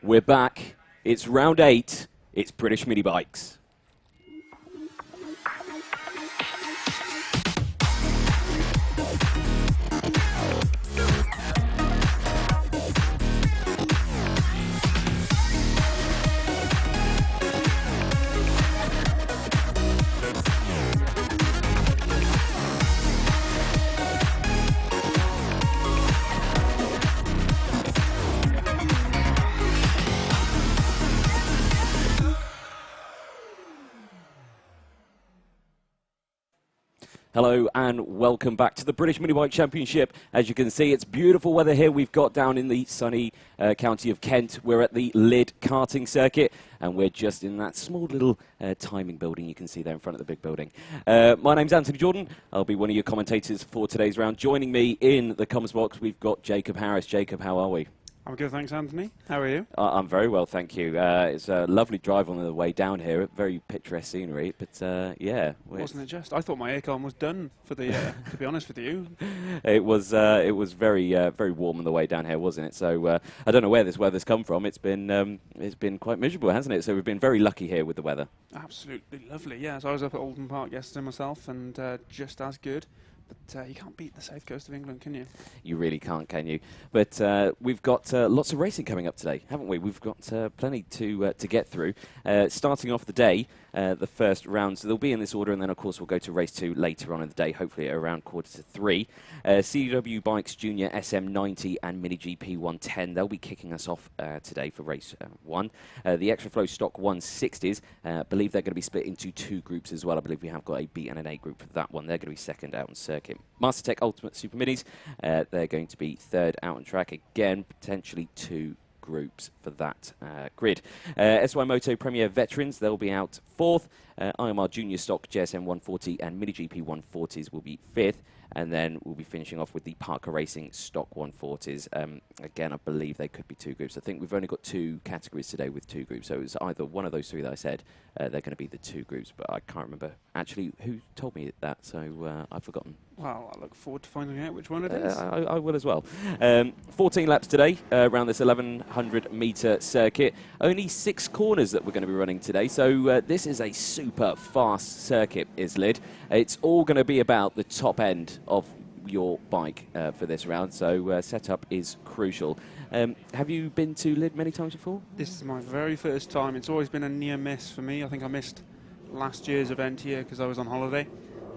We're back. It's round 8. It's British Mini Bikes. Hello and welcome back to the British Mini Bike Championship. As you can see, it's beautiful weather here. We've got down in the sunny county of Kent. We're at the Lydd karting circuit, and we're just in that small little timing building you can see there in front of the big building. My name's Anthony Jordan. I'll be one of your commentators for today's round. Joining me in the comms box, we've got Jacob Harris. Jacob, how are we? I'm good, thanks, Anthony. How are you? I'm very well, thank you. It's a lovely drive on the way down here. Very picturesque scenery, but yeah. Wasn't it just? I thought my aircon was done for the. To be honest with you, it was very warm on the way down here, wasn't it? So I don't know where this weather's come from. It's been quite miserable, hasn't it? So we've been very lucky here with the weather. Absolutely lovely. Yeah, so I was up at Alton Park yesterday myself, and just as good. But you can't beat the south coast of England, can you? You really can't, can you? But we've got lots of racing coming up today, haven't we? We've got plenty to get through. Starting off the day, the first rounds, they'll be in this order, and then, of course, we'll go to race 2 later on in the day, hopefully at around 2:45. CW Bikes Junior SM90 and Mini GP 110, they'll be kicking us off today for race 1. The Extra Flow Stock 160s, I believe they're going to be split into 2 groups as well. I believe we have got a B and an A group for that one. They're going to be second out on circuit. MasterTech Ultimate Super Minis, they're going to be third out on track. Again, potentially 2 groups for that grid. SY Moto Premier Veterans, they'll be out 4th. IMR Junior Stock JSM 140 and Mini GP 140s will be 5th. And then we'll be finishing off with the Parker Racing Stock 140s. Again, I believe they could be 2 groups. I think we've only got 2 categories today with 2 groups. So it's either one of those 3 that I said, they're going to be the 2 groups. But I can't remember actually who told me that, so I've forgotten. Well, I look forward to finding out which one it is. I will as well. 14 laps today around this 1,100 metre circuit. Only 6 corners that we're going to be running today. So this is a super fast circuit, is Lydd. It's all going to be about the top end of your bike for this round, so setup is crucial. Have you been to Lydd many times before? This is my very first time. It's always been a near miss for me. I think I missed last year's event here because I was on holiday,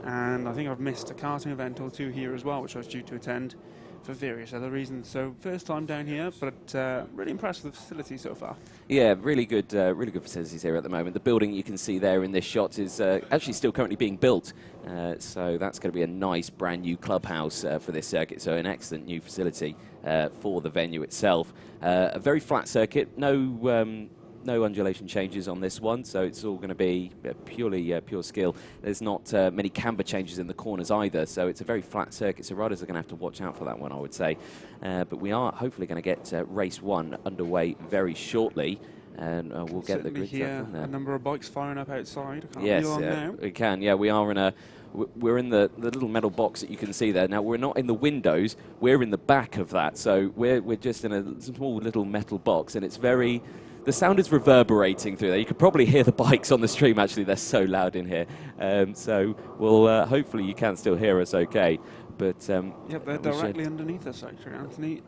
and I think I've missed a karting event or 2 here as well, which I was due to attend for various other reasons. So first time down here, but really impressed with the facility so far. Yeah, really good facilities here at the moment. The building you can see there in this shot is actually still currently being built. So that's going to be a nice brand new clubhouse for this circuit. So an excellent new facility for the venue itself. A very flat circuit, no undulation changes on this one, so it's all going to be pure skill. There's not many camber changes in the corners either, so it's a very flat circuit, so riders are going to have to watch out for that one, I would say. But we are hopefully going to get race 1 underway very shortly, and we'll get the grids up in there. A number of bikes firing up outside. Yes, we can. Yeah, we are we're in the little metal box that you can see there. Now, we're not in the windows, we're in the back of that, so we're just in a small little metal box, and it's very... The sound is reverberating through there. You could probably hear the bikes on the stream, actually. They're so loud in here. So we'll hopefully you can still hear us okay. But yeah, they're directly underneath us, actually, Anthony.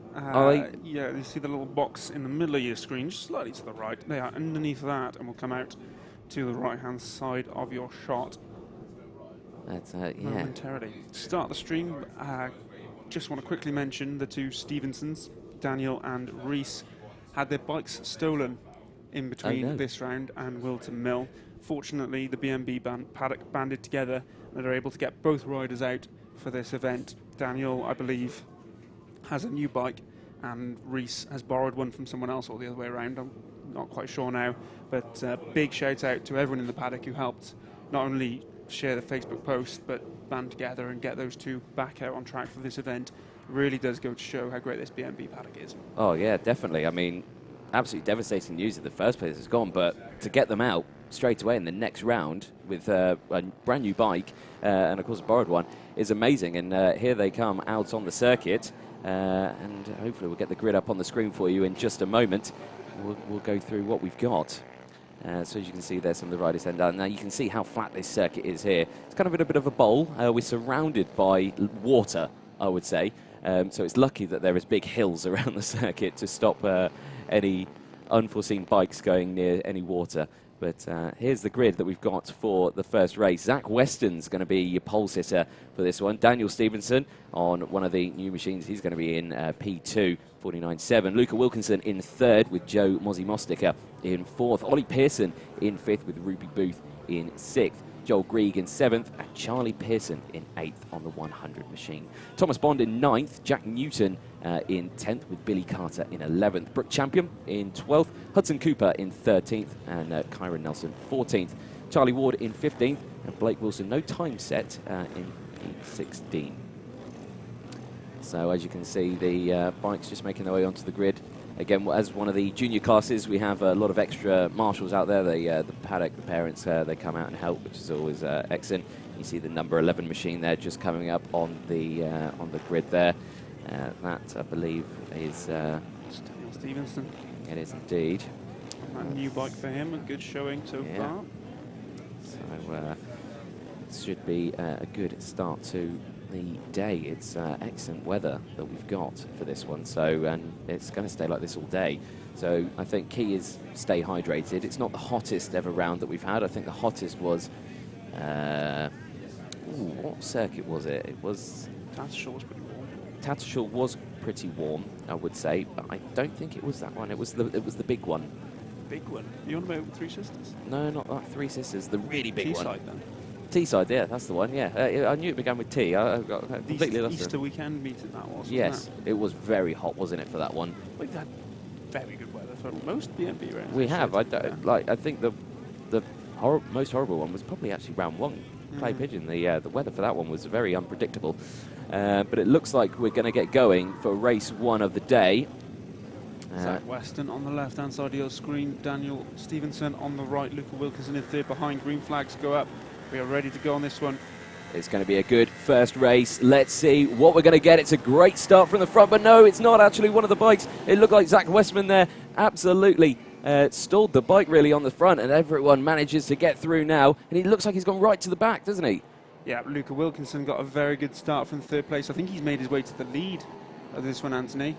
Yeah, you see the little box in the middle of your screen, just slightly to the right. They are underneath that, and will come out to the right-hand side of your shot. That's yeah. Momentarily. To start the stream, just want to quickly mention the 2 Stevensons, Daniel and Reese, had their bikes stolen in between this round and Wilton Mill. Fortunately, the BMB Paddock banded together and they're able to get both riders out for this event. Daniel, I believe, has a new bike, and Reese has borrowed one from someone else, or the other way around. I'm not quite sure now, but big shout out to everyone in the paddock who helped not only share the Facebook post, but band together and get those 2 back out on track for this event. Really does go to show how great this BMB paddock is. Oh yeah, definitely. I mean, absolutely devastating news that the first place is gone, but to get them out straight away in the next round with a brand new bike and of course a borrowed one is amazing. And here they come out on the circuit, and hopefully we'll get the grid up on the screen for you in just a moment. we'll go through what we've got. So as you can see, there's some of the riders heading down. Now you can see how flat this circuit is here. It's kind of in a bit of a bowl. We're surrounded by water, I would say. So it's lucky that there is big hills around the circuit to stop any unforeseen bikes going near any water. But here's the grid that we've got for the first race. Zach Weston's going to be your pole sitter for this one. Daniel Stevenson on one of the new machines. He's going to be in P2, 49.7. Luca Wilkinson in third with Joe Mozzie Mostica in fourth. Ollie Pearson in fifth with Ruby Booth in sixth. Joel Grieg in seventh and Charlie Pearson in eighth on the 100 machine. Thomas Bond in ninth. Jack Newton in 10th with Billy Carter in 11th. Brooke Champion in 12th. Hudson Cooper in 13th and Kyron Nelson 14th. Charlie Ward in 15th and Blake Wilson, no time set, in P16. So as you can see, the bikes just making their way onto the grid. Again, as one of the junior classes, we have a lot of extra marshals out there. The Paddock, the parents, they come out and help, which is always excellent. You see the number 11 machine there just coming up on the grid there. That, I believe, is Daniel Stevenson. It is indeed. A new bike for him, a good showing so far. So it should be a good start to the day. It's excellent weather that we've got for this one, so and it's going to stay like this all day. So I think key is stay hydrated. It's not the hottest ever round that we've had. I think the hottest was what circuit was it? It was Tattershall was pretty warm. Tattershall was pretty warm, I would say, but I don't think it was that one. It was the big one. Big one. You want about Three Sisters? No, not that Three Sisters. The really big one. Teesside then. Teesside, yeah, that's the one. Yeah, I knew it began with T. I got completely lost. Easter weekend meeting that was. Yes, it was very hot, wasn't it, for that one? We've had very good weather for most BMB rounds. We have. I think the most horrible one was probably actually round one. Clay Pigeon. The weather for that one was very unpredictable. But it looks like we're going to get going for race one of the day. Zach Weston on the left-hand side of your screen. Daniel Stevenson on the right. Luca Wilkinson in third behind. Green flags go up. We are ready to go on this one. It's going to be a good first race. Let's see what we're going to get. It's a great start from the front, but no, it's not actually one of the bikes. It looked like Zach Westman there absolutely stalled the bike really on the front, and everyone manages to get through now. And it looks like he's gone right to the back, doesn't he? Yeah, Luca Wilkinson got a very good start from third place. I think he's made his way to the lead of this one, Anthony.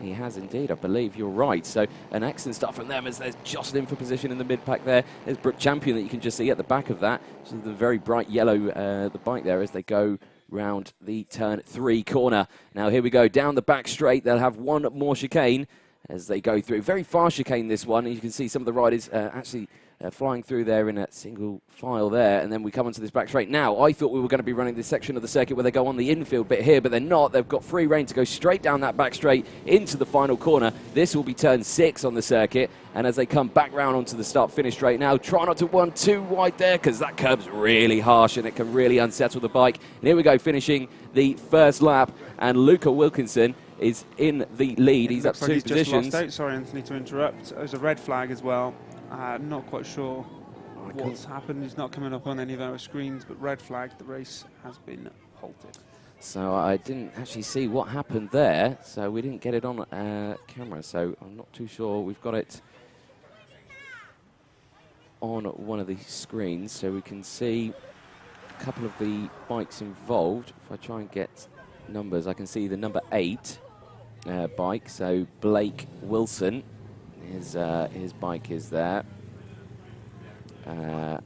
He has indeed, I believe you're right. So an excellent start from them as they're jostling for position in the mid-pack there. There's Brooke Champion that you can just see at the back of that. So the very bright yellow, the bike there as they go round the turn 3 corner. Now here we go, down the back straight. They'll have one more chicane as they go through. Very fast chicane this one. And you can see some of the riders actually flying through there in a single file there, and then we come onto this back straight. Now, I thought we were going to be running this section of the circuit where they go on the infield bit here, but they're not. They've got free rein to go straight down that back straight into the final corner. This will be turn 6 on the circuit, and as they come back round onto the start-finish straight now, try not to run too wide there, because that curb's really harsh, and it can really unsettle the bike. And here we go, finishing the first lap, and Luca Wilkinson is in the lead. He's up 2 positions. Just lost out. Sorry, Anthony, to interrupt. There's a red flag as well. Not quite sure what's happened. He's not coming up on any of our screens, but red flag, the race has been halted. So I didn't actually see what happened there, so we didn't get it on camera, so I'm not too sure. We've got it on one of the screens, so we can see a couple of the bikes involved. If I try and get numbers, I can see the number 8 bike, so Blake Wilson. His bike is there, and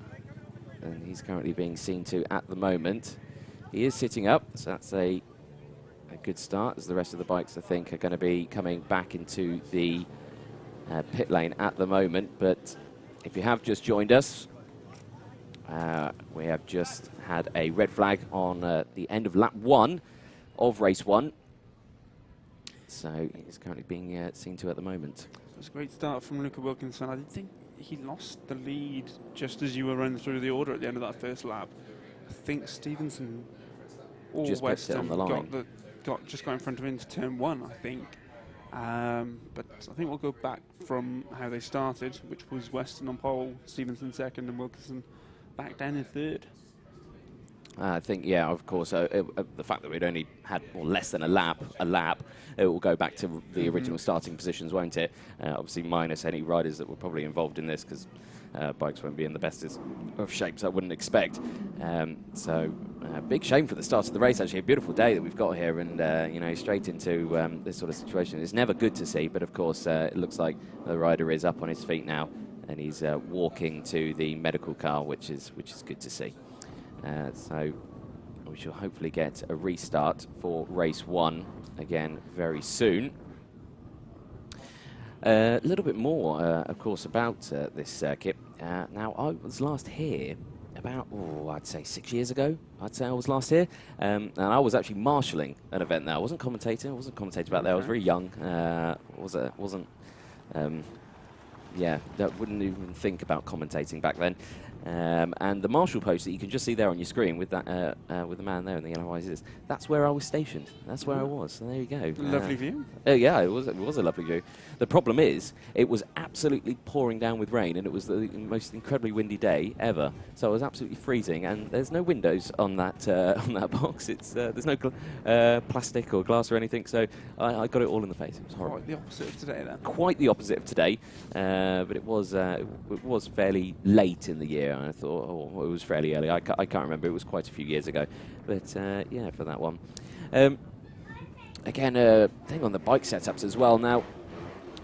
he's currently being seen to at the moment. He is sitting up, so that's a good start, as the rest of the bikes, I think, are going to be coming back into the pit lane at the moment. But if you have just joined us, we have just had a red flag on the end of lap 1 of race 1. So he's currently being seen to at the moment. It's a great start from Luca Wilkinson. I did think he lost the lead just as you were running through the order at the end of that first lap. I think Stevenson or just Weston on the line. just got in front of him into turn 1, I think. But I think we'll go back from how they started, which was Weston on pole, Stevenson second, and Wilkinson back down in third. I think, yeah, of course, the fact that we'd only had less than a lap, it will go back to the original starting positions, won't it? Obviously, minus any riders that were probably involved in this, because bikes won't be in the best of shapes I wouldn't expect. Big shame for the start of the race, actually. A beautiful day that we've got here, and, you know, straight into this sort of situation. It's never good to see, but, of course, it looks like the rider is up on his feet now, and he's walking to the medical car, which is good to see. So we shall hopefully get a restart for race 1 again very soon. A little bit more, of course, about this circuit. Now, I was last here about, I'd say 6 years ago. I'd say I was last here. And I was actually marshalling an event there. I wasn't commentating. I wasn't commentating about there. I was very young. Yeah, that wouldn't even think about commentating back then. And the marshal post that you can just see there on your screen with that with the man there in the yellow visors, that's where I was stationed. That's where I was. So there you go. Lovely view. Yeah, it was a lovely view. The problem is, it was absolutely pouring down with rain, and it was the most incredibly windy day ever. So I was absolutely freezing, and there's no windows on that box. It's there's no plastic or glass or anything. So I got it all in the face. It was horrible. Quite the opposite of today, then. Quite the opposite of today, but it was fairly late in the year. I thought, it was fairly early. I can't remember. It was quite a few years ago. But, yeah, for that one. Again, thing on the bike setups as well. Now,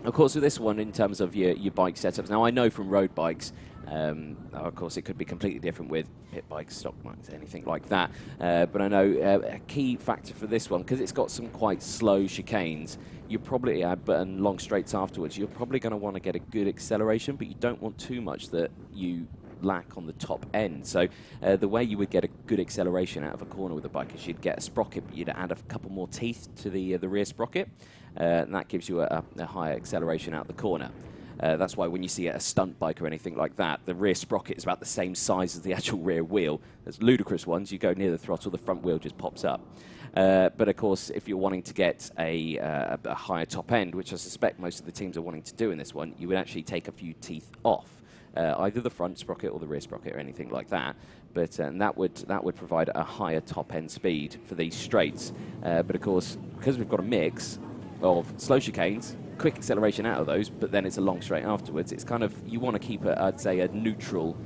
of course, with this one, in terms of your bike setups, now I know from road bikes, of course, it could be completely different with pit bikes, stock bikes, anything like that. But I know a key factor for this one, because it's got some quite slow chicanes, you probably and long straights afterwards, you're probably going to want to get a good acceleration, but you don't want too much that you lack on the top end. So the way you would get a good acceleration out of a corner with a bike is you'd get a sprocket, but you'd add a couple more teeth to the rear sprocket, and that gives you a higher acceleration out the corner. That's why when you see a stunt bike or anything like that, the rear sprocket is about the same size as the actual rear wheel. There's ludicrous ones. You go near the throttle, the front wheel just pops up. But of course, if you're wanting to get a higher top end, which I suspect most of the teams are wanting to do in this one, you would actually take a few teeth off. Either the front sprocket or the rear sprocket or anything like that, but that would provide a higher top end speed for these straights. But of course, because we've got a mix of slow chicanes, quick acceleration out of those, but then it's a long straight afterwards. It's kind of, you want to keep I'd say a neutral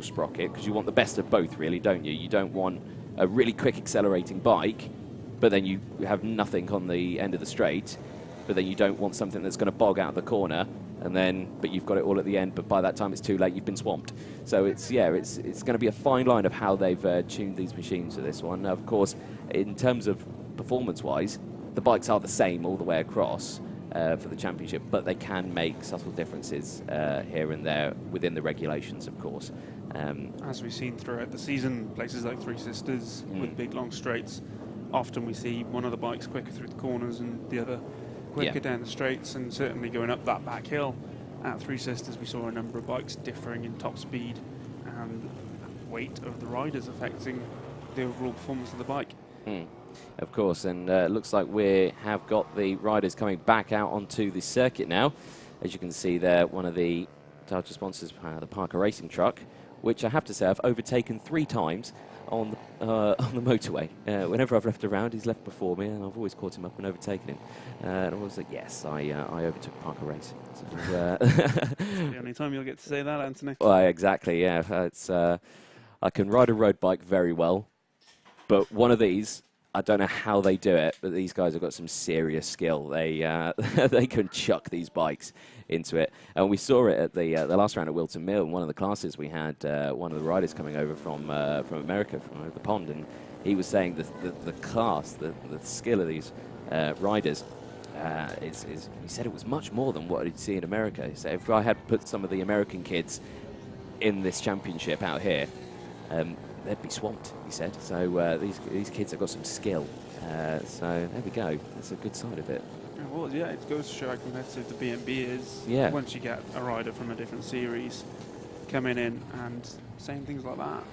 sprocket, because you want the best of both, really, don't you? You don't want a really quick accelerating bike, but then you have nothing on the end of the straight. But then you don't want something that's going to bog out of the corner, but you've got it all at the end, but by that time it's too late, you've been swamped. So it's going to be a fine line of how they've tuned these machines for this one. Now, of course, in terms of performance-wise, the bikes are the same all the way across for the championship, but they can make subtle differences here and there within the regulations, of course. As we've seen throughout the season, places like Three Sisters with big long straights, often we see one of the bikes quicker through the corners and the other quicker down the straights, and certainly going up that back hill at Three Sisters, we saw a number of bikes differing in top speed and weight of the riders affecting the overall performance of the bike. Of course, and it looks like we have got the riders coming back out onto the circuit now. As you can see there, one of the title sponsors, the Parker Racing truck, which I have to say I've overtaken 3 times on the motorway. Whenever I've left around, he's left before me, and I've always caught him up and overtaken him. And I was like, yes, I overtook Parker Racing. So, the only time you'll get to say that, Anthony. Well, exactly, yeah. It's I can ride a road bike very well, but one of these, I don't know how they do it, but these guys have got some serious skill. They they can chuck these bikes into it. And we saw it at the last round at Wilton Mill. In one of the classes, we had one of the riders coming over from America, from over the pond, and he was saying the class, the skill of these riders, he said it was much more than what he'd see in America. He said if I had put some of the American kids in this championship out here, they'd be swamped, he said. So these kids have got some skill. So there we go. That's a good side of it. Well, yeah, it goes to show how competitive the B&B is. Yeah. Once you get a rider from a different series coming in and saying things like that.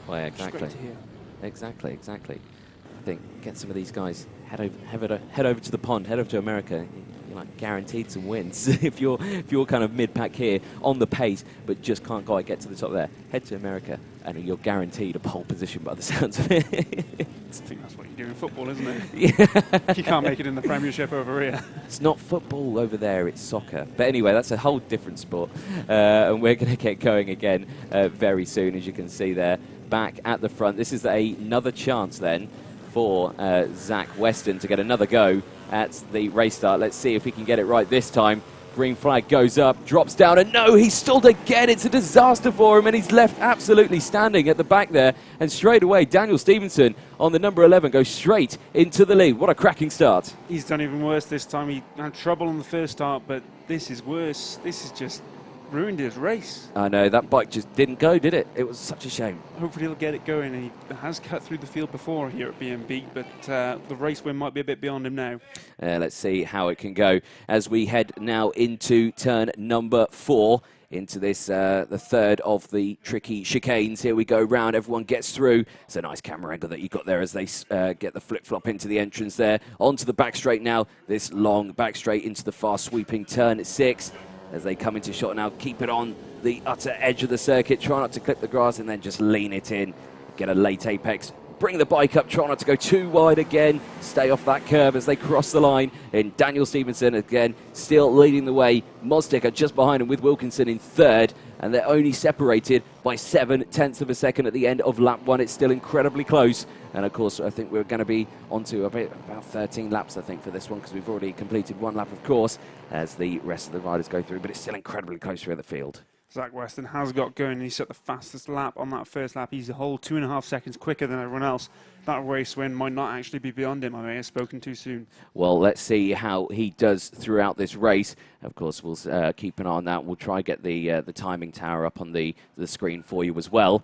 Well, yeah, exactly. It's great to hear. Exactly. I think get some of these guys head over to the pond, head over to America. You're like guaranteed some wins if you're kind of mid-pack here on the pace, but just can't quite get to the top there. Head to America and you're guaranteed a pole position by the sounds of it. I think that's what you do in football, isn't it? Yeah. You can't make it in the Premiership over here. It's not football over there, it's soccer. But anyway, that's a whole different sport. And we're going to get going again very soon, as you can see there. Back at the front. This is another chance then for Zach Weston to get another go at the race start. Let's see if he can get it right this time. Green flag goes up, drops down, and no, he's stalled again. It's a disaster for him, and he's left absolutely standing at the back there. And straight away, Daniel Stevenson on the number 11 goes straight into the lead. What a cracking start. He's done even worse this time. He had trouble on the first start, but this is worse. This has just ruined his race. I know, that bike just didn't go, did it? It was such a shame. Hopefully he'll get it going. He has cut through the field before here at BMB, but the race win might be a bit beyond him now. Let's see how it can go as we head now into turn number 4. Into this, the third of the tricky chicanes. Here we go round, everyone gets through. It's a nice camera angle that you got there as they get the flip-flop into the entrance there. Onto the back straight now, this long back straight into the fast sweeping turn 6. As they come into shot now, keep it on the utter edge of the circuit, try not to clip the grass and then just lean it in. Get a late apex, bring the bike up, try not to go too wide again, stay off that curve as they cross the line. And Daniel Stevenson again still leading the way. Mosdick are just behind him with Wilkinson in third, and they're only separated by 0.7 of a second at the end of lap 1. It's still incredibly close. And of course, I think we're going to be onto about 13 laps, I think, for this one, because we've already completed 1 lap, of course, as the rest of the riders go through. But it's still incredibly close through the field. Zach Weston has got going. He set the fastest lap on that first lap. He's a whole 2.5 seconds quicker than everyone else. That race win might not actually be beyond him. I may have spoken too soon. Well, let's see how he does throughout this race. Of course, we'll keep an eye on that. We'll try and get the timing tower up on the screen for you as well,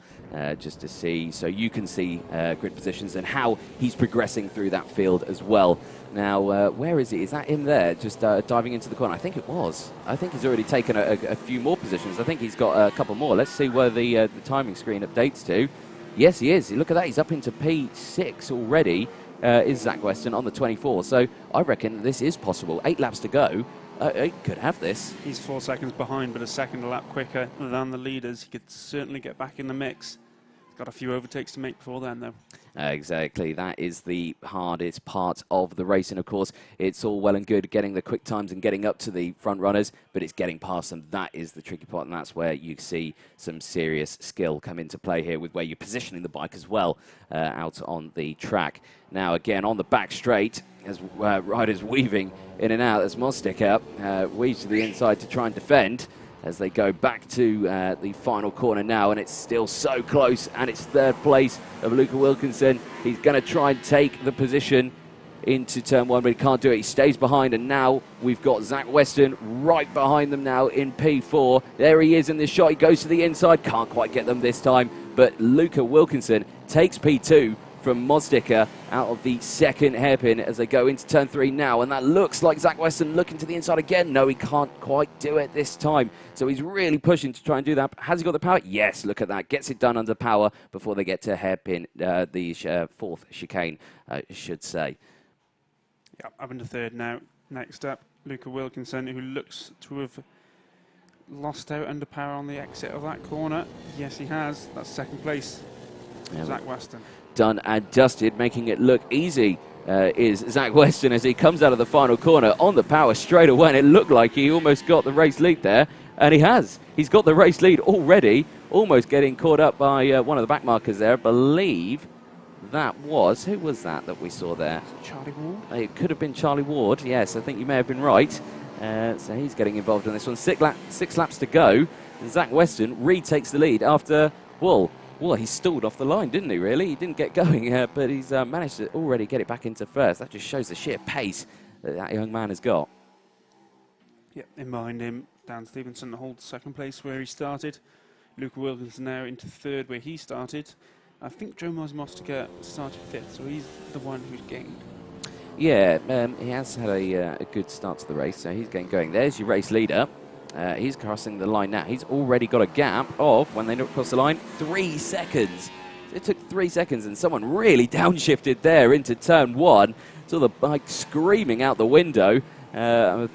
just to see, so you can see grid positions and how he's progressing through that field as well. Now, where is he? Is that him there, just diving into the corner? I think it was. I think he's already taken a few more positions. I think he's got a couple more. Let's see where the timing screen updates to. Yes, he is. Look at that. He's up into P6 already, is Zach Weston on the 24. So I reckon this is possible. 8 laps to go. He could have this. He's 4 seconds behind, but a second a lap quicker than the leaders. He could certainly get back in the mix. Got a few overtakes to make before then, though. Exactly. That is the hardest part of the race. And, of course, it's all well and good getting the quick times and getting up to the front runners, but it's getting past them. That is the tricky part, and that's where you see some serious skill come into play here with where you're positioning the bike as well out on the track. Now, again, on the back straight, as riders weaving in and out, as Mosdick up, weaves to the inside to try and defend. As they go back to the final corner now, and it's still so close, and it's third place of Luca Wilkinson. He's going to try and take the position into turn 1, but he can't do it. He stays behind, and now we've got Zach Weston right behind them now in P4. There he is in this shot. He goes to the inside, can't quite get them this time, but Luca Wilkinson takes P2 from Mosdicker out of the second hairpin as they go into turn 3 now, and that looks like Zach Weston looking to the inside again. No, he can't quite do it this time, so he's really pushing to try and do that. Has he got the power? Yes, look at that. Gets it done under power before they get to hairpin, the fourth chicane, I should say. Yeah, up into third now. Next up, Luca Wilkinson, who looks to have lost out under power on the exit of that corner. Yes, he has. That's second place. Yeah, Zach Weston. Done and dusted, making it look easy is Zach Weston as he comes out of the final corner on the power straight away, and it looked like he almost got the race lead there, and he has. He's got the race lead already, almost getting caught up by one of the back markers there. I believe that was, who was that we saw there? Charlie Ward? It could have been Charlie Ward, yes, I think you may have been right. So he's getting involved in this one. 6 laps to go, and Zach Weston retakes the lead after, well, he stalled off the line, didn't he, really? He didn't get going, but he's managed to already get it back into first. That just shows the sheer pace that young man has got. Yep, in behind him, Dan Stevenson holds second place where he started. Luca Wilkinson now into third where he started. I think Joe Mosdicker started fifth, so he's the one who's gained. Yeah, he has had a good start to the race, so he's getting going. There's your race leader. He's crossing the line now. He's already got a gap of, when they cross the line, 3 seconds. It took 3 seconds, and someone really downshifted there into turn 1. Saw the bike screaming out the window. I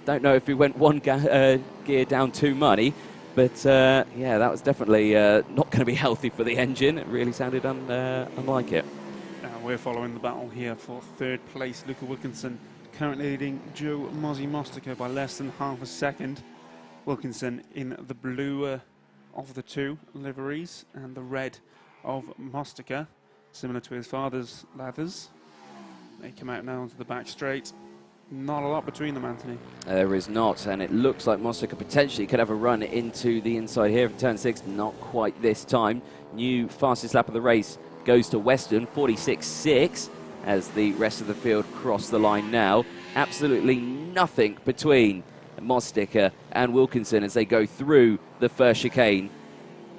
don't know if he went one gear down too much, But yeah, that was definitely not going to be healthy for the engine. It really sounded unlike it. We're following the battle here for third place. Luca Wilkinson currently leading Joe Mostica by less than half a second. Wilkinson in the blue of the two liveries and the red of Mostica, similar to his father's leathers. They come out now onto the back straight. Not a lot between them, Anthony. There is not, and it looks like Mostica potentially could have a run into the inside here for turn 6. Not quite this time. New fastest lap of the race goes to Weston, 46.6, as the rest of the field cross the line now. Absolutely nothing between Mostica and Wilkinson as they go through the first chicane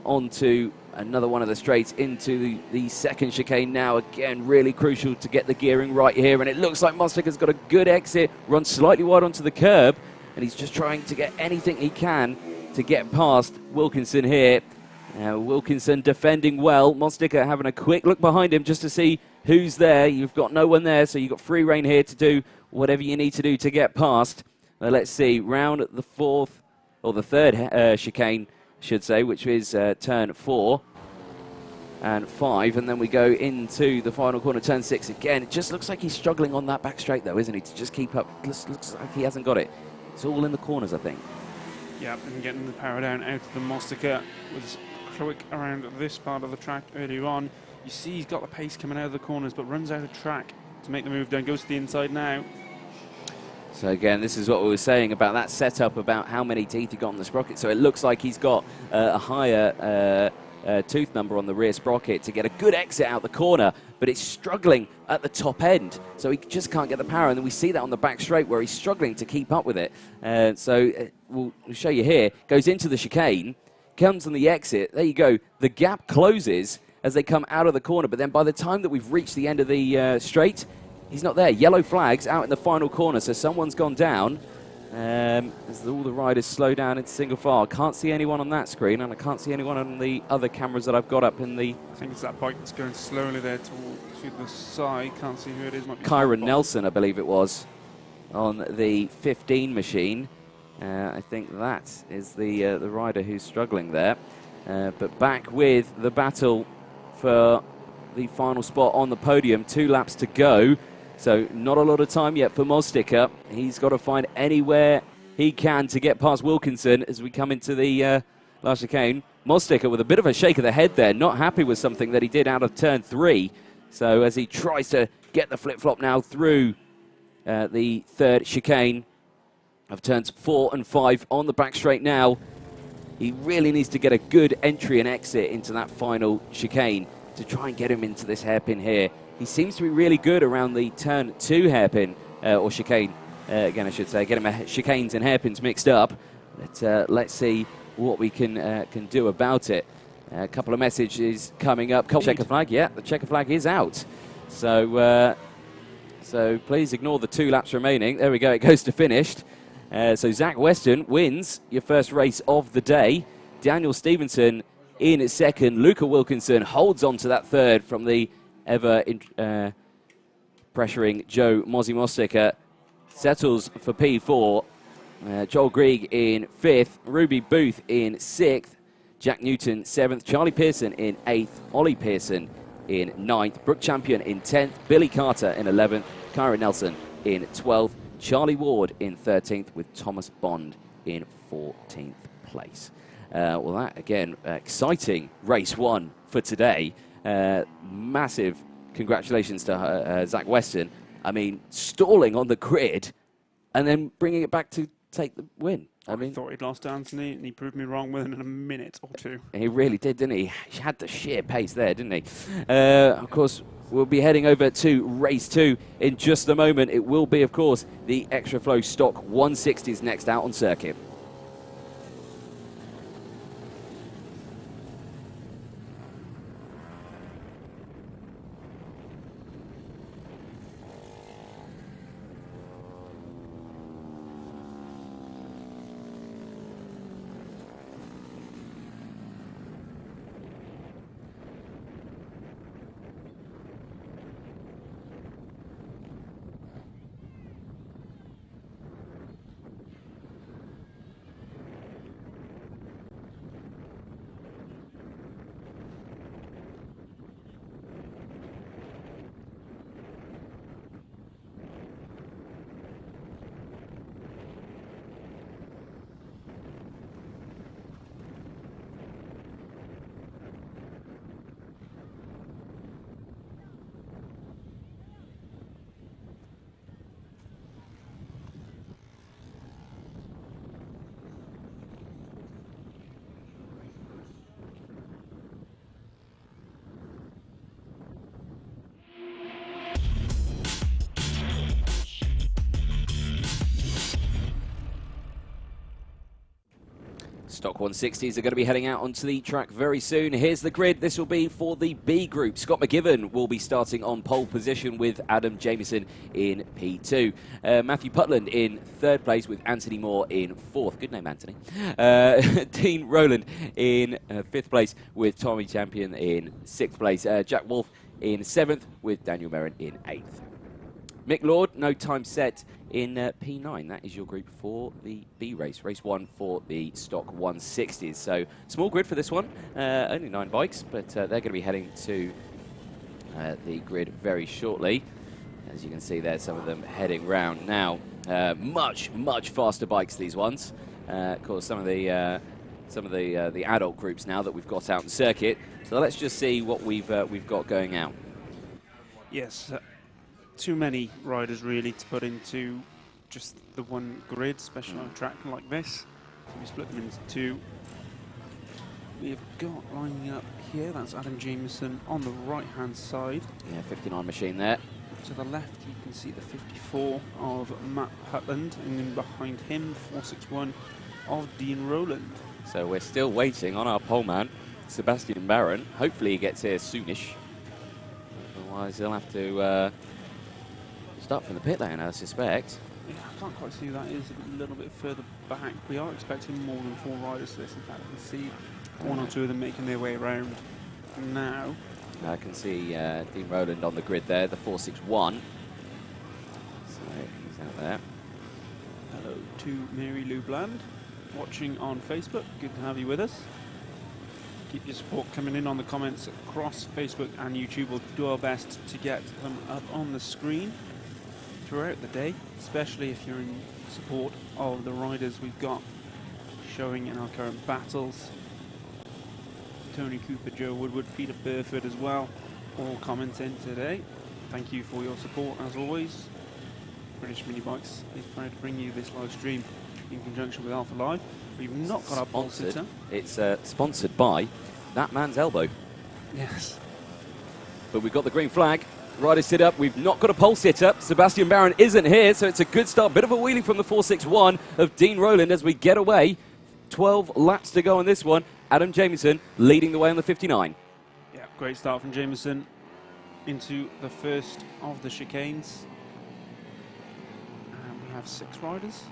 onto another one of the straights into the second chicane now. Again, really crucial to get the gearing right here, and it looks like Mostica's got a good exit, runs slightly wide onto the curb, and he's just trying to get anything he can to get past Wilkinson here. Wilkinson defending well. Mostica having a quick look behind him just to see who's there. You've got no one there, so you've got free rein here to do whatever you need to do to get past. Let's see, round the fourth, or the third chicane, I should say, which is turn 4 and 5, and then we go into the final corner, turn 6 again. It just looks like he's struggling on that back straight, though, isn't he, to just keep up? Looks like he hasn't got it. It's all in the corners, I think. Yeah, and getting the power down out of the Mostica was quick around this part of the track earlier on. You see he's got the pace coming out of the corners, but runs out of track to make the move down. Goes to the inside now. So again, this is what we were saying about that setup, about how many teeth he got on the sprocket. So it looks like he's got a higher tooth number on the rear sprocket to get a good exit out the corner, but it's struggling at the top end. So he just can't get the power. And then we see that on the back straight where he's struggling to keep up with it. We'll show you here. Goes into the chicane, comes on the exit. There you go. The gap closes as they come out of the corner. But then by the time that we've reached the end of the straight, he's not there. Yellow flags out in the final corner. So someone's gone down. As all the riders slow down into single file. Can't see anyone on that screen, and I can't see anyone on the other cameras that I've got up in the... I think it's that bike that's going slowly there to the side. Can't see who it is. Might be Kyron Nelson, I believe it was, on the 15 machine. I think that is the rider who's struggling there. But back with the battle for the final spot on the podium. 2 laps to go. So not a lot of time yet for Mostica. He's got to find anywhere he can to get past Wilkinson as we come into the last chicane. Mostica with a bit of a shake of the head there, not happy with something that he did out of turn 3. So as he tries to get the flip-flop now through the third chicane of turns 4 and 5 on the back straight now, he really needs to get a good entry and exit into that final chicane to try and get him into this hairpin here. He seems to be really good around the turn 2 hairpin, or chicane, again I should say, get him chicanes and hairpins mixed up. But let's see what we can do about it. A couple of messages coming up. Checker flag, yeah, the checker flag is out. So please ignore the 2 laps remaining. There we go, it goes to finished. So Zach Weston wins your first race of the day. Daniel Stevenson in second. Luca Wilkinson holds on to that third from the ever pressuring Joe Mostica. Settles for P4. Joel Grieg in 5th. Ruby Booth in 6th. Jack Newton 7th. Charlie Pearson in 8th. Ollie Pearson in 9th. Brooke Champion in 10th. Billy Carter in 11th. Kyra Nelson in 12th. Charlie Ward in 13th, with Thomas Bond in 14th place. Well, that, again, exciting race 1 for today. Massive congratulations to Zach Weston. I mean, stalling on the grid and then bringing it back to take the win. I thought he'd lost Anthony, and he proved me wrong within a minute or 2. He really did, didn't he? He had the sheer pace there, didn't he? Of course, we'll be heading over to race 2 in just a moment. It will be, of course, the Extra Flow Stock 160s next out on circuit. Stock 160s are going to be heading out onto the track very soon. Here's the grid. This will be for the B group. Scott McGivern will be starting on pole position with Adam Jamieson in P2. Matthew Putland in third place with Anthony Moore in fourth. Good name, Anthony. Dean Rowland in fifth place with Tommy Champion in sixth place. Jack Wolf in seventh with Daniel Merrin in eighth. Mick Lord, no time set in P9. That is your group for the B race. Race 1 for the Stock 160s. So, small grid for this one. Only 9 bikes, but they're going to be heading to the grid very shortly. As you can see there, some of them heading round now. Much faster bikes, these ones. Of course, some of the adult groups now that we've got out in circuit. So let's just see what we've got going out. Yes. Too many riders really to put into just the one grid, especially on a track like this. So we split them into two. We've got lining up here, that's Adam Jamieson on the right hand side. Yeah, 59 machine there. To the left you can see the 54 of Matt Hutland, and then behind him 461 of Dean Rowland. So we're still waiting on our pole man, Sebastian Barron. Hopefully he gets here soonish. Otherwise he'll have to start from the pit lane, I suspect. Yeah, I can't quite see that. Is a little bit further back. We are expecting more than 4 riders to this. In fact, I can see 1 or 2 of them making their way around now. I can see Dean Rowland on the grid there, the 461. So he's out there. Hello to Mary Lou Bland, watching on Facebook. Good to have you with us. Keep your support coming in on the comments across Facebook and YouTube. We'll do our best to get them up on the screen throughout the day, especially if you're in support of the riders we've got showing in our current battles. Tony Cooper, Joe Woodward, Peter Burford as well, all commenting today. Thank you for your support as always. British Mini Bikes is proud to bring you this live stream in conjunction with Alpha Live. We've not got our pole sitter. It's sponsored by That Man's Elbow. Yes. But we've got the green flag. Riders sit up. We've not got a pole sitter. Sebastian Barron isn't here, so it's a good start. Bit of a wheelie from the 461 of Dean Rowland as we get away. 12 laps to go on this one. Adam Jamieson leading the way on the 59. Yeah, great start from Jamieson into the first of the chicanes. And we have 6 riders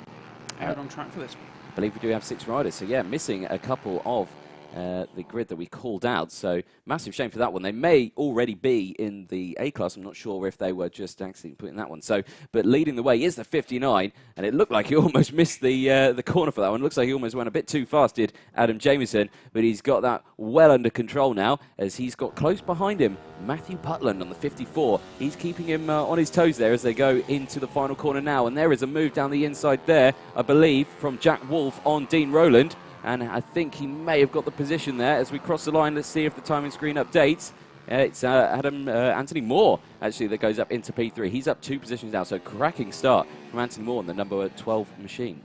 out on track for this one. I believe we do have 6 riders. So, yeah, missing a couple of the grid that we called out. So, massive shame for that one. They may already be in the A-class. I'm not sure if they were just accidentally putting that one. So, but leading the way is the 59. And it looked like he almost missed the corner for that one. Looks like he almost went a bit too fast, did Adam Jamieson. But he's got that well under control now as he's got close behind him Matthew Putland on the 54. He's keeping him on his toes there as they go into the final corner now. And there is a move down the inside there, I believe, from Jack Wolf on Dean Rowland. And I think he may have got the position there as we cross the line. Let's see if the timing screen updates. It's Anthony Moore, actually, that goes up into P3. He's up 2 positions now, so cracking start from Anthony Moore on the number 12 machine.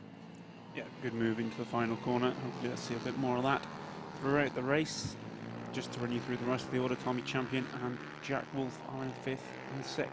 Yeah, good move into the final corner. Hopefully let's see a bit more of that throughout the race. Just to run you through the rest of the order, Tommy Champion and Jack Wolf are in 5th and 6th.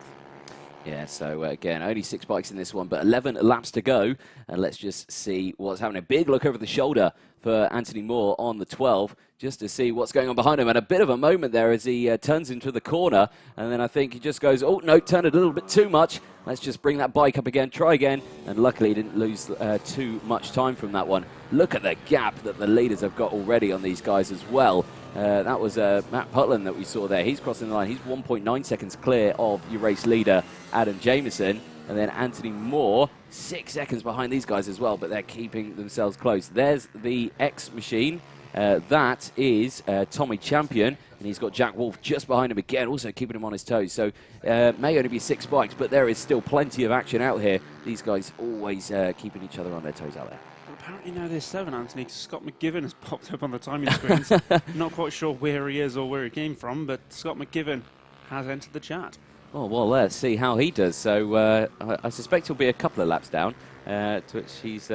Yeah, so again, only 6 bikes in this one, but 11 laps to go. And let's just see what's happening. A big look over the shoulder for Anthony Moore on the 12, just to see what's going on behind him. And a bit of a moment there as he turns into the corner. And then I think he just goes, oh, no, turn it a little bit too much. Let's just bring that bike up again, try again. And luckily he didn't lose too much time from that one. Look at the gap that the leaders have got already on these guys as well. That was Matt Putland that we saw there. He's crossing the line. He's 1.9 seconds clear of your race leader, Adam Jamieson. And then Anthony Moore, 6 seconds behind these guys as well, but they're keeping themselves close. There's the X machine. That is Tommy Champion, and he's got Jack Wolf just behind him again, also keeping him on his toes. So may only be 6 bikes, but there is still plenty of action out here. These guys always keeping each other on their toes out there. Apparently now there's 7, Anthony. Scott McGivern has popped up on the timing screens. Not quite sure where he is or where he came from, but Scott McGivern has entered the chat. Oh, well, let's see how he does. So I suspect he'll be a couple of laps down, to which he's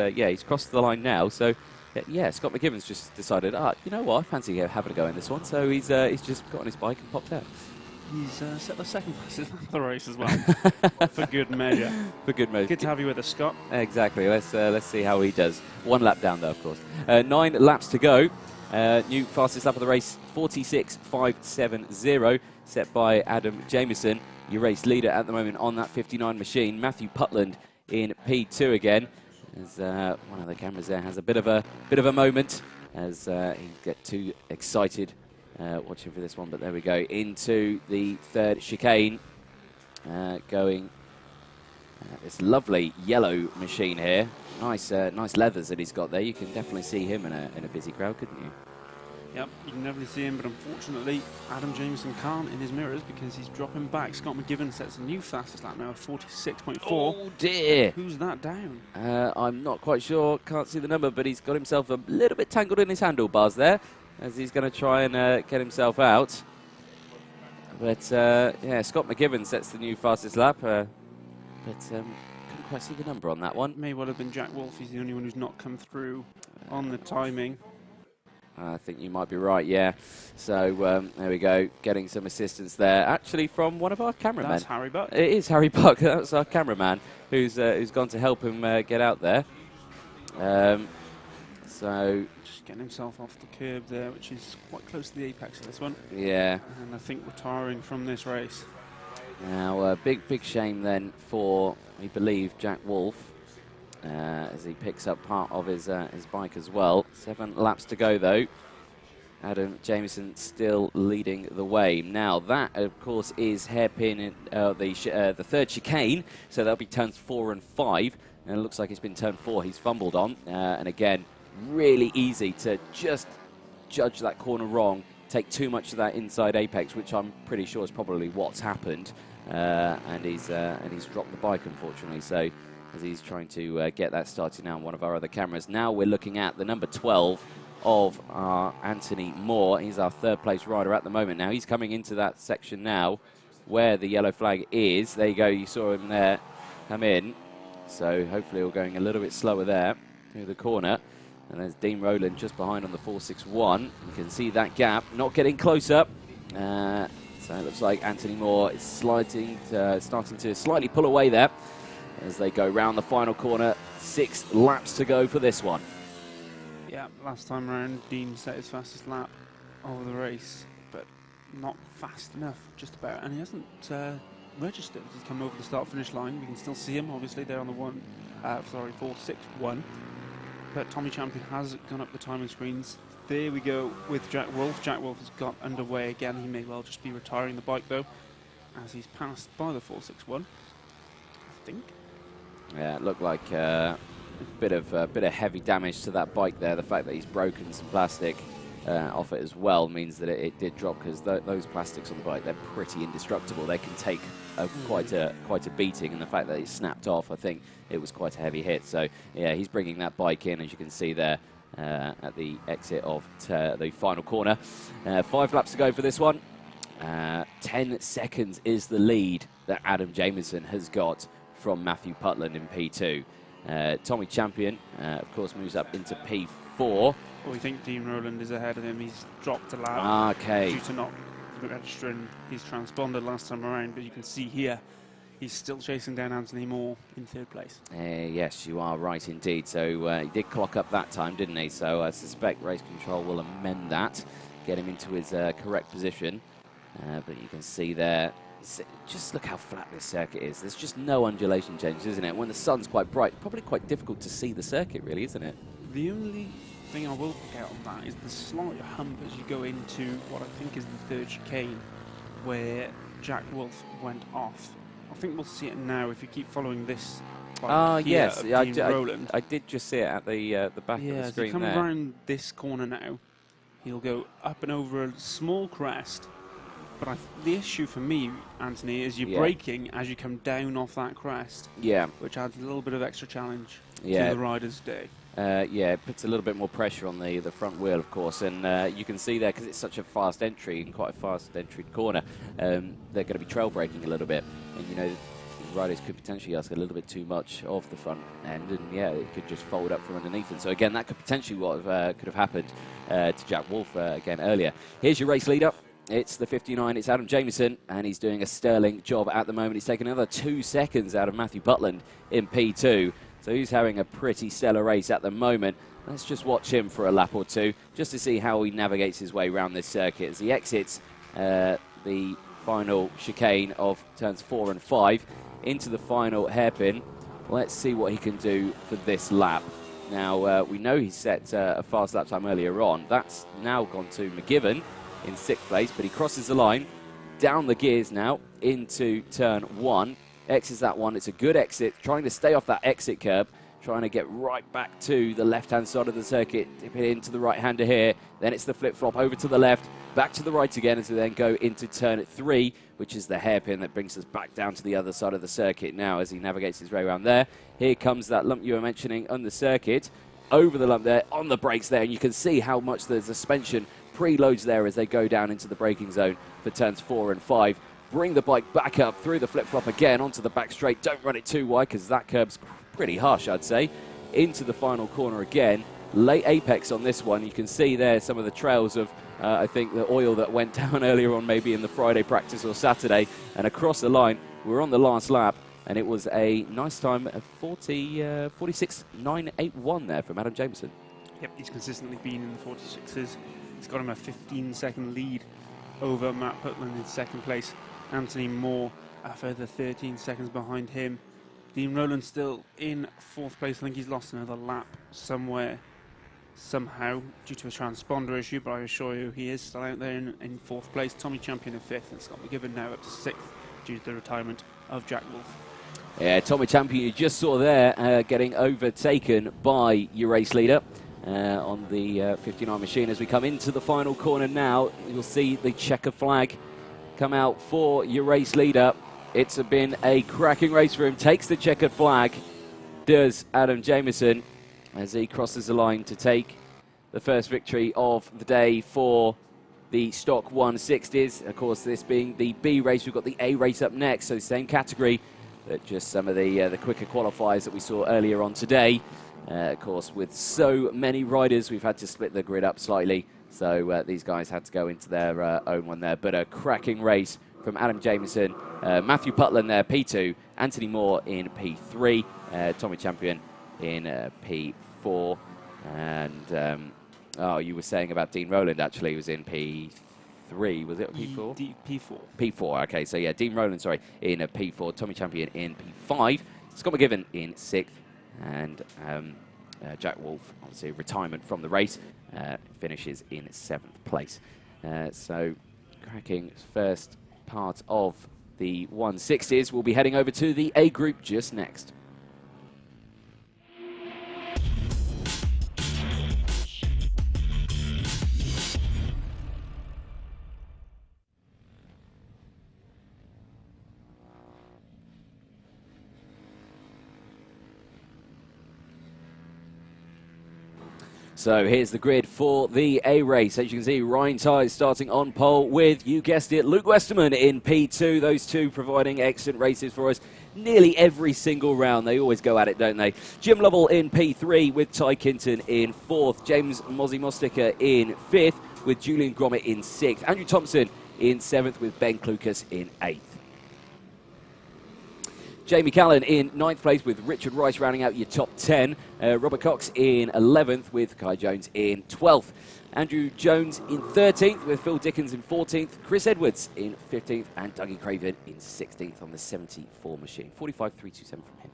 crossed the line now. So, yeah, Scott McGivern's just decided, you know what, I fancy having a go in this one. So he's just got on his bike and popped out. He's set the second fastest lap of the race as well, for good measure. For good measure. Good to have you with us, Scott. Exactly. Let's see how he does. 1 lap down, though, of course. 9 laps to go. New fastest lap of the race, 46.570, set by Adam Jamieson. Your race leader at the moment on that 59 machine. Matthew Putland in P2 again. As one of the cameras there has a bit of a moment as he get too excited watching for this one. But there we go into the third chicane. Going this lovely yellow machine here. Nice leathers that he's got there. You can definitely see him in a busy crowd, couldn't you? Yep, you can definitely see him, but unfortunately, Adam Jamieson can't in his mirrors because he's dropping back. Scott McGivern sets a new fastest lap now of 46.4. Oh dear! Who's that down? I'm not quite sure. Can't see the number, but he's got himself a little bit tangled in his handlebars there, as he's going to try and get himself out. But yeah, Scott McGivern sets the new fastest lap, but couldn't quite see the number on that one. May well have been Jack Wolf. He's the only one who's not come through on the timing. I think you might be right, yeah. So there we go, getting some assistance there. Actually, from one of our cameramen. That's Harry Buck. It is Harry Buck. That's our cameraman who's gone to help him get out there. So just getting himself off the curb there, which is quite close to the apex of this one. Yeah. And I think retiring from this race. Now, big shame then for, we believe, Jack Wolf. As he picks up part of his bike as well. 7 laps to go, though. Adam Jamieson still leading the way. Now, that, of course, is hairpin in the third chicane, so that'll be turns 4 and 5. And it looks like it's been turn 4 he's fumbled on. And again, really easy to just judge that corner wrong, take too much of that inside apex, which I'm pretty sure is probably what's happened. And he's dropped the bike, unfortunately. So, as he's trying to get that started now on one of our other cameras. Now we're looking at the number 12 of Anthony Moore. He's our third place rider at the moment. Now he's coming into that section now where the yellow flag is. There you go, you saw him there come in. So hopefully we're going a little bit slower there through the corner. And there's Dean Rowland just behind on the 461. You can see that gap, not getting closer. So it looks like Anthony Moore is starting to slightly pull away there as they go round the final corner. 6 laps to go for this one. Yeah, last time around, Dean set his fastest lap of the race, but not fast enough, just about. And he hasn't registered as he's come over the start-finish line. We can still see him, obviously, there on the 461. But Tommy Champion has gone up the timing screens. There we go with Jack Wolf. Jack Wolf has got underway again. He may well just be retiring the bike, though, as he's passed by the 461, I think. Yeah, it looked like a bit of heavy damage to that bike there. The fact that he's broken some plastic off it as well means that it did drop, because those plastics on the bike, they're pretty indestructible. They can take quite a beating, and the fact that it snapped off, I think it was quite a heavy hit. So yeah, he's bringing that bike in, as you can see there at the exit of the final corner. 5 laps to go for this one. 10 seconds is the lead that Adam Jamieson has got from Matthew Putland in P2. Tommy Champion, of course, moves up into P4. Well, we think Dean Rowland is ahead of him. He's dropped a lap due to not registering his transponder last time around, but you can see here he's still chasing down Anthony Moore in 3rd place. Yes, you are right indeed. So he did clock up that time, didn't he? So I suspect race control will amend that, get him into his correct position. But you can see there, just look how flat this circuit is. There's just no undulation changes, isn't it? When the sun's quite bright, probably quite difficult to see the circuit, really, isn't it? The only thing I will pick out on that is the slight hump as you go into what I think is the 3rd chicane, where Jack Wolf went off. I think we'll see it now if you keep following this. Yes, I did just see it at the back of the screen there. As you come around this corner now, he'll go up and over a small crest. But the issue for me, Anthony, is you're braking as you come down off that crest. Yeah. Which adds a little bit of extra challenge to the rider's day. Yeah, it puts a little bit more pressure on the front wheel, of course. And you can see there, because it's such a fast entry and quite a fast entry corner, they're going to be trail braking a little bit. And, you know, riders could potentially ask a little bit too much of the front end. And, yeah, it could just fold up from underneath. And so, again, that could potentially could have happened to Jack Wolf again earlier. Here's your race leader. It's the 59, it's Adam Jameson, and he's doing a sterling job at the moment. He's taken another 2 seconds out of Matthew Butland in P2, so he's having a pretty stellar race at the moment. Let's just watch him for a lap or two, just to see how he navigates his way around this circuit as he exits the final chicane of turns 4 and 5 into the final hairpin. Let's see what he can do for this lap. Now, we know he set a fast lap time earlier on. That's now gone to McGibbon in 6th place, but he crosses the line, down the gears now into turn 1. Exits that one. It's a good exit, trying to stay off that exit curb, trying to get right back to the left-hand side of the circuit, dip it into the right-hander here. Then it's the flip-flop over to the left, back to the right again, as we then go into turn 3, which is the hairpin that brings us back down to the other side of the circuit now as he navigates his way around there. Here comes that lump you were mentioning on the circuit, over the lump there, on the brakes there, and you can see how much the suspension preloads there as they go down into the braking zone for turns 4 and 5. Bring the bike back up through the flip-flop again onto the back straight. Don't run it too wide because that curb's pretty harsh, I'd say. Into the final corner again. Late apex on this one. You can see there some of the trails of, I think, the oil that went down earlier on, maybe in the Friday practice or Saturday. And across the line, we're on the last lap, and it was a nice time of 46.981 there from Adam Jameson. Yep, he's consistently been in the 46s. He's got him a 15-second lead over Matt Putland in 2nd place. Anthony Moore a further 13 seconds behind him. Dean Rowland still in 4th place. I think he's lost another lap somewhere, somehow, due to a transponder issue, but I assure you he is still out there in 4th place. Tommy Champion in 5th, and Scott McGibbon now up to 6th due to the retirement of Jack Wolf. Yeah, Tommy Champion, you just saw there, getting overtaken by your race leader on the 59 machine. As we come into the final corner now, you'll see the checker flag come out for your race leader. It's been a cracking race for him. Takes the checkered flag, does Adam Jameson, as he crosses the line to take the first victory of the day for the Stock 160s. Of course, this being the B race, we've got the A race up next, so same category, but just some of the quicker qualifiers that we saw earlier on today. Of course, with so many riders, we've had to split the grid up slightly, so these guys had to go into their own one there. But a cracking race from Adam Jameson, Matthew Putland there, P2, Anthony Moore in P3, Tommy Champion in P4, and you were saying about Dean Rowland, actually, was in P3, was it P4? P4. P4, okay, so yeah, Dean Rowland, sorry, in P4, Tommy Champion in P5, Scott McGibbon in 6th, and Jack Wolf, obviously retirement from the race, finishes in 7th place. So, cracking first part of the 160s. We'll be heading over to the A group just next. So here's the grid for the A race. As you can see, Ryan Tyers starting on pole with, you guessed it, Luke Westerman in P2. Those two providing excellent races for us nearly every single round. They always go at it, don't they? Jim Lovell in P3 with Ty Kinton in 4th. James Mozzie Mostica in 5th with Julian Gromit in 6th. Andrew Thompson in 7th with Ben Klukas in 8th. Jamie Callan in 9th place with Richard Rice rounding out your top 10. Robert Cox in 11th with Kai Jones in 12th. Andrew Jones in 13th with Phil Dickens in 14th. Chris Edwards in 15th and Dougie Craven in 16th on the 74 machine. 45.327 from him.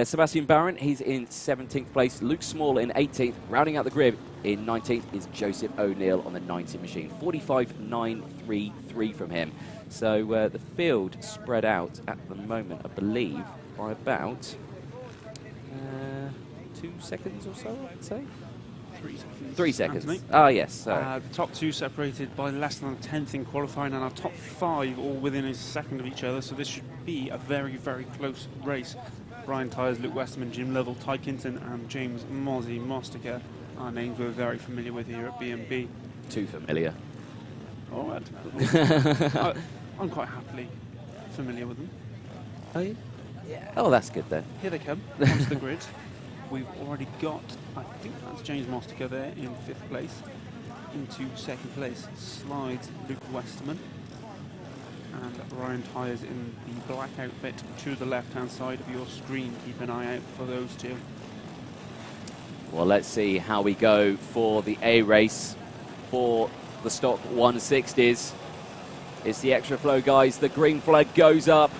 Sebastian Barron, he's in 17th place. Luke Small in 18th. Rounding out the grid in 19th is Joseph O'Neill on the 90 machine. 45.933 from him. So the field spread out at the moment, I believe, by about 2 seconds or so, I'd say. 3 seconds. 3 seconds. Anthony. Ah, yes. The top 2 separated by less than a 10th in qualifying, and our top 5 all within a second of each other, so this should be a very, very close race. Brian Tyers, Luke Westerman, Jim Lovell, Ty Kinton and James Mozzie Mostica are names we're very familiar with here at B&B. Too familiar. All right. I'm quite happily familiar with them. Are you? Yeah. Oh, that's good then. Here they come, onto the grid. We've already got, I think that's James Mostica there in 5th place. into second place slides Luke Westerman. And Ryan Tyers in the black outfit to the left-hand side of your screen. Keep an eye out for those two. Well, let's see how we go for the A race for the stock 160s. It's the extra flow, guys. The green flag goes up.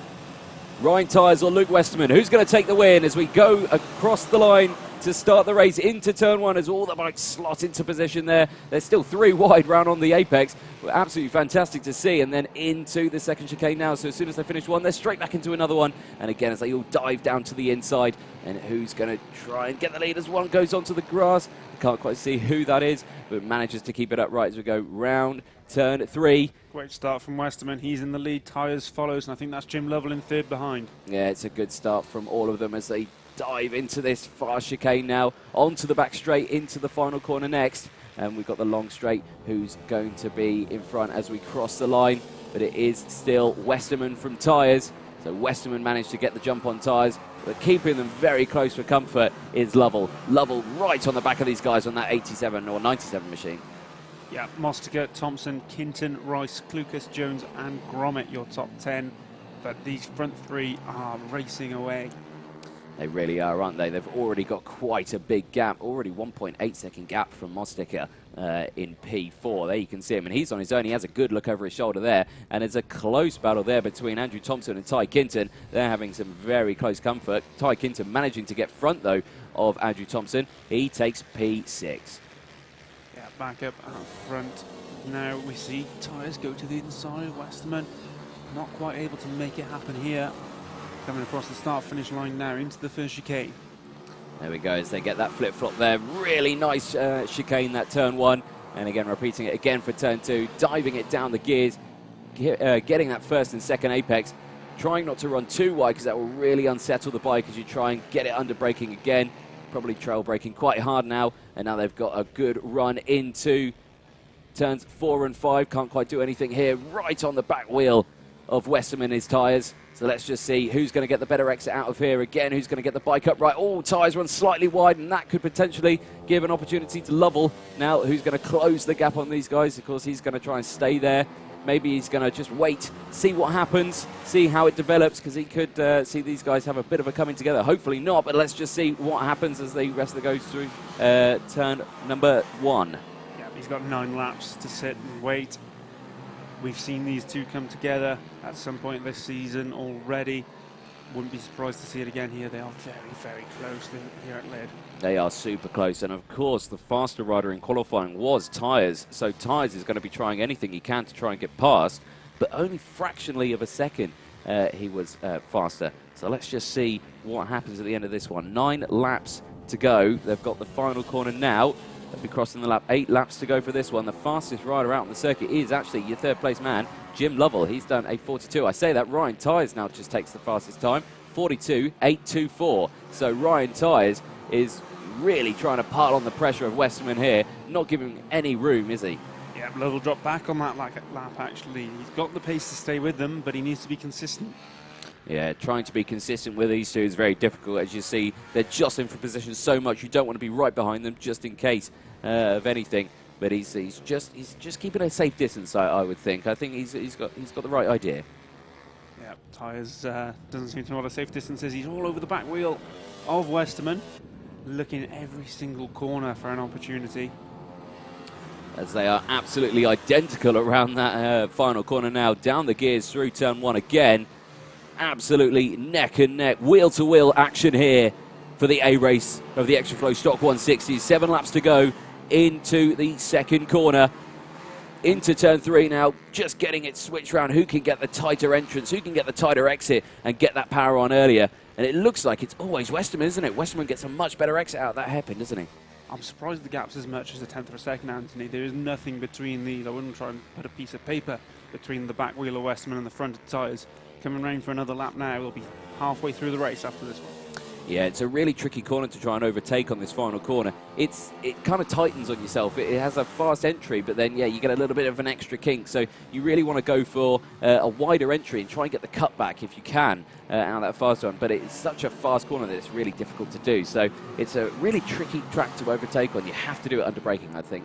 Ryan Tyers or Luke Westerman, who's going to take the win as we go across the line to start the race into turn one as all the bikes slot into position there. There's still 3 wide round on the apex. Absolutely fantastic to see. And then into the second chicane now. So as soon as they finish one, they're straight back into another one. And again, as they all dive down to the inside. And who's going to try and get the lead as one goes onto the grass? I can't quite see who that is, but manages to keep it upright as we go round turn 3. Great start from Westerman. He's in the lead. Tyers follows, and I think that's Jim Lovell in third behind. Yeah, it's a good start from all of them as they dive into this fast chicane now, onto the back straight, into the final corner next. And we've got the long straight who's going to be in front as we cross the line. But it is still Westerman from Tyers. So Westerman managed to get the jump on Tyers, but keeping them very close for comfort is Lovell. Lovell right on the back of these guys on that 87 or 97 machine. Yeah, Mostiger, Thompson, Kinton, Rice, Clucas, Jones and Gromit, your top 10. But these front 3 are racing away. They really are, aren't they? They've already got quite a big gap, already 1.8 second gap from Mostiger in P4. There you can see him, and he's on his own. He has a good look over his shoulder there, and it's a close battle there between Andrew Thompson and Ty Kinton. They're having some very close comfort. Ty Kinton managing to get front, though, of Andrew Thompson. He takes P6. Yeah, back up out front. Now we see Tyers go to the inside. Westerman not quite able to make it happen here. Coming across the start-finish line now into the first chicane. There we go, as they get that flip-flop there. Really nice chicane, that turn 1. And again, repeating it again for turn 2. Diving it down the gears. Getting that first and second apex. Trying not to run too wide because that will really unsettle the bike as you try and get it under braking again. Probably trail braking quite hard now. And now they've got a good run into turns 4 and 5. Can't quite do anything here. Right on the back wheel of Westerman is Tyers. So let's just see who's going to get the better exit out of here again, who's going to get the bike up right. Oh, Tyers runs slightly wide, and that could potentially give an opportunity to Lovell. Now, who's going to close the gap on these guys? Of course, he's going to try and stay there. Maybe he's going to just wait, see what happens, see how it develops, because he could see these guys have a bit of a coming together. Hopefully not, but let's just see what happens as the rest of the goes through turn number 1. Yeah, he's got 9 laps to sit and wait. We've seen these two come together at some point this season already. Wouldn't be surprised to see it again here. They are very, very close here at Lydd. They are super close, and of course the faster rider in qualifying was Tyers, so Tyers is going to be trying anything he can to try and get past, but only fractionally of a second he was faster. So let's just see what happens at the end of this one. 9 laps to go. They've got the final corner now. They'll be crossing the lap. 8 laps to go for this one. The fastest rider out on the circuit is actually your third place man, Jim Lovell. He's done a 42. I say that, Ryan Tyers now just takes the fastest time, 42.824. So Ryan Tyers is really trying to pile on the pressure of Westerman here, not giving him any room, is he? Yeah, Lovell dropped back on that lap actually. He's got the pace to stay with them, but he needs to be consistent. Yeah, trying to be consistent with these two is very difficult. As you see, they're jostling for position so much. You don't want to be right behind them just in case of anything. But he's just keeping a safe distance, I would think. I think he's got the right idea. Yeah, Tyers doesn't seem to know what a safe distance is. He's all over the back wheel of Westerman, looking every single corner for an opportunity. As they are absolutely identical around that final corner now. Down the gears through turn 1 again. Absolutely neck and neck, wheel-to-wheel action here for the A race of the Extra Flow Stock 160s. 7 laps to go into the second corner. Into turn 3 now, just getting it switched around. Who can get the tighter entrance? Who can get the tighter exit and get that power on earlier? And it looks like it's always Westerman, isn't it? Westerman gets a much better exit out of that hairpin, doesn't he? I'm surprised the gap's as much as a tenth of a second, Anthony. There is nothing between these. I wouldn't try and put a piece of paper between the back wheel of Westerman and the front of Tyers. Coming round for another lap now. We'll be halfway through the race after this one. Yeah, it's a really tricky corner to try and overtake on this final corner. It kind of tightens on yourself. It has a fast entry, but then, yeah, you get a little bit of an extra kink. So you really want to go for a wider entry and try and get the cutback if you can out of that fast one. But it's such a fast corner that it's really difficult to do. So it's a really tricky track to overtake on. You have to do it under braking, I think.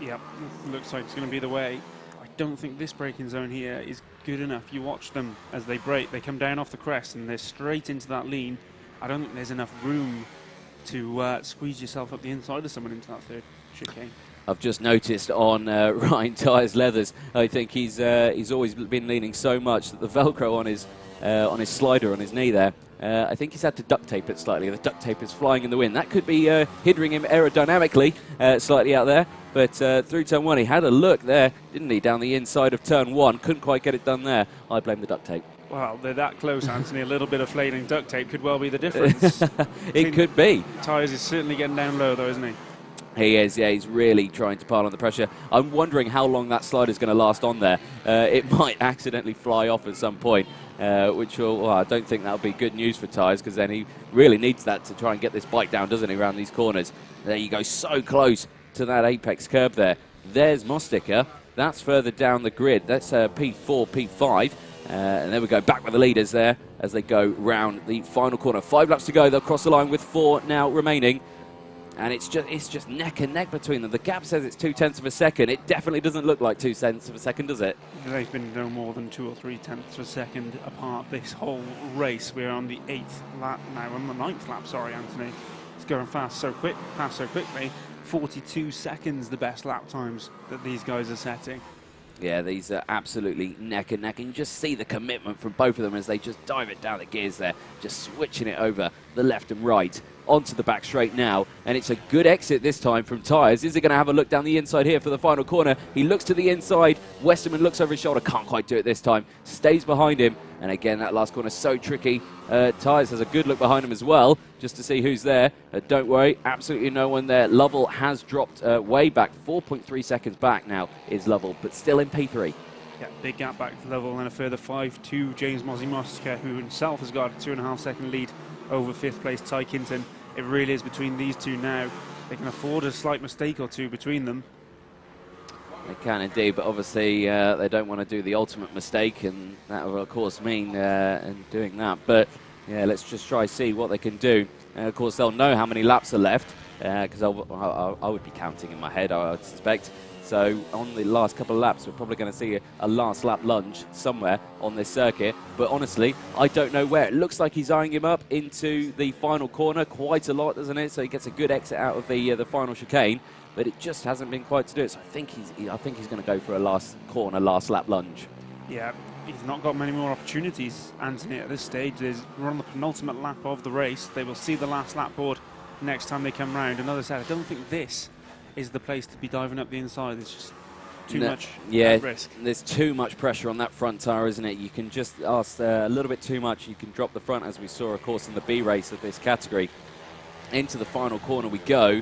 Yep, looks like it's going to be the way. I don't think this braking zone here is good enough. You watch them as they brake. They come down off the crest and they're straight into that lean. I don't think there's enough room to squeeze yourself up the inside of someone into that third chicane. I've just noticed on Ryan Tyres leathers, I think he's always been leaning so much that the Velcro on his slider on his knee there, I think he's had to duct tape it slightly. The duct tape is flying in the wind. That could be hindering him aerodynamically slightly out there. But through turn 1, he had a look there, didn't he, down the inside of turn 1. Couldn't quite get it done there. I blame the duct tape. Well, they're that close, Anthony. A little bit of flailing duct tape could well be the difference. It could be. Tyres is certainly getting down low, though, isn't he? He is, yeah. He's really trying to pile on the pressure. I'm wondering how long that slide is going to last on there. It might accidentally fly off at some point, which will, well, I don't think that'll be good news for Tyres, because then he really needs that to try and get this bike down, doesn't he, around these corners. There you go, so close to that apex curb there. There's Mosticker. That's further down the grid. That's P4, P5. And there we go, back with the leaders there as they go round the final corner. 5 laps to go. They'll cross the line with 4 now remaining. And it's just neck and neck between them. The gap says it's 0.2 of a second. It definitely doesn't look like 0.2 of a second, does it? They've been no more than 2 or 3/10 of a second apart this whole race. We're on the 8th lap now, on the 9th lap, sorry, Anthony. It's going fast so quickly. 42 seconds, the best lap times that these guys are setting. Yeah, these are absolutely neck and neck. And you just see the commitment from both of them as they just dive it down the gears there, just switching it over the left and right onto the back straight now. And it's a good exit this time from Tyres. Is he going to have a look down the inside here for the final corner? He looks to the inside. Westerman looks over his shoulder. Can't quite do it this time. Stays behind him. And again, that last corner is so tricky. Tyres has a good look behind him as well, just to see who's there. Don't worry, absolutely no one there. Lovell has dropped way back. 4.3 seconds back now is Lovell, but still in P3. Yeah, big gap back to Lovell, and a further 5 to James Mossiker, who himself has got a 2.5 second lead over 5th place Ty Kinton. It really is between these two now. They can afford a slight mistake or two between them. They can indeed, but obviously they don't want to do the ultimate mistake, and that will of course mean doing that. But yeah, let's just try see what they can do. Of course, they'll know how many laps are left, because I would be counting in my head, I would suspect. So on the last couple of laps, we're probably going to see a last lap lunge somewhere on this circuit. But honestly, I don't know where. It looks like he's eyeing him up into the final corner quite a lot, doesn't it? So he gets a good exit out of the final chicane. But it just hasn't been quite to do it. So I think he's going to go for a last corner, last lap lunge. Yeah, he's not got many more opportunities, Anthony, at this stage. We're on the penultimate lap of the race. They will see the last lap board next time they come round. Another said, I don't think this is the place to be diving up the inside. It's just too much risk. There's too much pressure on that front tyre, isn't it? You can just ask a little bit too much. You can drop the front, as we saw, of course, in the B race of this category. Into the final corner we go.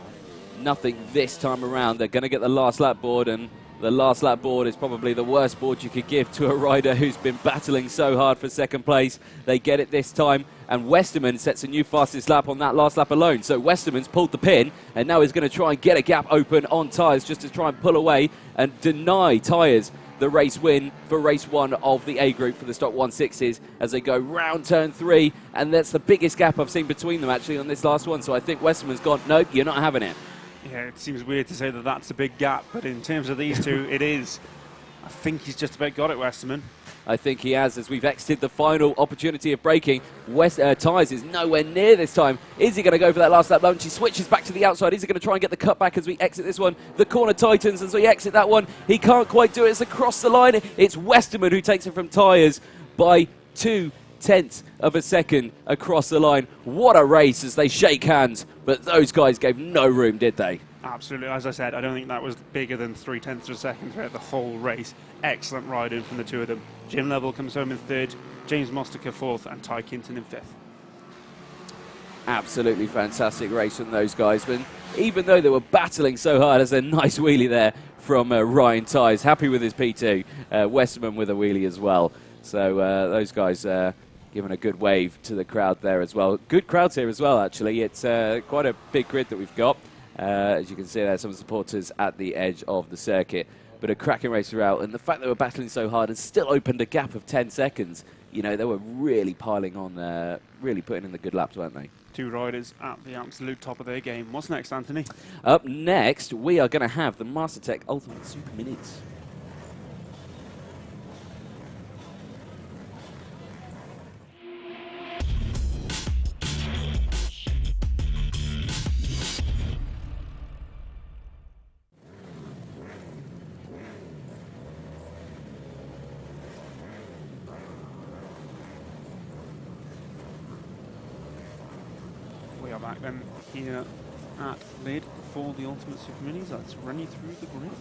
Nothing this time around. They're going to get the last lap board, and the last lap board is probably the worst board you could give to a rider who's been battling so hard for second place. They get it this time, and Westerman sets a new fastest lap on that last lap alone. So Westerman's pulled the pin, and now he's going to try and get a gap open on Tyres just to try and pull away and deny Tyres the race win for race 1 of the A group for the Stock 160s as they go round turn 3, and that's the biggest gap I've seen between them actually on this last one. So I think Westerman's gone, nope, you're not having it. Yeah, it seems weird to say that that's a big gap, but in terms of these two, it is. I think he's just about got it, Westerman. I think he has, as we've exited the final opportunity of braking. Tyres is nowhere near this time. Is he going to go for that last lap lunge? He switches back to the outside. Is he going to try and get the cut back as we exit this one? The corner tightens as we exit that one. He can't quite do it. It's across the line. It's Westerman who takes it from Tyres by 0.2 of a second across the line. What a race as they shake hands. But those guys gave no room, did they? Absolutely. As I said, I don't think that was bigger than 0.3 of a second throughout the whole race. Excellent riding from the two of them. Jim Lovell comes home in 3rd, James Mosticker 4th, and Ty Kinton in 5th. Absolutely fantastic race from those guys. But even though they were battling so hard, there's a nice wheelie there from Ryan Tyres. Happy with his P2. Westerman with a wheelie as well. So those guys giving a good wave to the crowd there as well. Good crowds here as well, actually. It's quite a big grid that we've got. As you can see there, some supporters at the edge of the circuit. But a cracking race throughout, and the fact they were battling so hard and still opened a gap of 10 seconds, you know, they were really piling on, really putting in the good laps, weren't they? Two riders at the absolute top of their game. What's next, Anthony? Up next, we are going to have the MasterTech Ultimate Super Minis. We are back then here at Lydd for the Ultimate Super Minis. Let's run you through the grid.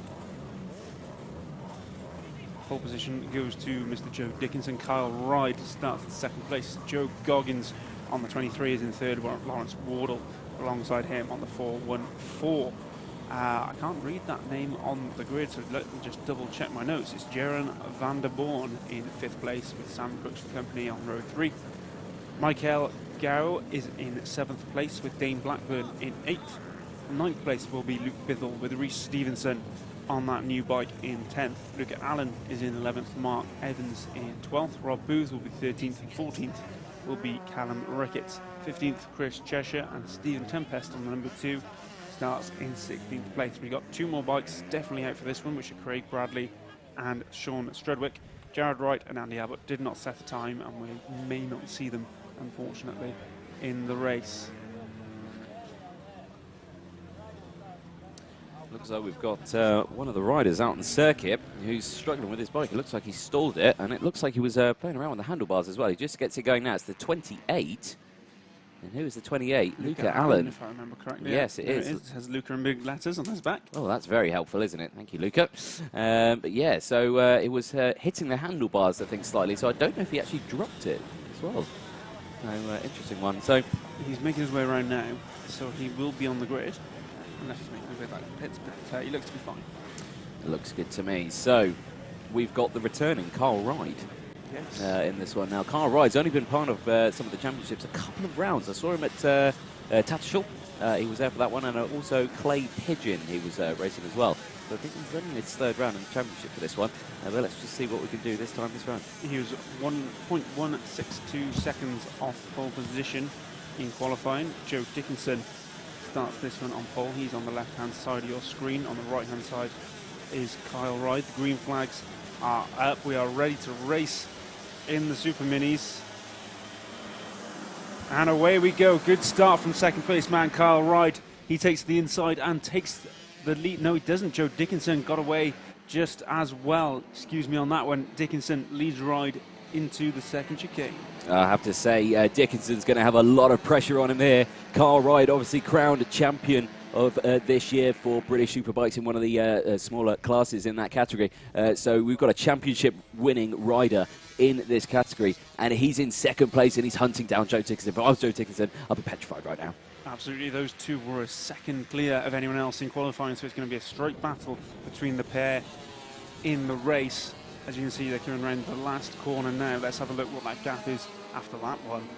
Pole position goes to Mr. Joe Dickinson. Kyle Ryde starts in second place. Joe Goggins on the 23 is in third. Lawrence Wardle alongside him on the 414. I can't read that name on the grid, so let me just double check my notes. It's Jaron van der Born in fifth place with Sam Crooks and company on row 3. Michael Gow is in seventh place with Dane Blackburn in eighth. Ninth place will be Luke Bithell with Rhys Stevenson on that new bike in 10th. Luke Allen is in 11th. Mark Evans in 12th. Rob Booth will be 13th, and 14th will be Callum Ricketts. 15th, Chris Cheshire, and Stephen Tempest on the number 2 starts in 16th place. We've got two more bikes definitely out for this one, which are Craig Bradley and Sean Strudwick. Jared Wright and Andy Abbott did not set a time, and we may not see them, unfortunately, in the race. Looks like we've got one of the riders out on the circuit who's struggling with his bike. It looks like he stalled it, and it looks like he was playing around with the handlebars as well. He just gets it going now. It's the 28. And who is the 28? Luca Allen. If I remember correctly. Yes, it is. It has Luca in big letters on his back. Oh, that's very helpful, isn't it? Thank you, Luca. But yeah, so it was hitting the handlebars, I think, slightly. So I don't know if he actually dropped it as well. So, interesting one. So he's making his way around now, so he will be on the grid. Unless he's making his way back to the pits, but he looks to be fine. It looks good to me. So we've got the returning Carl Ryde. Yes. In this one. Now, Carl Ryde's only been part of some of the championships a couple of rounds. I saw him at Tattershall. He was there for that one, and also Clay Pigeon he was racing as well. So I think he's running his third round in the championship for this one. But let's just see what we can do this round. He was 1.162 seconds off pole position in qualifying. Joe Dickinson starts this one on pole. He's on the left-hand side of your screen. On the right-hand side is Kyle Ryde. The green flags are up. We are ready to race in the Super Minis. And away we go. Good start from second place man Kyle Ryde. He takes the inside and takes the lead. No, he doesn't. Joe Dickinson got away just as well. Excuse me on that one. Dickinson leads Ryde into the second chicane. I have to say, Dickinson's going to have a lot of pressure on him here. Carl Ryde, obviously crowned champion of this year for British Superbikes in one of the smaller classes in that category. So we've got a championship-winning rider in this category, and he's in second place, and he's hunting down Joe Dickinson. If I was Joe Dickinson, I'd be petrified right now. Absolutely, those two were a second clear of anyone else in qualifying, so it's going to be a straight battle between the pair in the race. As you can see, they're coming around the last corner now. Let's have a look what that gap is after that one.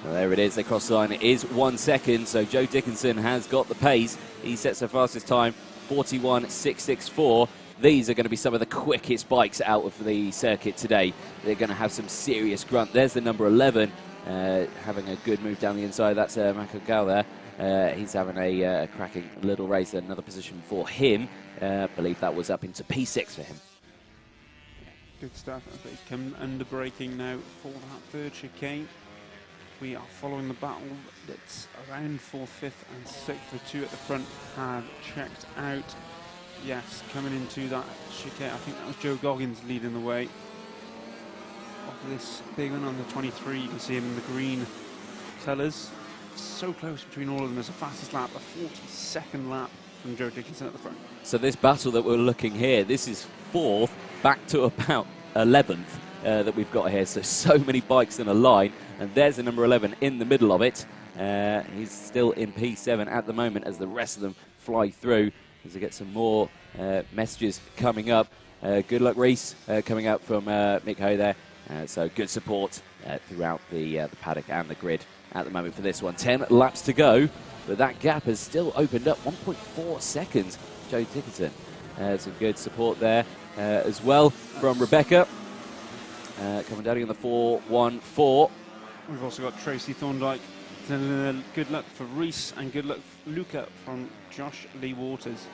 Well, there it is. They cross the line. It is 1 second, so Joe Dickinson has got the pace. He sets the fastest time, 41.664. These are going to be some of the quickest bikes out of the circuit today. They're going to have some serious grunt. There's the number 11, having a good move down the inside. That's Michael Gal there. He's having a cracking little race. Another position for him. I believe that was up into P6 for him. Good stuff. They come under braking now for that third chicane. We are following the battle that's around 4th, 5th and 6th. The two at the front have checked out. Yes, coming into that chicane, I think that was Joe Goggins leading the way. Off this big one on the 23, you can see him in the green colours. So close between all of them. There's a fastest lap, a 42nd lap from Joe Dickinson at the front. So this battle that we're looking here, this is 4th, back to about 11th that we've got here. So many bikes in a line, and there's the number 11 in the middle of it. He's still in P7 at the moment as the rest of them fly through. As we get some more messages coming up. Good luck, Rhys, coming out from Mick Ho there. So good support throughout the paddock and the grid at the moment for this one. 10 laps to go, but that gap has still opened up. 1.4 seconds, Joe Dickinson. Some good support there as well from Rebecca. Coming down on the 414. We've also got Tracy Thorndike So, good luck for Reese and good luck for Luca from Josh Lee Waters.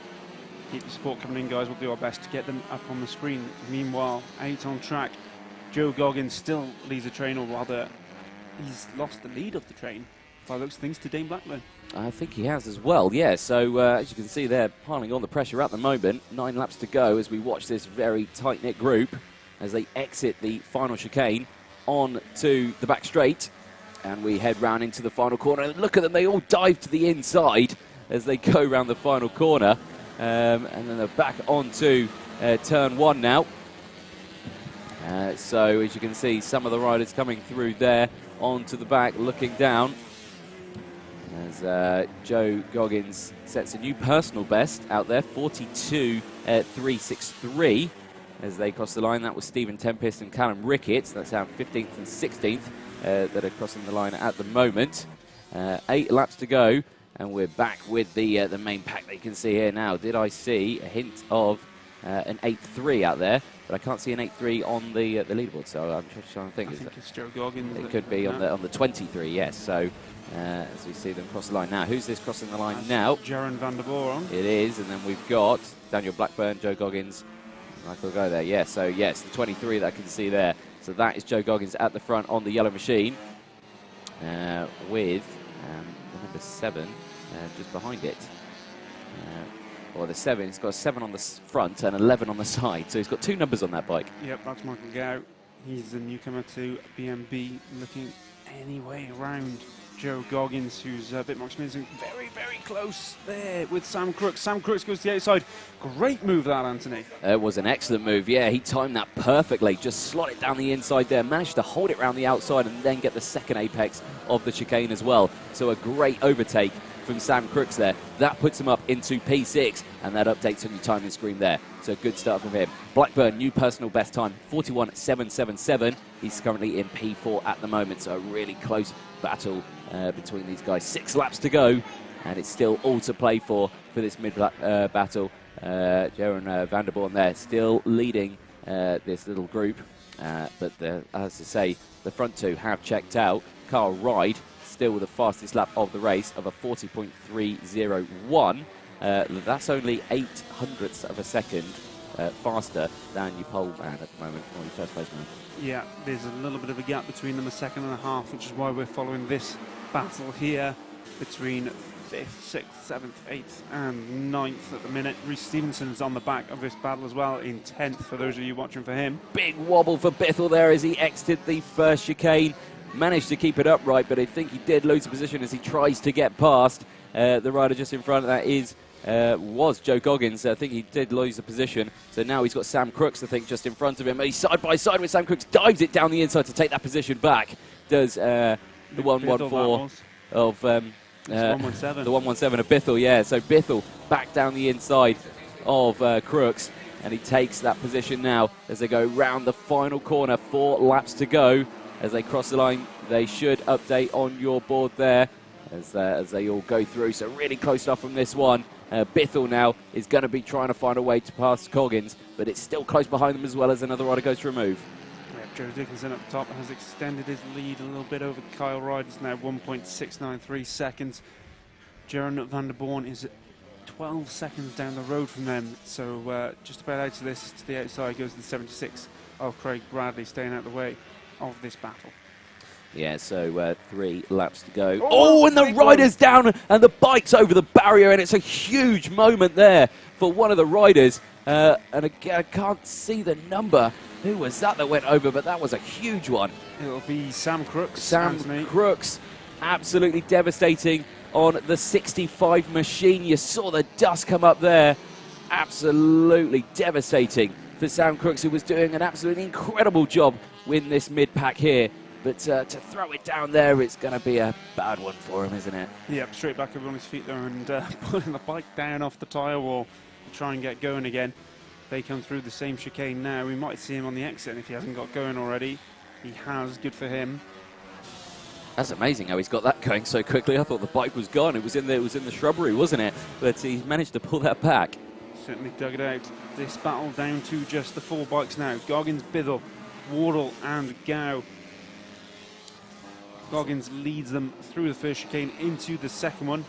Keep the support coming in, guys. We'll do our best to get them up on the screen. Meanwhile, out on track, Joe Goggins still leads the train, or rather, he's lost the lead of the train, by the looks of things, to Dane Blackburn. I think he has as well, yeah. So, as you can see, they're piling on the pressure at the moment. 9 laps to go as we watch this very tight-knit group as they exit the final chicane on to the back straight. And we head round into the final corner. And look at them, they all dive to the inside as they go round the final corner. And then they're back onto turn 1 now. So, as you can see, some of the riders coming through there onto the back, looking down. As Joe Goggins sets a new personal best out there, 42.363. As they cross the line, that was Stephen Tempest and Callum Ricketts. That's our 15th and 16th that are crossing the line at the moment. 8 laps to go, and we're back with the main pack that you can see here now. Did I see a hint of an 8.3 out there? But I can't see an 8.3 on the leaderboard, so I'm just trying to think. I think it's Joe Goggins. It could be on the 23, yes. So as we see them cross the line now. Who's this crossing the line now? Jaron van der Boer. It is, and then we've got Daniel Blackburn, Joe Goggins, Michael go there. Yeah, so yes, the 23 that I can see there. So that is Joe Goggins at the front on the yellow machine with the number 7 just behind it. Or the 7, he's got a 7 on the front and 11 on the side. So he's got 2 numbers on that bike. Yep, that's Michael Gow. He's the newcomer to BMB, looking any way around Joe Goggins, who's a bit more experienced, very, very close there with Sam Crooks. Sam Crooks goes to the outside. Great move that, Anthony. It was an excellent move, yeah. He timed that perfectly. Just slot it down the inside there. Managed to hold it around the outside and then get the second apex of the chicane as well. So a great overtake from Sam Crooks there. That puts him up into P6, and that updates on your timing screen there. So good start from him. Blackburn, new personal best time, 41.777. He's currently in P4 at the moment, so a really close battle between these guys. 6 laps to go, and it's still all to play for this mid-battle. Jaron van der Boer there still leading this little group, but as I say, the front 2 have checked out. Carl Ride still with the fastest lap of the race of a 40.301. That's only 0.08 of a second faster than your pole man at the moment, or your first place man. Yeah, there's a little bit of a gap between them, a second and a half, which is why we're following this battle here between 5th, 6th, 7th, 8th and 9th at the minute. Reece Stevenson's on the back of this battle as well in 10th, for those of you watching for him. Big wobble for Bithell there as he exited the first chicane. Managed to keep it upright, but I think he did lose the position as he tries to get past. The rider just in front of that was Joe Goggins. I think he did lose the position. So now he's got Sam Crooks, I think, just in front of him. He's side by side with Sam Crooks, dives it down the inside to take that position back. Does the 114 of... 117. The 117 of Bithell, yeah. So Bithell back down the inside of Crooks, and he takes that position now as they go round the final corner. 4 laps to go. As they cross the line, they should update on your board there as they all go through. So really close stuff from this one. Bithell now is going to be trying to find a way to pass Goggins, but it's still close behind them as well as another rider goes to remove. Yeah, Joe Dickinson up the top has extended his lead a little bit over Kyle Ride. It's now 1.693 seconds. Jaron van der Boer is 12 seconds down the road from them. So just about out of this, to the outside goes the 76 of Craig Bradley, staying out of the way of this battle. Yeah, so 3 laps to go. Oh, and the rider's down and the bike's over the barrier, and it's a huge moment there for one of the riders. And again, I can't see the number. Who was that went over, but that was a huge one. It'll be Sam Crooks. Sam Crooks, absolutely devastating on the 65 machine. You saw the dust come up there. Absolutely devastating for Sam Crooks, who was doing an absolutely incredible job in this mid-pack here. But to throw it down there, it's going to be a bad one for him, isn't it? Yep, straight back over on his feet there and pulling the bike down off the tyre wall to try and get going again. They come through the same chicane now. We might see him on the exit if he hasn't got going already. He has, good for him. That's amazing how he's got that going so quickly. I thought the bike was gone. It was in the shrubbery, wasn't it? But he managed to pull that back. Certainly dug it out. This battle down to just the 4 bikes now. Goggins, Bithell, Wardle and Gow. Goggins leads them through the first chicane into the second one.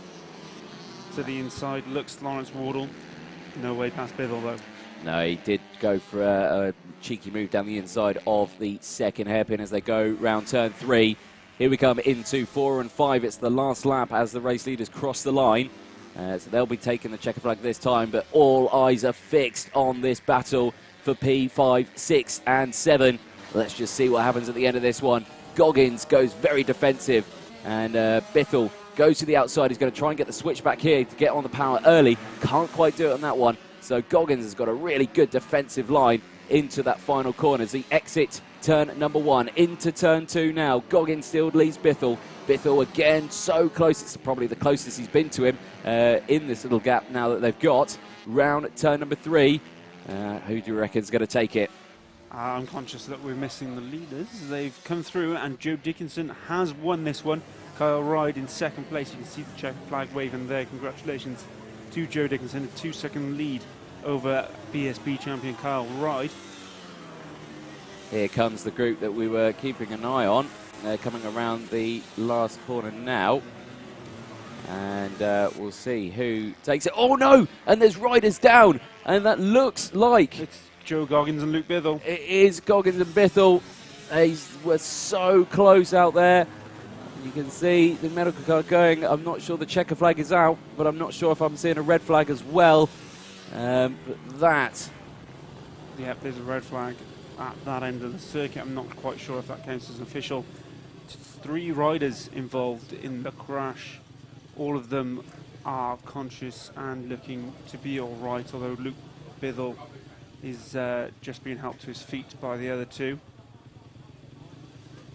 To the inside looks Lawrence Wardle. No way past Bithell though. No, he did go for a cheeky move down the inside of the second hairpin as they go round turn 3. Here we come into 4 and 5. It's the last lap as the race leaders cross the line. So they'll be taking the checker flag this time, but all eyes are fixed on this battle for P5, 6 and 7. Let's just see what happens at the end of this one. Goggins goes very defensive, and Bithell goes to the outside. He's going to try and get the switch back here to get on the power early. Can't quite do it on that one. So Goggins has got a really good defensive line into that final corner as he exit turn number 1 into turn 2 now. Goggins still leads Bithell. Bithell again so close. It's probably the closest he's been to him in this little gap now that they've got. Round turn number 3. Who do you reckon is going to take it? I'm conscious that we're missing the leaders. They've come through and Joe Dickinson has won this one. Kyle Ryde in second place. You can see the checker flag waving there. Congratulations to Joe Dickinson. A 2-second lead over BSB champion Kyle Ryde. Here comes the group that we were keeping an eye on. They're coming around the last corner now. And we'll see who takes it. Oh no! And there's riders down. And that looks like it's Joe Goggins and Luke Bithell. It is Goggins and Bithell. They were so close out there. You can see the medical car going. I'm not sure the checker flag is out, but I'm not sure if I'm seeing a red flag as well. But that... Yep, there's a red flag at that end of the circuit. I'm not quite sure if that counts as an official. 3 riders involved in the crash. All of them are conscious and looking to be all right, although Luke Bithell is just being helped to his feet by the other 2.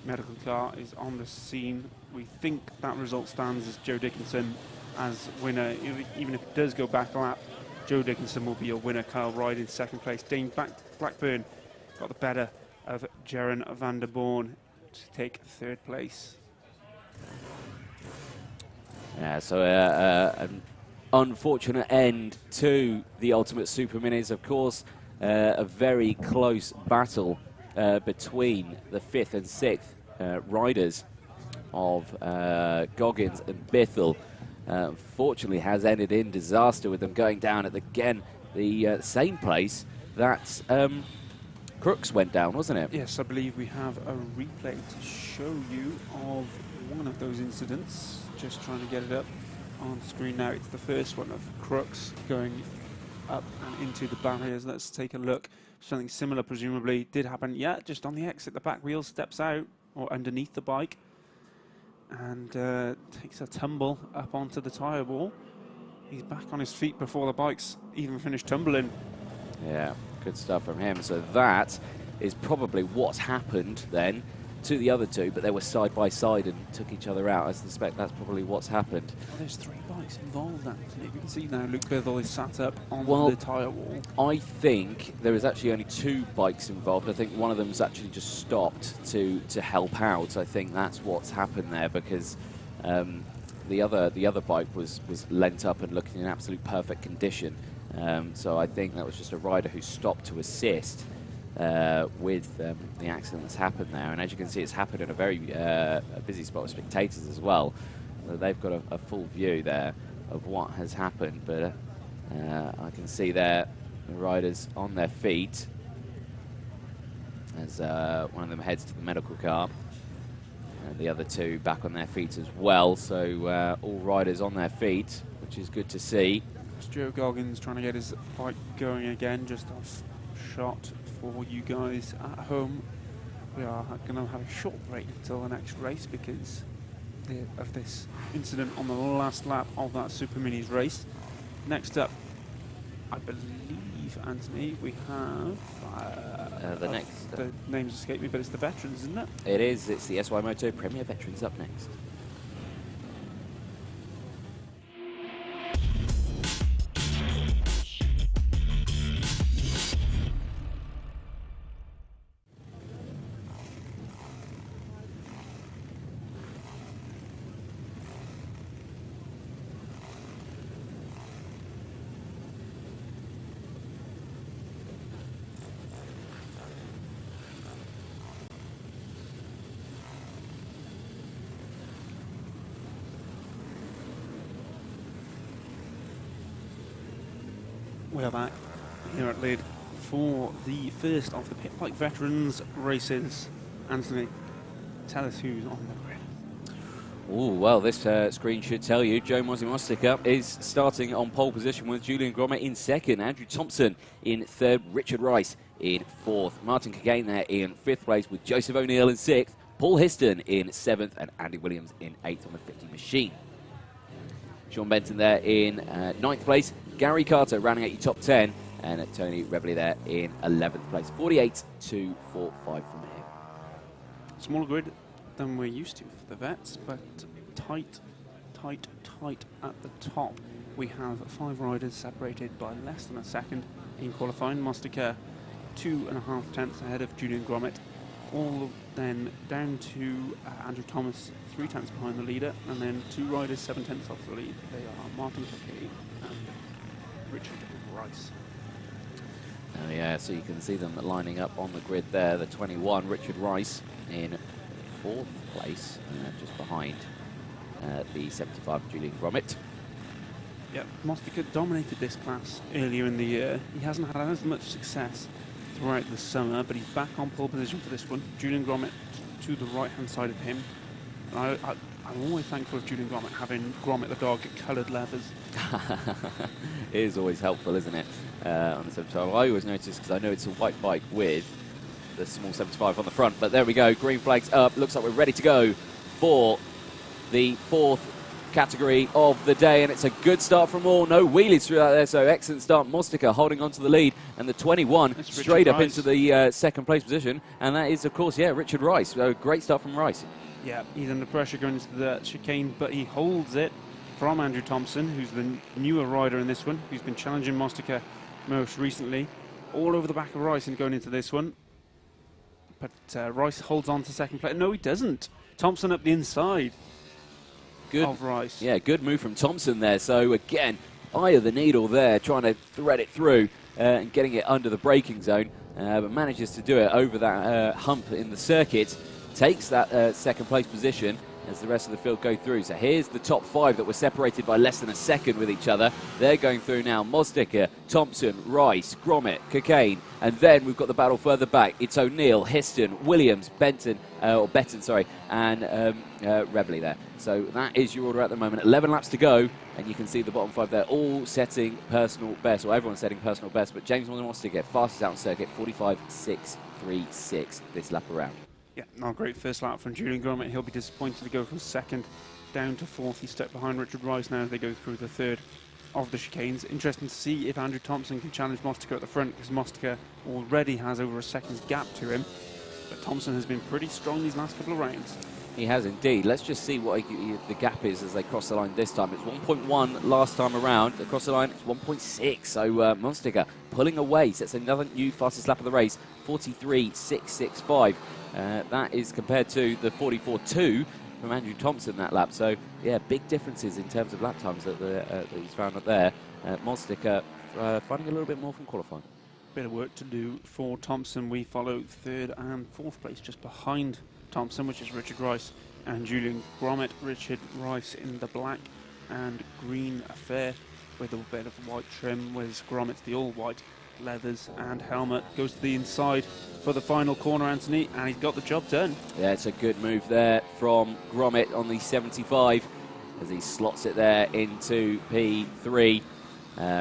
Medical car is on the scene. We think that result stands as Joe Dickinson as winner. Even if it does go back a lap, Joe Dickinson will be your winner. Kyle Ryde in second place. Dane Blackburn got the better of Jaron van der Born to take third place. Yeah, so an unfortunate end to the Ultimate Super Minis. Of course, a very close battle between the 5th and 6th riders of Goggins and Bithell. Unfortunately has ended in disaster with them going down at the same place that Crooks went down, wasn't it? Yes, I believe we have a replay to show you of one of those incidents. Just trying to get it up on screen now. It's the first one of Crooks going up and into the barriers. Let's take a look. Something similar presumably did happen. Yeah, just on the exit, the back wheel steps out or underneath the bike and takes a tumble up onto the tyre wall. He's back on his feet before the bike's even finished tumbling. Yeah, good stuff from him. So that is probably what's happened then to the other 2, but they were side by side and took each other out. I suspect that's probably what's happened. Well, there's 3 bikes involved, Anthony. You can see now Luke Bithell is sat up on the tyre wall. I think there is actually only 2 bikes involved. I think one of them's actually just stopped to help out. I think that's what's happened there, because the other bike was lent up and looking in absolute perfect condition. So I think that was just a rider who stopped to assist with the accident that's happened there. And as you can see, it's happened in a very busy spot with spectators as well. So they've got a full view there of what has happened. But I can see there the riders on their feet as one of them heads to the medical car. And the other 2 back on their feet as well. So all riders on their feet, which is good to see. It's Joe Goggins trying to get his bike going again, just off shot for you guys at home. We are going to have a short break until the next race because of this incident on the last lap of that Super Minis race. Next up, I believe, Anthony, we have the names escape me, but it's the veterans, isn't it? It is. It's the SY Moto Premier Veterans up next. We're back here at Lydd for the first of the Pit Bike Veterans races. Anthony, tell us who's on the grid. Oh, well, this screen should tell you Joe Mostica is starting on pole position with Julian Gromit in second, Andrew Thompson in third, Richard Rice in fourth, Martin Cockayne there in fifth place with Joseph O'Neill in sixth, Paul Histon in seventh, and Andy Williams in eighth on the 50 machine. Sean Benton there in ninth place, Gary Carter rounding out your top 10, and Tony Rebley there in 11th place. 48.245 from him. Smaller grid than we're used to for the vets, but tight at the top. We have 5 riders separated by less than a second in qualifying. Mostica 2.5 tenths ahead of Julian Gromit. All then down to Andrew Thomas 3 tenths behind the leader, and then 2 riders 7 tenths off the lead. They are Martin Cockayne and Richard Rice. Oh yeah, so you can see them lining up on the grid there. The 21, Richard Rice in 4th place, just behind the 75, Julian Gromit. Yeah, Mostica dominated this class earlier in the year. He hasn't had as much success throughout the summer, but he's back on pole position for this one. Julian Gromit to the right-hand side of him. And I'm always thankful of Julian Gromit having Gromit the dog coloured leathers. It is always helpful, isn't it? On the 75. I always notice, because I know it's a white bike with the small 75 on the front. But there we go, green flags up. Looks like we're ready to go for the 4th category of the day, and it's a good start from all. No wheelies through that there, so excellent start. Mostica holding on to the lead, and the 21 straight up into the second place position, and that is, of course, yeah, Richard Rice. So great start from Rice. Yeah, he's under pressure going into the chicane, but he holds it from Andrew Thompson, who's the newer rider in this one, who's been challenging Mostica most recently. All over the back of Rice and going into this one. But Rice holds on to second place. No, he doesn't. Thompson up the inside of Rice. Yeah, good move from Thompson there. So again, eye of the needle there, trying to thread it through and getting it under the braking zone, but manages to do it over that hump in the circuit. Takes that second place position as the rest of the field go through. So here's the top 5 that were separated by less than a second with each other. They're going through now. Mostica, Thompson, Rice, Gromit, Cockayne, and then we've got the battle further back. It's O'Neill, Histon, Williams, Benton, and Rebley there. So that is your order at the moment. 11 laps to go, and you can see the bottom 5 there, all setting personal best, or everyone's setting personal best, but James Mostica, fastest out on circuit, 45.636 this lap around. Yeah, not a great first lap from Julian Gromit. He'll be disappointed to go from second down to 4th. He's stuck behind Richard Rice now as they go through the 3rd of the chicanes. Interesting to see if Andrew Thompson can challenge Mostica at the front, because Mostica already has over a second's gap to him. But Thompson has been pretty strong these last couple of rounds. He has indeed. Let's just see what the gap is as they cross the line this time. It's 1.1 last time around. Across the line, it's 1.6. So Mostica pulling away, sets another new fastest lap of the race, 43.665. That is compared to the 44.2 from Andrew Thompson that lap. So, yeah, big differences in terms of lap times that he's found up there. Mostica finding a little bit more from qualifying. Bit of work to do for Thompson. We follow 3rd and 4th place just behind Thompson, which is Richard Rice and Julian Gromit. Richard Rice in the black and green affair with a bit of white trim, whereas Gromit's the all-white leathers and helmet. Goes to the inside for the final corner, Anthony, and he's got the job done. Yeah, it's a good move there from Gromit on the 75 as he slots it there into P3.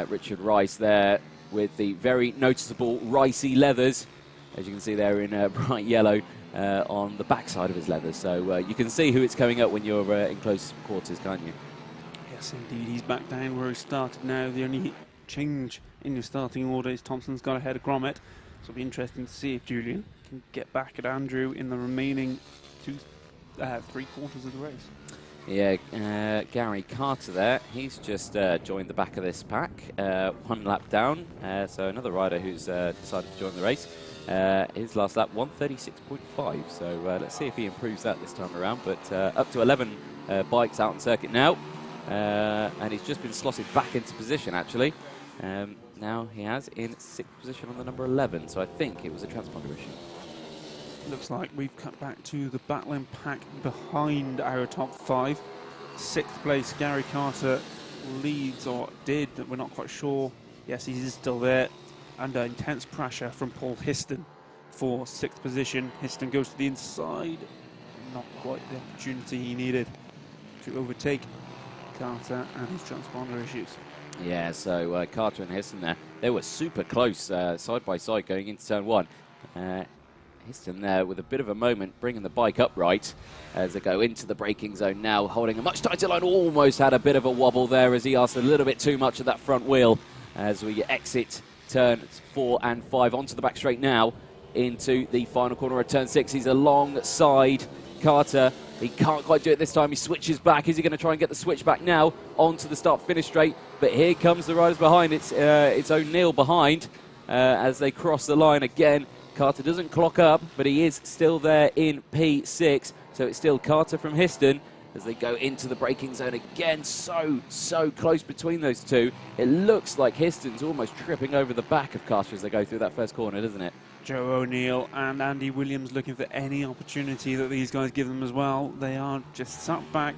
Richard Rice there with the very noticeable Ricey leathers, as you can see there in bright yellow on the backside of his leathers. So you can see who it's coming up when you're in close quarters, can't you? Yes, indeed. He's back down where he started now. The only change in your starting order is Thompson's got ahead of Gromit. So it'll be interesting to see if Julian can get back at Andrew in the remaining 3 quarters of the race. Yeah, Gary Carter there. He's just joined the back of this pack, 1 lap down. So another rider who's decided to join the race. His last lap, 136.5. So let's see if he improves that this time around. But up to 11 bikes out on circuit now. And he's just been slotted back into position, actually. Now he has in 6th position on the number 11. So I think it was a transponder issue. Looks like we've cut back to the battling pack behind our top 5. 6th place, Gary Carter leads, or did, we're not quite sure Yes, he's still there under intense pressure from Paul Histon for 6th position. Histon goes to the inside. Not quite the opportunity he needed to overtake Carter and his transponder issues. Yeah, so Carter and Histon there, they were super close side by side going into turn 1. Histon there with a bit of a moment, bringing the bike upright as they go into the braking zone now, holding a much tighter line. Almost had a bit of a wobble there as he asked a little bit too much of that front wheel as we exit turns 4 and 5 onto the back straight now into the final corner of turn 6. He's alongside Carter. He can't quite do it this time. He switches back. Is he going to try and get the switch back now onto the start-finish straight? But here comes the riders behind. It's O'Neill behind as they cross the line again. Carter doesn't clock up, but he is still there in P6. So it's still Carter from Histon as they go into the braking zone again. So close between those two. It looks like Histon's almost tripping over the back of Carter as they go through that first corner, doesn't it? Joe O'Neill and Andy Williams looking for any opportunity that these guys give them as well. They are just sat back,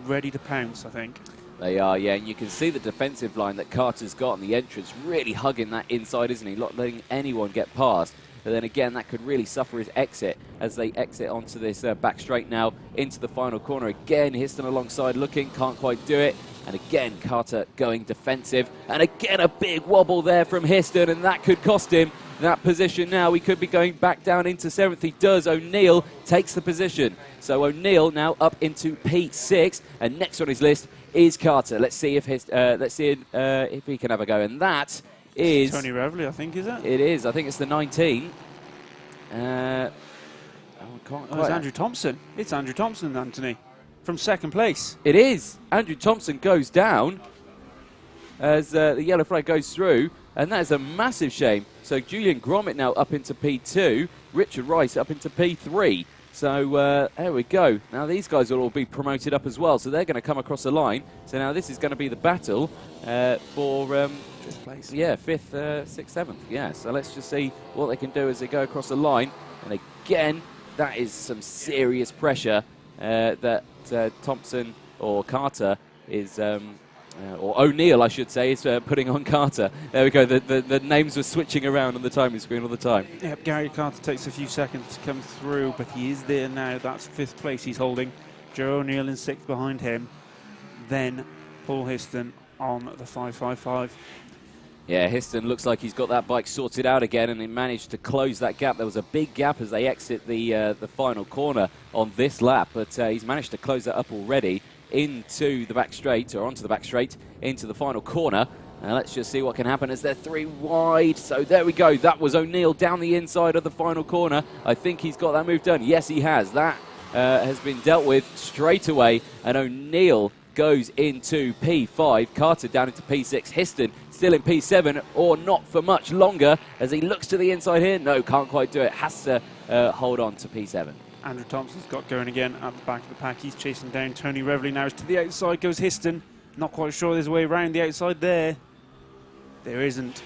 ready to pounce, I think. They are, yeah, and you can see the defensive line that Carter's got on the entrance really hugging that inside, isn't he? Not letting anyone get past. But then again, that could really suffer his exit as they exit onto this back straight now into the final corner. Again, Histon alongside looking, can't quite do it. And again, Carter going defensive. And again, a big wobble there from Histon, and that could cost him that position now. He could be going back down into 7th. He does. O'Neill takes the position. So O'Neill now up into P6, and next on his list is Carter. Let's see if if he can have a go, and that is Tony Reveley, I think, is it? It is. I think it's the 19. It's Andrew Thompson. It's Andrew Thompson, Anthony, from 2nd place. It is. Andrew Thompson goes down as the yellow flag goes through, and that is a massive shame. So Julian Gromit now up into P2, Richard Rice up into P3. So there we go. Now these guys will all be promoted up as well, so they're going to come across the line. So now this is going to be the battle for 5th place. Yeah, 5th, 6th, 7th. Yeah, so let's just see what they can do as they go across the line. And again, that is some serious pressure that Thompson or Carter is, or O'Neill, I should say, is putting on Carter. There we go. The names were switching around on the timing screen all the time. Yep, Gary Carter takes a few seconds to come through, but he is there now. That's 5th place he's holding. Joe O'Neill in 6th behind him. Then Paul Histon on the 555. Yeah, Histon looks like he's got that bike sorted out again, and he managed to close that gap. There was a big gap as they exit the final corner on this lap, but he's managed to close that up already into the back straight, or onto the back straight, into the final corner. Let's just see what can happen as they're 3 wide. So there we go. That was O'Neill down the inside of the final corner. I think he's got that move done. Yes, he has. That has been dealt with straight away, and O'Neill goes into P5, Carter down into P6, Histon still in P7, or not for much longer as he looks to the inside here. No, can't quite do it. Has to hold on to P7. Andrew Thompson's got going again at the back of the pack. He's chasing down Tony Reveley now. To the outside goes Histon. Not quite sure there's a way around the outside there. There isn't.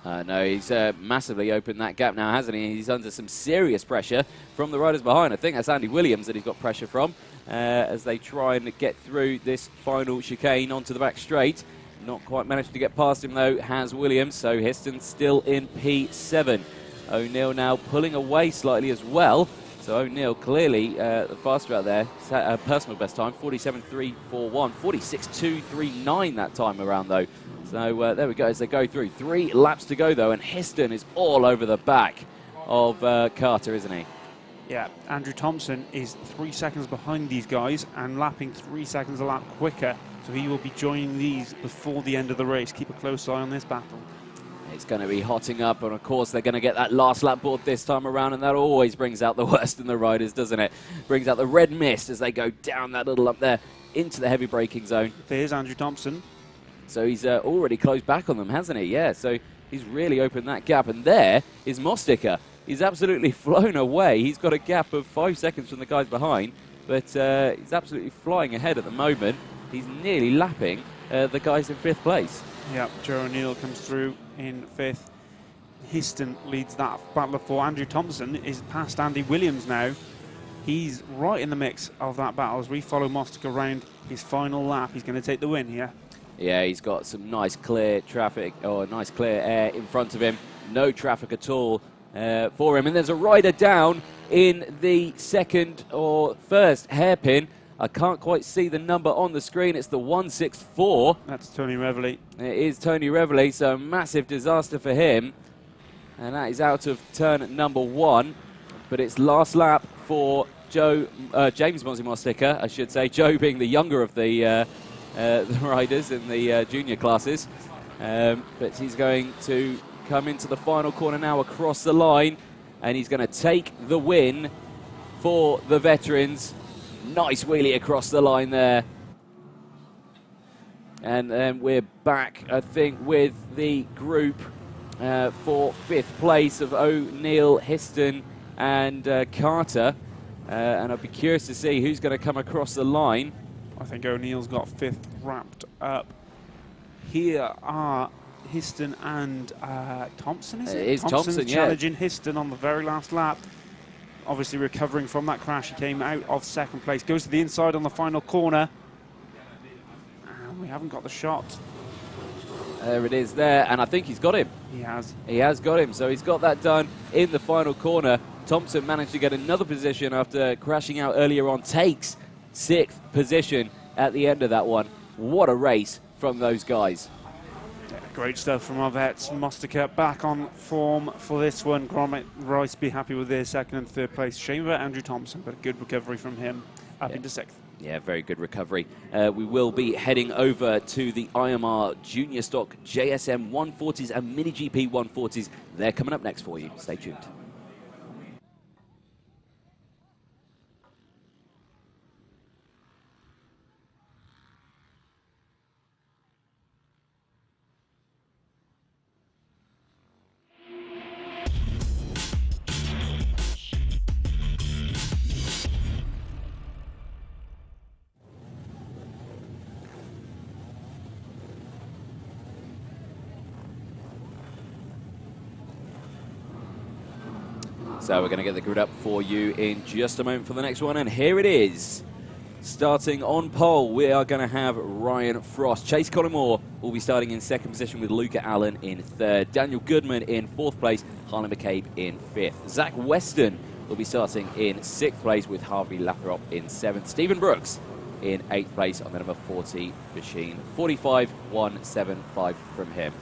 No, he's massively opened that gap now, hasn't he? He's under some serious pressure from the riders behind. I think that's Andy Williams that he's got pressure from as they try and get through this final chicane onto the back straight. Not quite managed to get past him, though, has Williams. So Histon still in P7. O'Neill now pulling away slightly as well. So O'Neill clearly the faster out there. Personal best time, 47.341. 46.239 that time around, though. So there we go as they go through. 3 laps to go, though, and Histon is all over the back of Carter, isn't he? Yeah, Andrew Thompson is 3 seconds behind these guys and lapping 3 seconds a lap quicker. So he will be joining these before the end of the race. Keep a close eye on this battle. It's going to be hotting up, and of course they're going to get that last lap board this time around, and that always brings out the worst in the riders, doesn't it? Brings out the red mist as they go down that little up there into the heavy braking zone. There's Andrew Thompson. So he's already closed back on them, hasn't he? Yeah, so he's really opened that gap, and there is Mostica. He's absolutely flown away. He's got a gap of 5 seconds from the guys behind, but he's absolutely flying ahead at the moment. He's nearly lapping the guys in 5th place. Yeah, Joe O'Neill comes through in 5th. Histon leads that battle for. Andrew Thompson is past Andy Williams now. He's right in the mix of that battle as we follow Mostic around his final lap. He's going to take the win here. Yeah, he's got some nice clear traffic, or nice clear air in front of him. No traffic at all for him. And there's a rider down in the second or first hairpin. I can't quite see the number on the screen. It's the 164. That's Tony Reveley. It is Tony Reveley, so massive disaster for him. And that is out of turn number 1. But it's last lap for James Moszimarsticker, I should say. Joe being the younger of the riders in the junior classes. But he's going to come into the final corner now across the line. And he's going to take the win for the veterans. Nice wheelie across the line there. And then we're back, I think, with the group for 5th place of O'Neill, Histon and Carter. And I'd be curious to see who's going to come across the line. I think O'Neill's got 5th wrapped up. Here are Histon and Thompson, is it? It is Thompson, yeah. Challenging Histon on the very last lap. Obviously recovering from that crash. He came out of 2nd place. Goes to the inside on the final corner. And we haven't got the shot. There it is there, and I think he's got him. He has. He has got him, so he's got that done in the final corner. Thompson managed to get another position after crashing out earlier on. Takes 6th position at the end of that one. What a race from those guys. Yeah, great stuff from our vets. Mostica back on form for this one. Gromit Rice be happy with their 2nd and 3rd place. Shame about Andrew Thompson, but a good recovery from him up into 6th. Yeah, very good recovery. We will be heading over to the IMR Junior Stock JSM 140s and Mini GP 140s. They're coming up next for you. Stay tuned. So we're going to get the grid up for you in just a moment for the next one, and here it is. Starting on pole, we are going to have Ryan Frost. Chase Collymore will be starting in 2nd position with Luca Allen in 3rd. Daniel Goodman in 4th place, Harlan McCabe in 5th. Zach Weston will be starting in 6th place with Harvey Lathrop in 7th. Stephen Brooks in 8th place on the number 40 machine. 45.175 from him.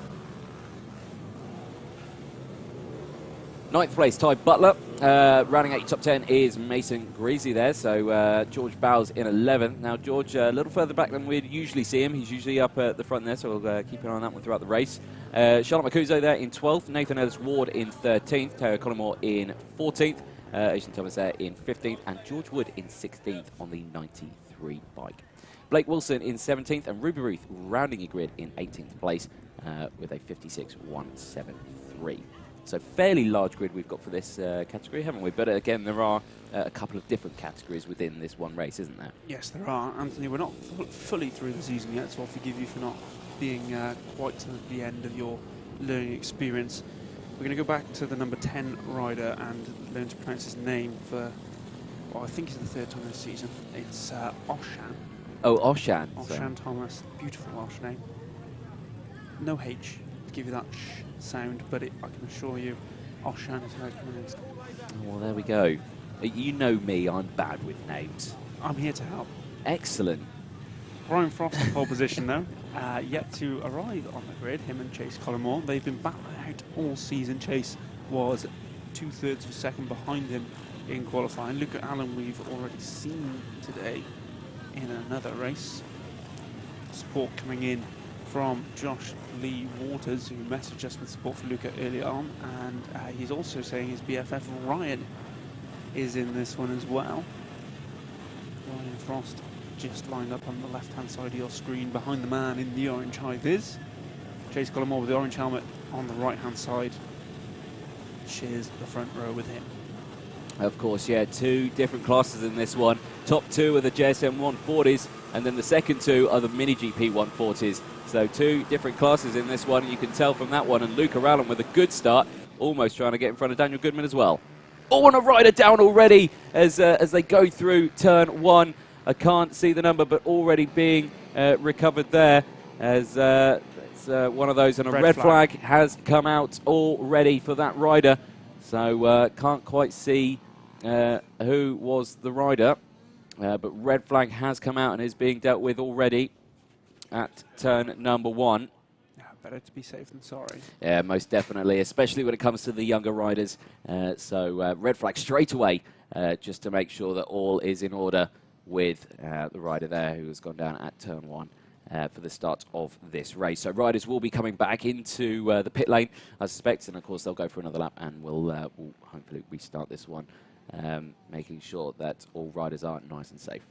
9th place, Ty Butler. Rounding out your top 10 is Mason Greasy there. So George Bowles in 11th. Now, George, a little further back than we'd usually see him. He's usually up at the front there, so we'll keep an eye on that one throughout the race. Charlotte Macuso there in 12th. Nathan Ellis-Ward in 13th. Teo Collymore in 14th. Asian Thomas there in 15th. And George Wood in 16th on the 93 bike. Blake Wilson in 17th. And Ruby Ruth rounding your grid in 18th place with a 56.173. So fairly large grid we've got for this category, haven't we? But again, there are a couple of different categories within this one race, isn't there? Yes, there are. Anthony, we're not fully through the season yet, so I'll forgive you for not being quite to the end of your learning experience. We're going to go back to the number 10 rider and learn to pronounce his name for, well, I think it's the 3rd time this season. It's Oshan. Oh, Oshan. Oshan Thomas. Beautiful Osh name. No H to give you that sh sound, but I can assure you, Oshan is how it's pronounced. Well, there we go. You know me, I'm bad with names. I'm here to help. Excellent. Ryan Frost in pole position though, yet to arrive on the grid, him and Chase Collymore. They've been battling out all season. Chase was 2/3 of a second behind him in qualifying. Luca Allen we've already seen today in another race. Support coming in from Josh Lee Waters, who messaged us with support for Luca earlier on, and he's also saying his BFF Ryan is in this one as well. Ryan Frost just lined up on the left-hand side of your screen behind the man in the orange high-vis. Chase Collymore with the orange helmet on the right-hand side shares the front row with him. Of course, yeah, 2 different classes in this one. Top 2 are the JSM 140s, and then the second 2 are the Mini GP 140s. So 2 different classes in this one, and you can tell from that one. And Luca Allen with a good start, almost trying to get in front of Daniel Goodman as well. Oh, and a rider down already as they go through turn 1. I can't see the number, but already being recovered there. as it's one of those, and a red flag flag has come out already for that rider. So can't quite see who was the rider, but red flag has come out and is being dealt with already at turn number 1. Yeah, better to be safe than sorry. Yeah, most definitely, especially when it comes to the younger riders. So red flag straight away, just to make sure that all is in order with the rider there who has gone down at turn 1 for the start of this race. So riders will be coming back into the pit lane, I suspect, and of course they'll go for another lap, and we'll hopefully restart this one, making sure that all riders are nice and safe.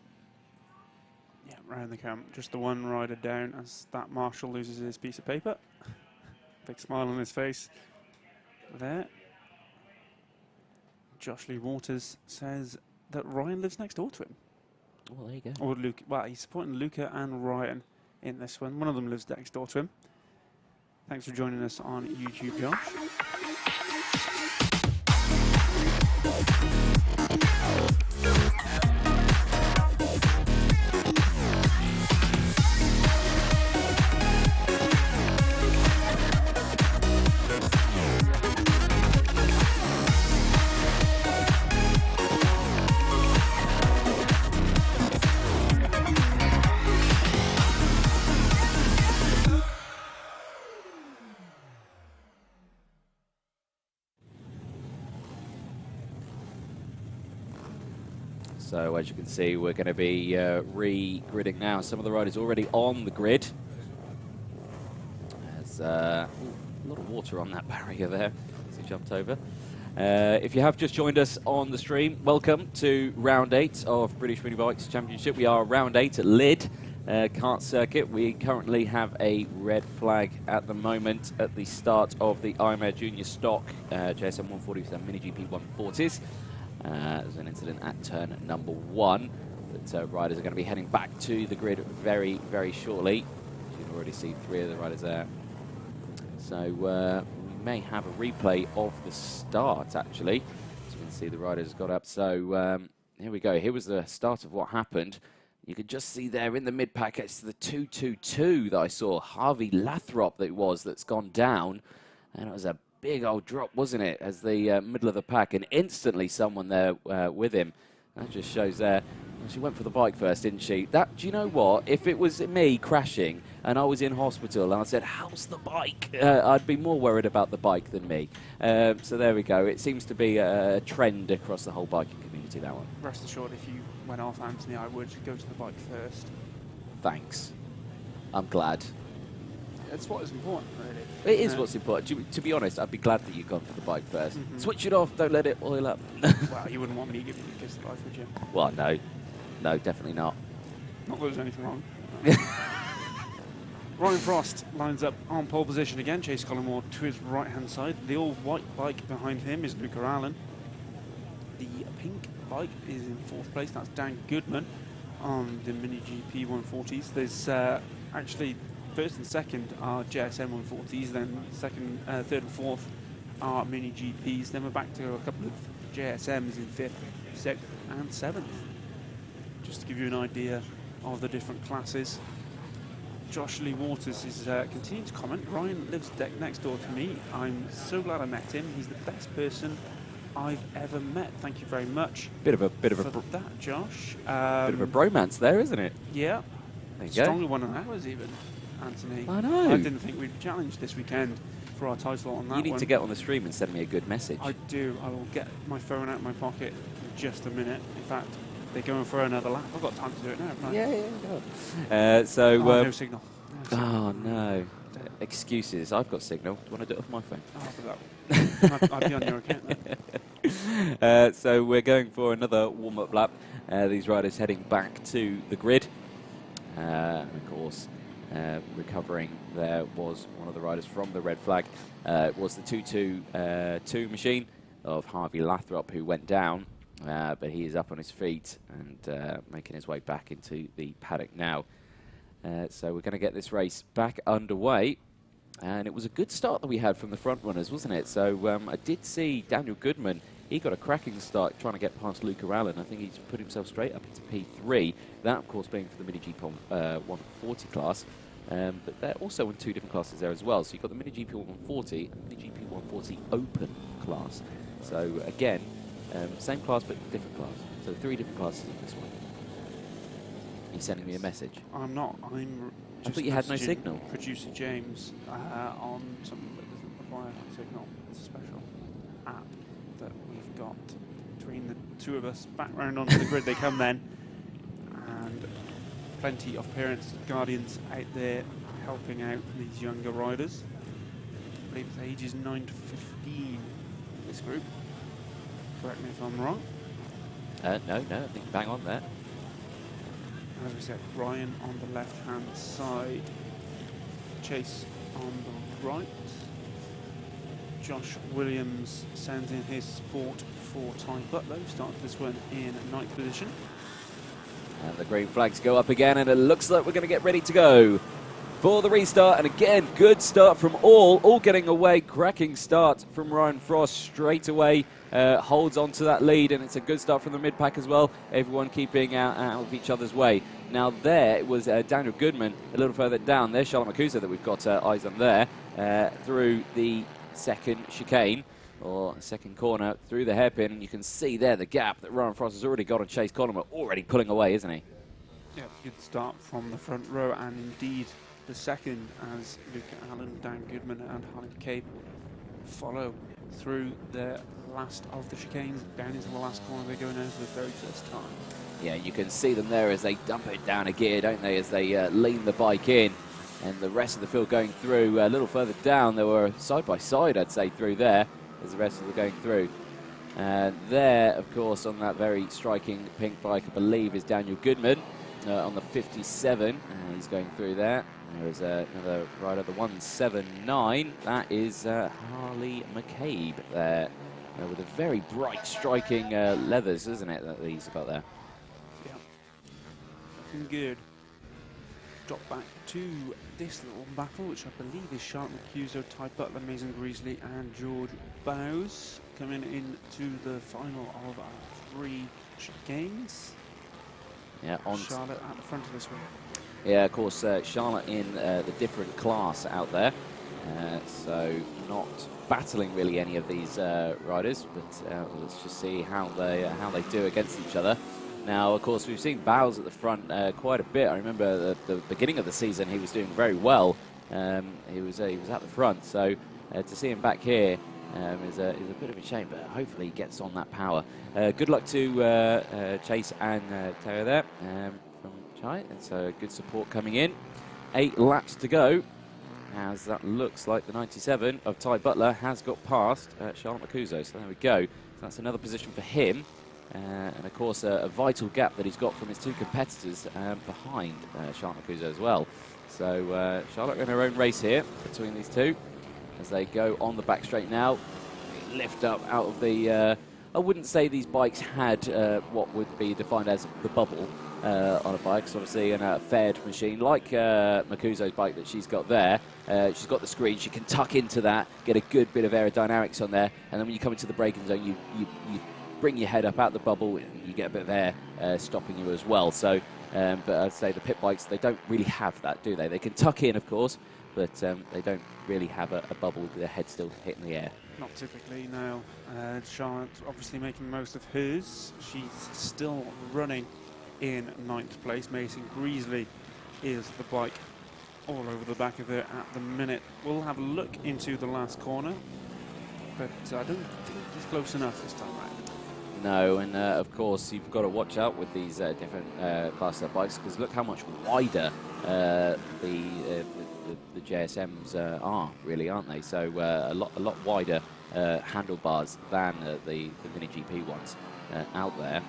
Yeah, round the camp, just the one rider down as that marshal loses his piece of paper. Big smile on his face there. Josh Lee Waters says that Ryan lives next door to him. Well, there you go. Or Luke. Well, he's supporting Luca and Ryan in this one. One of them lives next door to him. Thanks for joining us on YouTube, Josh. So as you can see, we're going to be re-gridding now. Some of the riders already on the grid. There's a lot of water on that barrier there as he jumped over. If you have just joined us on the stream, welcome to round 8 of British Mini Bikes Championship. We are round 8 at Lydd kart circuit. We currently have a red flag at the moment at the start of the IMA Junior Stock JSM 140s and Mini GP 140s. There's an incident at turn number 1 that riders are going to be heading back to the grid very, very shortly. You can already see 3 of the riders there. So we may have a replay of the start, actually. So you can see the riders got up. So here we go. Here was the start of what happened. You can just see there in the mid-pack, it's the 222 that I saw. Harvey Lathrop that's gone down. And it was a big old drop, wasn't it, as the middle of the pack, and instantly someone there with him. That just shows there. She went for the bike first, didn't she? Do you know what? If it was me crashing and I was in hospital and I said, how's the bike? I'd be more worried about the bike than me. So there we go. It seems to be a trend across the whole biking community, that one. Rest assured, if you went off, Anthony, I would go to the bike first. Thanks. I'm glad. That's what is important, really. It is what's important. To be honest, I'd be glad that you've gone for the bike first. Switch it off, don't let it oil up. Well, you wouldn't want me giving you a kiss of life, would you? Well, no. No, definitely not. Not that there's anything wrong. Ryan Frost lines up on pole position again. Chase Collingwood to his right-hand side. The all-white bike behind him is Luca Allen. The pink bike is in 4th place. That's Dan Goodman on the Mini GP 140s. There's actually... 1st and 2nd are JSM 140s, then 2nd, 3rd and 4th are Mini GPs. Then we're back to a couple of JSMs in 5th, 6th and 7th. Just to give you an idea of the different classes. Josh Lee Waters is continuing to comment. Ryan lives next door to me. I'm so glad I met him. He's the best person I've ever met. Thank you very much. Bit of a for that, Josh. Bit of a bromance there, isn't it? Yeah. There you Stronger go. one than ours, even. Anthony. I know. I didn't think we'd challenge this weekend for our title on that one. You need to get on the stream and send me a good message. I do. I will get my phone out of my pocket in just a minute. In fact, they're going for another lap. I've got time to do it now, haven't I? Yeah. No signal. Oh, no. Excuses. I've got signal. Do you want to do it off my phone? I'll be on your account then. So we're going for another warm-up lap. These riders heading back to the grid. Of course, recovering there was one of the riders from the red flag. It was the 222 machine of Harvey Lathrop who went down, but he is up on his feet and making his way back into the paddock now. So we're going to get this race back underway. And it was a good start that we had from the front runners, wasn't it? So I did see Daniel Goodman. He got a cracking start trying to get past Luca Allen. I think he's put himself straight up into P3. That, of course, being for the Mini GP 140 class. but they're also in 2 different classes there as well. So you've got the Mini GP 140 and Mini GP 140 Open class. So again, same class but different class. So 3 different classes in this one. Are you sending me a message? I'm not. I'm just I thought you had no signal. Producer James on something that doesn't require a signal. It's a special app that we've got between the 2 of us. Back round onto the grid they come then. And plenty of parents and guardians out there helping out these younger riders. I believe it's ages 9 to 15 in this group. Correct me if I'm wrong. No, I think bang on there. As we said, Ryan on the left-hand side, Chase on the right. Josh Williams sends in his support for Ty Butler, who started this one in 9th position. And the green flags go up again, and it looks like we're going to get ready to go for the restart. And again, good start from all getting away. Cracking start from Ryan Frost straight away. Holds on to that lead, and it's a good start from the mid-pack as well. Everyone keeping out of each other's way. Now there it was Daniel Goodman a little further down. There's Charlotte Macusa that we've got eyes on there through the second chicane, or second corner, through the hairpin, and you can see there the gap that Ryan Frost has already got on Chase Conomer, already pulling away, isn't he? Yeah, good start from the front row, and indeed the second as Luke Allen, Dan Goodman and Harley McCabe follow through the last of the chicanes down into the last corner. They're going over for the very first time. Yeah, you can see them there as they dump it down a gear, don't they, as they lean the bike in. And the rest of the field going through a little further down. They were side by side, I'd say, through there as the rest of them going through. There, of course, on that very striking pink bike, I believe, is Daniel Goodman on the 57. He's going through there. There is another rider, the 179. That is Harley McCabe there, with a very bright striking leathers, isn't it, that he's got there? Yeah. Looking good. Drop back to this little battle, which I believe is Charlotte Macusa, Ty Butler, Mason Greasley and George Bowes coming into the final of our 3 chicanes. Yeah, on Charlotte at the front of this one. Yeah, of course, Charlotte in the different class out there, so not battling really any of these riders, but let's just see how they do against each other. Now, of course, we've seen Bowes at the front quite a bit. I remember the beginning of the season he was doing very well. He was at the front, so to see him back here is a bit of a shame, but hopefully he gets on that power. Good luck to Chase and Terry there from Chai. It's a good support coming in. 8 laps to go, as that looks like the 97 of Ty Butler has got past Charlotte Macusa. So there we go. So that's another position for him. And of course, a vital gap that he's got from his 2 competitors behind Charlotte Macusa as well. So Charlotte in her own race here between these 2 as they go on the back straight now. They lift up out of the... I wouldn't say these bikes had what would be defined as the bubble on a bike. So obviously in a faired machine like Macusa's bike that she's got there. She's got the screen. She can tuck into that, get a good bit of aerodynamics on there. And then when you come into the braking zone, you bring your head up out the bubble, and you get a bit of air stopping you as well. So, but I'd say the pit bikes, they don't really have that, do they? They can tuck in, of course, but they don't really have a bubble with their head still hitting the air. Not typically, no. Charlotte obviously making most of hers. She's still running in 9th place. Mason Greasley is the bike all over the back of her at the minute. We'll have a look into the last corner, but I don't think he's close enough this time round. No, and of course you've got to watch out with these different class of bikes, because look how much wider the JSMs are, really, aren't they? So a lot wider handlebars than the Mini GP ones out there.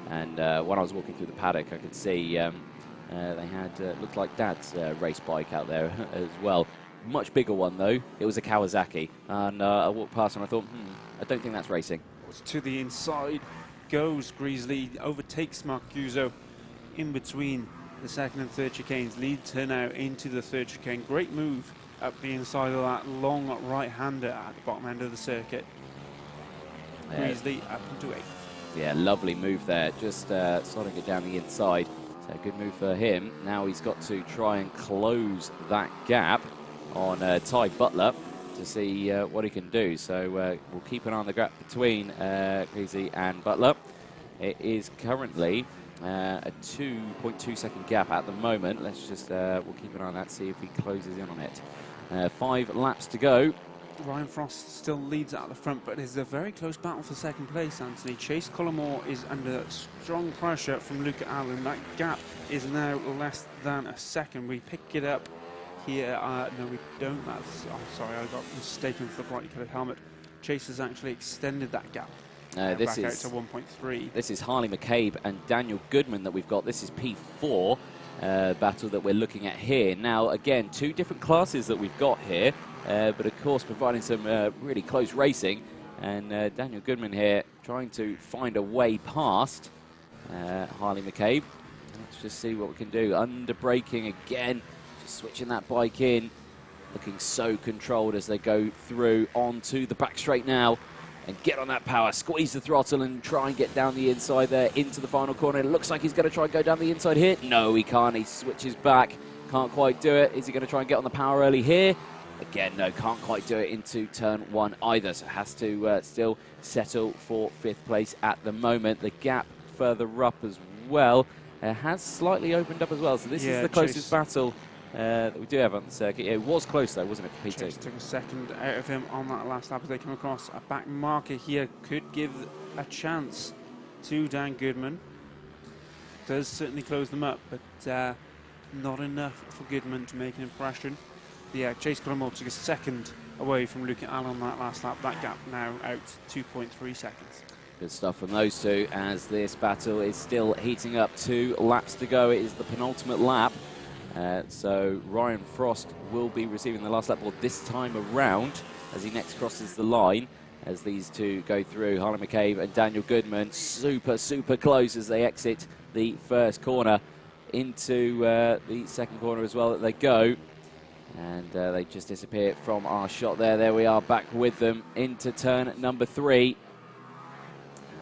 And when I was walking through the paddock, I could see they had looked like Dad's race bike out there as well. Much bigger one though. It was a Kawasaki, and I walked past and I thought, I don't think that's racing. To the inside goes Greasley, overtakes Macusa in between the second and third chicanes, leads her now into the third chicane. Great move up the inside of that long right-hander at the bottom end of the circuit. Greasley up into 8th. Yeah, lovely move there, just slotting it down the inside. So good move for him. Now he's got to try and close that gap on Ty Butler to see what he can do. So we'll keep an eye on the gap between Creasy and Butler. It is currently a 2.2 second gap at the moment. Let's just, we'll keep an eye on that, see if he closes in on it. 5 laps to go. Ryan Frost still leads out the front, but it's a very close battle for second place, Anthony. Chase Collymore is under strong pressure from Luca Allen. That gap is now less than a second. We pick it up here. No, we don't. That's, oh, sorry, I got mistaken for the brightly coloured helmet. Chase has actually extended that gap. This back is out to 1.3. This is Harley McCabe and Daniel Goodman that we've got. This is P4 battle that we're looking at here. Now, again, 2 different classes that we've got here, but of course providing some really close racing. And Daniel Goodman here trying to find a way past Harley McCabe. Let's just see what we can do. Under braking again, just switching that bike in, looking so controlled as they go through onto the back straight now. And get on that power, squeeze the throttle and try and get down the inside there into the final corner. It looks like he's going to try and go down the inside here. No, he can't. He switches back. Can't quite do it. Is he going to try and get on the power early here? Again, no, can't quite do it into turn 1 either. So has to still settle for 5th place at the moment. The gap further up as well has slightly opened up as well. So this is the closest battle that we do have on the circuit. It was close though, wasn't it, for P2? Chase took a second out of him on that last lap as they come across. A back marker here could give a chance to Dan Goodman. Does certainly close them up, but not enough for Goodman to make an impression. Yeah, Chase Collymore took a second away from Luca Allen on that last lap. That gap now out 2.3 seconds. Good stuff from those two as this battle is still heating up. 2 laps to go. It is the penultimate lap. So Ryan Frost will be receiving the last lap board this time around as he next crosses the line. As these two go through, Harley McCabe and Daniel Goodman, super close as they exit the first corner into the second corner as well that they go. And they just disappear from our shot there. There we are back with them into turn number 3.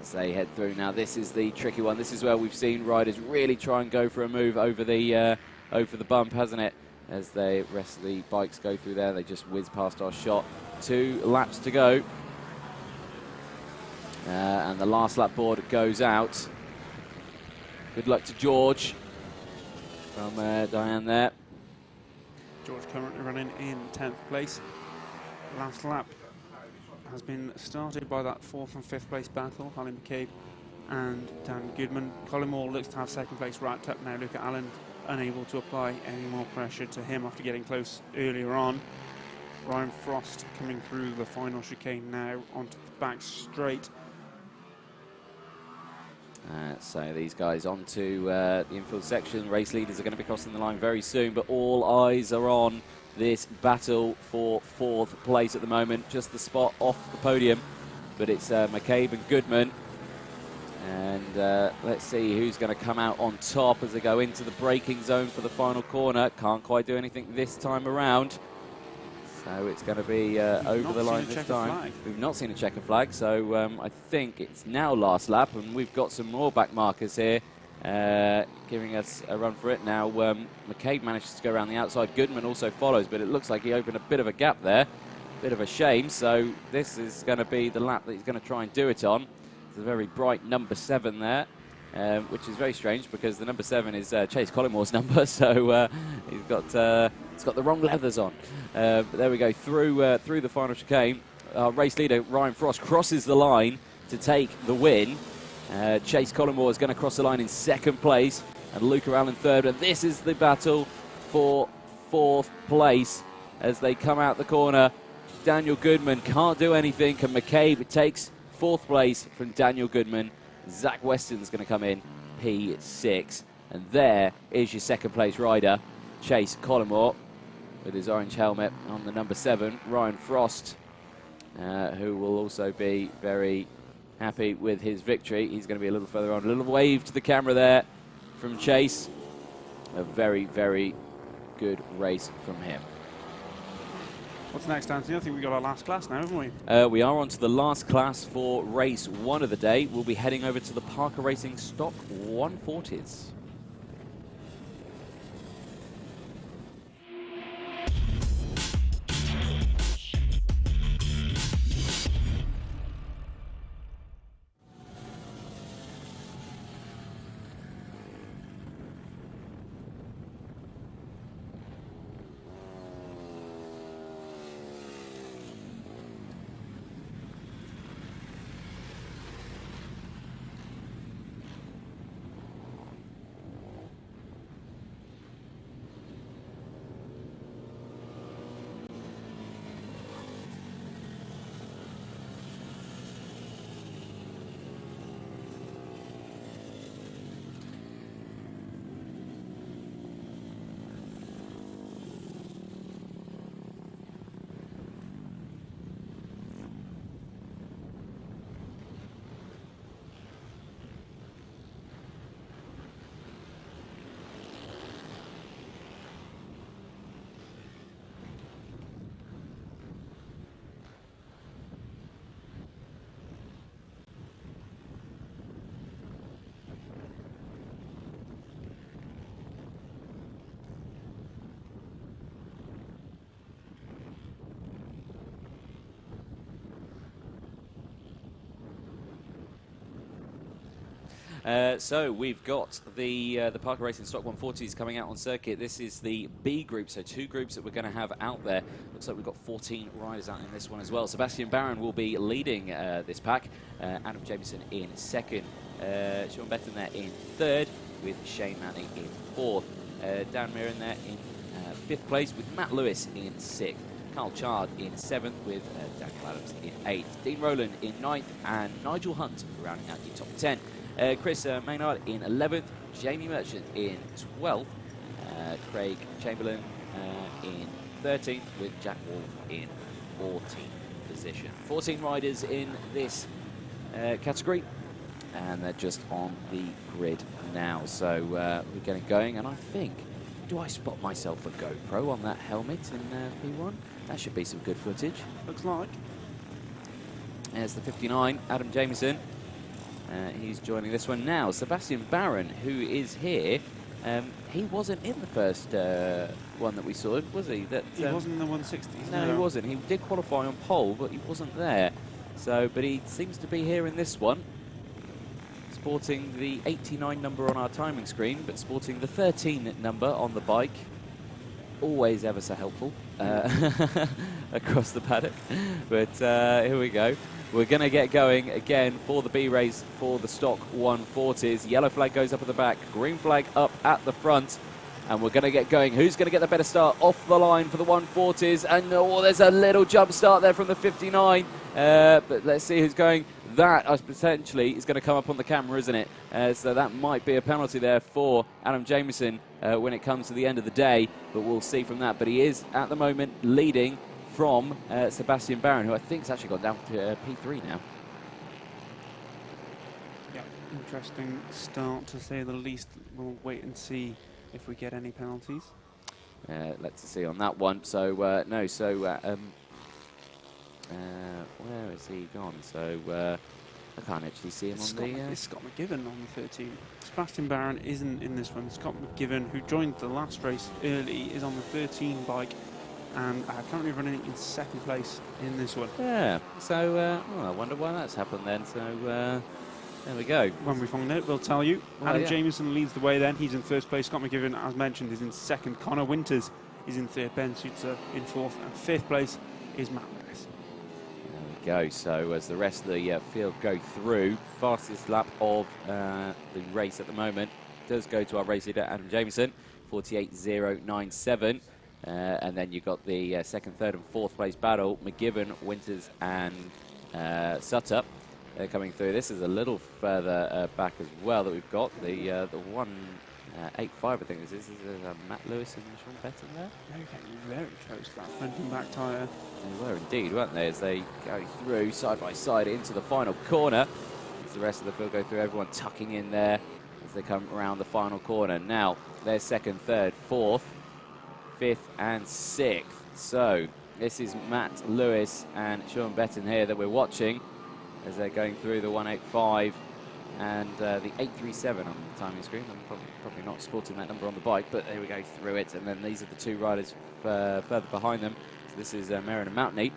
As they head through now, this is the tricky one. This is where we've seen riders really try and go for a move over the bump, hasn't it? As the rest of the bikes go through there, they just whiz past our shot. 2 laps to go. And the last lap board goes out. Good luck to George from Diane there. George currently running in 10th place. Last lap has been started by that 4th and 5th place battle. Harley McCabe and Dan Goodman. Collymore looks to have 2nd place wrapped up now. Luca Allen unable to apply any more pressure to him after getting close earlier on. Ryan Frost coming through the final chicane now onto the back straight. So these guys onto the infield section. Race leaders are going to be crossing the line very soon, but all eyes are on this battle for 4th place at the moment. Just the spot off the podium, but it's McCabe and Goodman. And let's see who's going to come out on top as they go into the braking zone for the final corner. Can't quite do anything this time around. So it's going to be over the line this time. We've not seen a checker flag, so I think it's now last lap, and we've got some more back markers here giving us a run for it. Now, McCabe manages to go around the outside. Goodman also follows, but it looks like he opened a bit of a gap there. Bit of a shame, so this is going to be the lap that he's going to try and do it on. It's a very bright number 7 there. Which is very strange because the number 7 is Chase Collymore's number, so he's got the wrong leathers on. But there we go, through the final chicane. Our race leader Ryan Frost crosses the line to take the win. Chase Collymore is going to cross the line in 2nd place, and Luca Allen 3rd. And this is the battle for 4th place as they come out the corner. Daniel Goodman can't do anything, and McCabe takes 4th place from Daniel Goodman. Zach Weston's going to come in P6. And there is your 2nd place rider, Chase Collymore, with his orange helmet on the number 7. Ryan Frost, who will also be very happy with his victory. He's going to be a little further on. A little wave to the camera there from Chase. A very, very good race from him. What's next, Anthony? I think we've got our last class now, haven't we? We are on to the last class for race 1 of the day. We'll be heading over to the Parker Racing Stock 140s. So we've got the Parker Racing Stock 140s coming out on circuit. This is the B group, so 2 groups that we're going to have out there. Looks like we've got 14 riders out in this one as well. Sebastian Barron will be leading this pack. Adam Jameson in second. Sean Betton there in third, with Shane Manning in fourth. Dan Mirren there in fifth place, with Matt Lewis in sixth. Carl Chard in 7th, with Daniel Adams in 8th. Dean Rowland in 9th, and Nigel Hunt rounding out the top 10. Chris Maynard in 11th, Jamie Merchant in 12th, Craig Chamberlain in 13th, with Jack Wolf in 14th position. 14 riders in this category, and they're just on the grid now. So we're getting going, and I think, do I spot myself a GoPro on that helmet in P1? That should be some good footage. Looks like. There's the 59, Adam Jameson. He's joining this one now. Sebastian Barron, who is here, he wasn't in the first one that we saw, was he? He wasn't in the 160s. No, he wasn't. He did qualify on pole, but he wasn't there. So, but he seems to be here in this one, sporting the 89 number on our timing screen, but sporting the 13 number on the bike. Always ever so helpful across the paddock. But here we go. We're going to get going again for the B race for the stock 140s. Yellow flag goes up at the back, green flag up at the front, and we're going to get going. Who's going to get the better start off the line for the 140s? And oh, there's a little jump start there from the 59. But let's see who's going. That potentially is going to come up on the camera, isn't it? So that might be a penalty there for Adam Jameson when it comes to the end of the day, but we'll see from that. But he is at the moment leading from Sebastian Barron, who I think has actually gone down to P3 now. Yeah, interesting start to say the least. We'll wait and see if we get any penalties. Let's see on that one. So no, so where has he gone? So I can't actually see him on the... It's Scott McGivern on the 13. Sebastian Barron isn't in this one. Scott McGivern, who joined the last race early, is on the 13 bike, and currently running in 2nd place in this one. Yeah, so I wonder why that's happened then. So there we go. When we find out, we'll tell you. Well, Adam yeah. Jameson leads the way then. He's in 1st place. Scott McGivern, as mentioned, is in 2nd. Connor Winters is in 3rd. Ben Sutzer in 4th. And 5th place is Matt Lewis. There we go. So as the rest of the field go through, fastest lap of the race at the moment does go to our race leader, Adam Jameson, 48.097. And then you've got the 2nd, 3rd and 4th place battle, McGivern, Winters and Sutter coming through. This is a little further back as well that we've got. The 185, I think this is Matt Lewis and Sean Betton there. They're getting very close to that front and back tyre. They were indeed, weren't they, as they go through side by side into the final corner. As the rest of the field go through, everyone tucking in there as they come around the final corner. Now, they're 2nd, 3rd, 4th, 5th and 6th. So this is Matt Lewis and Sean Betton here that we're watching as they're going through the 185 and the 837 on the timing screen. I'm probably not sporting that number on the bike, but there we go through it. And then these are the 2 riders further behind them. So this is Merrin and Mountney,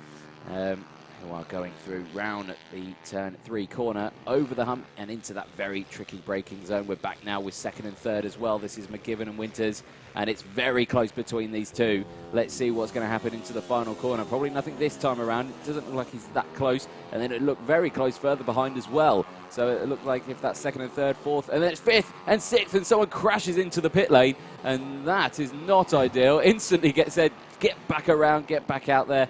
who are going through round the turn 3 corner, over the hump and into that very tricky braking zone. We're back now with 2nd and 3rd as well. This is McGivern and Winters, and it's very close between these 2. Let's see what's going to happen into the final corner. Probably nothing this time around. It doesn't look like he's that close, and then it looked very close further behind as well. So it looked like if that's 2nd and 3rd, 4th, and then it's 5th and 6th, and someone crashes into the pit lane, and that is not ideal. Instantly gets said, get back around, get back out there.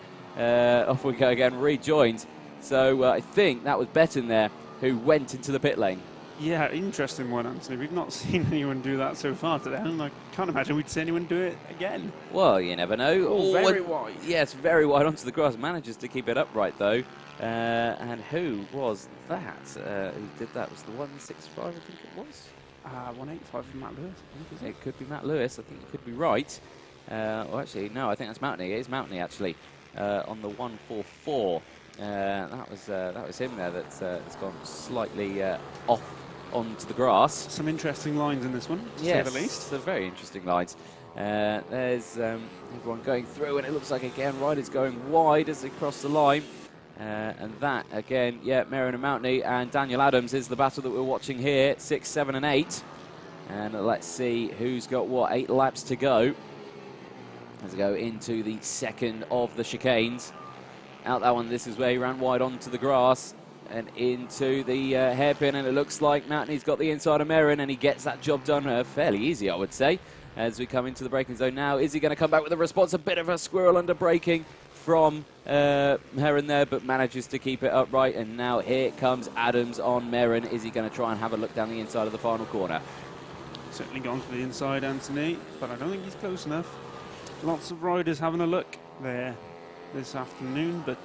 Off we go again, rejoined. So I think that was Betton there who went into the pit lane. Yeah, interesting one, Anthony. We've not seen anyone do that so far today, and I can't imagine we'd see anyone do it again. Well, you never know. Oh, very wide. Yes, very wide onto the grass. Manages to keep it upright, though. And who was that? Who did that? Was the 165, I think it was? 185 from Matt Lewis. It could be Matt Lewis. I think you could be right. Well, actually, no, I think that's Mountney. It is Mountney, actually. On the 144, that was him there. That's gone slightly off onto the grass. Some interesting lines in this one, to yes, say the least. Some very interesting lines. There's everyone going through, and it looks like again riders going wide as they cross the line. And that, again, yeah, Merrin and Mountney and Daniel Adams is the battle that we're watching here, 6, 7 and 8. And let's see who's got what, 8 laps to go as we go into the second of the chicanes. Out that one, this is where he ran wide onto the grass and into the hairpin, and it looks like Mountney's got the inside of Merrin, and he gets that job done fairly easy, I would say, as we come into the braking zone now. Is he going to come back with a response? A bit of a squirrel under braking from Merrin there, but manages to keep it upright, and now here comes Adams on Merrin. Is he going to try and have a look down the inside of the final corner? Certainly gone to the inside, Anthony, but I don't think he's close enough. Lots of riders having a look there this afternoon, but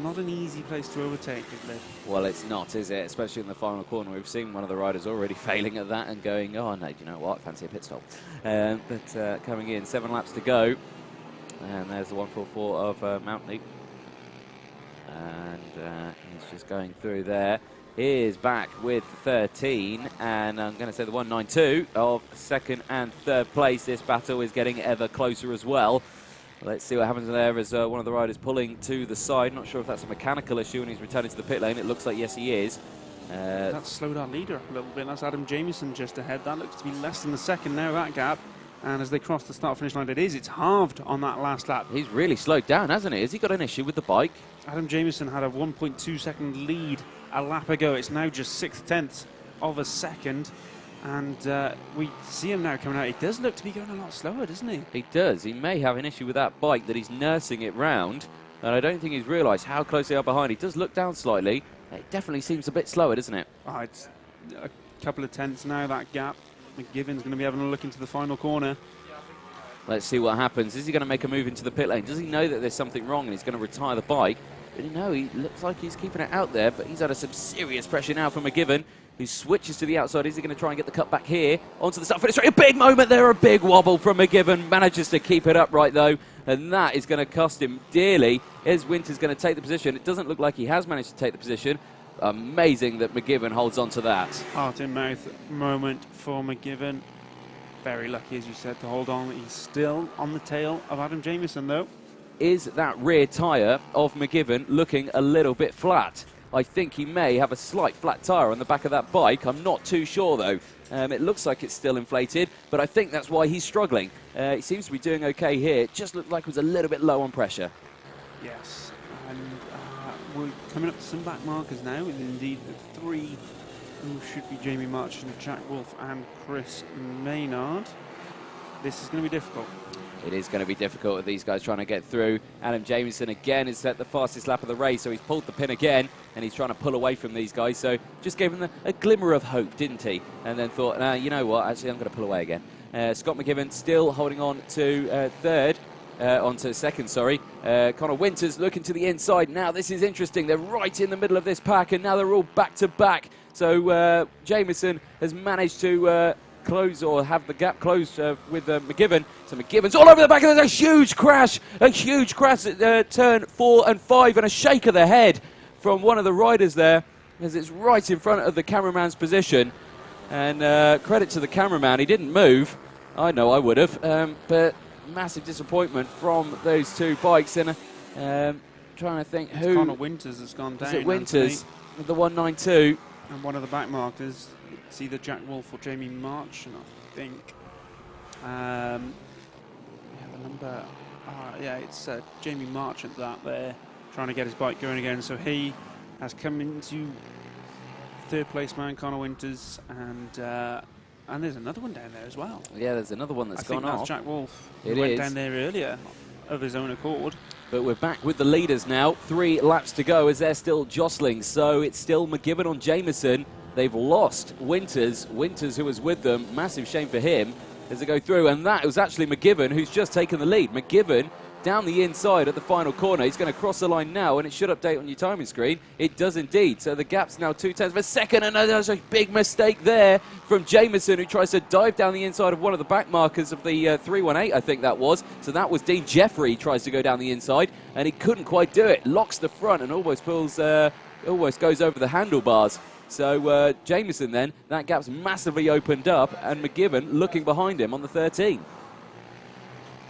not an easy place to overtake, is it? Well, it's not, is it? Especially in the final corner. We've seen one of the riders already failing at that and going, oh, no, you know what, fancy a pit stop. But coming in, 7 laps to go. And there's the 144 of Mountney. And he's just going through there. He's back with 13, and I'm going to say the 192 of second and third place. This battle is getting ever closer as well. Let's see what happens there as one of the riders pulling to the side. Not sure if that's a mechanical issue and he's returning to the pit lane. It looks like yes, he is. That's slowed our leader up a little bit. That's Adam Jamieson just ahead. That looks to be less than a second now, that gap. And as they cross the start-finish line, it's halved on that last lap. He's really slowed down, hasn't he? Has he got an issue with the bike? Adam Jamieson had a 1.2 second lead a lap ago. It's now just 6/10 of a second. And we see him now coming out. He does look to be going a lot slower, doesn't he? He does. He may have an issue with that bike that he's nursing it round. And I don't think he's realised how close they are behind. He does look down slightly. It definitely seems a bit slower, doesn't it? Oh, it's a couple of tenths now, that gap. McGiven's going to be having a look into the final corner. Let's see what happens. Is he going to make a move into the pit lane? Does he know that there's something wrong and he's going to retire the bike? But no, he looks like he's keeping it out there, but he's under some serious pressure now from McGiven, who switches to the outside. Is he going to try and get the cut back here? Onto the start-finish straight. A big moment there, a big wobble from McGiven. Manages to keep it upright, though, and that is going to cost him dearly. Is Winters going to take the position? It doesn't look like he has managed to take the position. Amazing that McGiven holds on to that. Heart-in-mouth moment for McGiven. Very lucky, as you said, to hold on. He's still on the tail of Adam Jamieson, though. Is that rear tyre of McGiven looking a little bit flat? I think he may have a slight flat tyre on the back of that bike. I'm not too sure, though. It looks like it's still inflated, but I think that's why he's struggling. He seems to be doing okay here. It just looked like it was a little bit low on pressure. Yes, and we're coming up to some back markers now, and indeed the 3 who should be Jamie Marchant, Jack Wolf and Chris Maynard. This is going to be difficult. It is going to be difficult with these guys trying to get through. Adam Jamieson again is at the fastest lap of the race, so he's pulled the pin again, and he's trying to pull away from these guys. So just gave him a glimmer of hope, didn't he? And then thought, you know what, actually I'm going to pull away again. Scott McGiven still holding on to third. Onto second, sorry. Connor Winters looking to the inside. Now this is interesting. They're right in the middle of this pack, and now they're all back to back. So Jamieson has managed to close or have the gap closed with McGiven. So McGiven's all over the back, and there's a huge crash at turn 4 and 5, and a shake of the head from one of the riders there, as it's right in front of the cameraman's position. And credit to the cameraman, he didn't move. I know I would have, but massive disappointment from those two bikes. And trying to think who. Connor Winters has gone down. Is it Winters with the 192? And one of the back markers, it's either Jack Wolf or Jamie Marchant, I think. The number, it's Jamie Marchant that there, trying to get his bike going again. So he has come into third place man, Connor Winters, and there's another one down there as well. Yeah, there's another one that's gone off. I think that's Jack Wolf. He went down there earlier of his own accord. But we're back with the leaders now. 3 laps to go as they're still jostling. So it's still McGiven on Jamieson. They've lost Winters. Winters, who was with them, massive shame for him as they go through. And that was actually McGiven who's just taken the lead. McGiven down the inside at the final corner. He's going to cross the line now, and it should update on your timing screen. It does indeed. So the gap's now 2 tenths of a second, and there's a big mistake there from Jamieson, who tries to dive down the inside of one of the back markers of the 318, I think that was. So that was Dean Jeffrey tries to go down the inside, and he couldn't quite do it. Locks the front and almost goes over the handlebars. So Jamieson then, that gap's massively opened up, and McGiven looking behind him on the 13.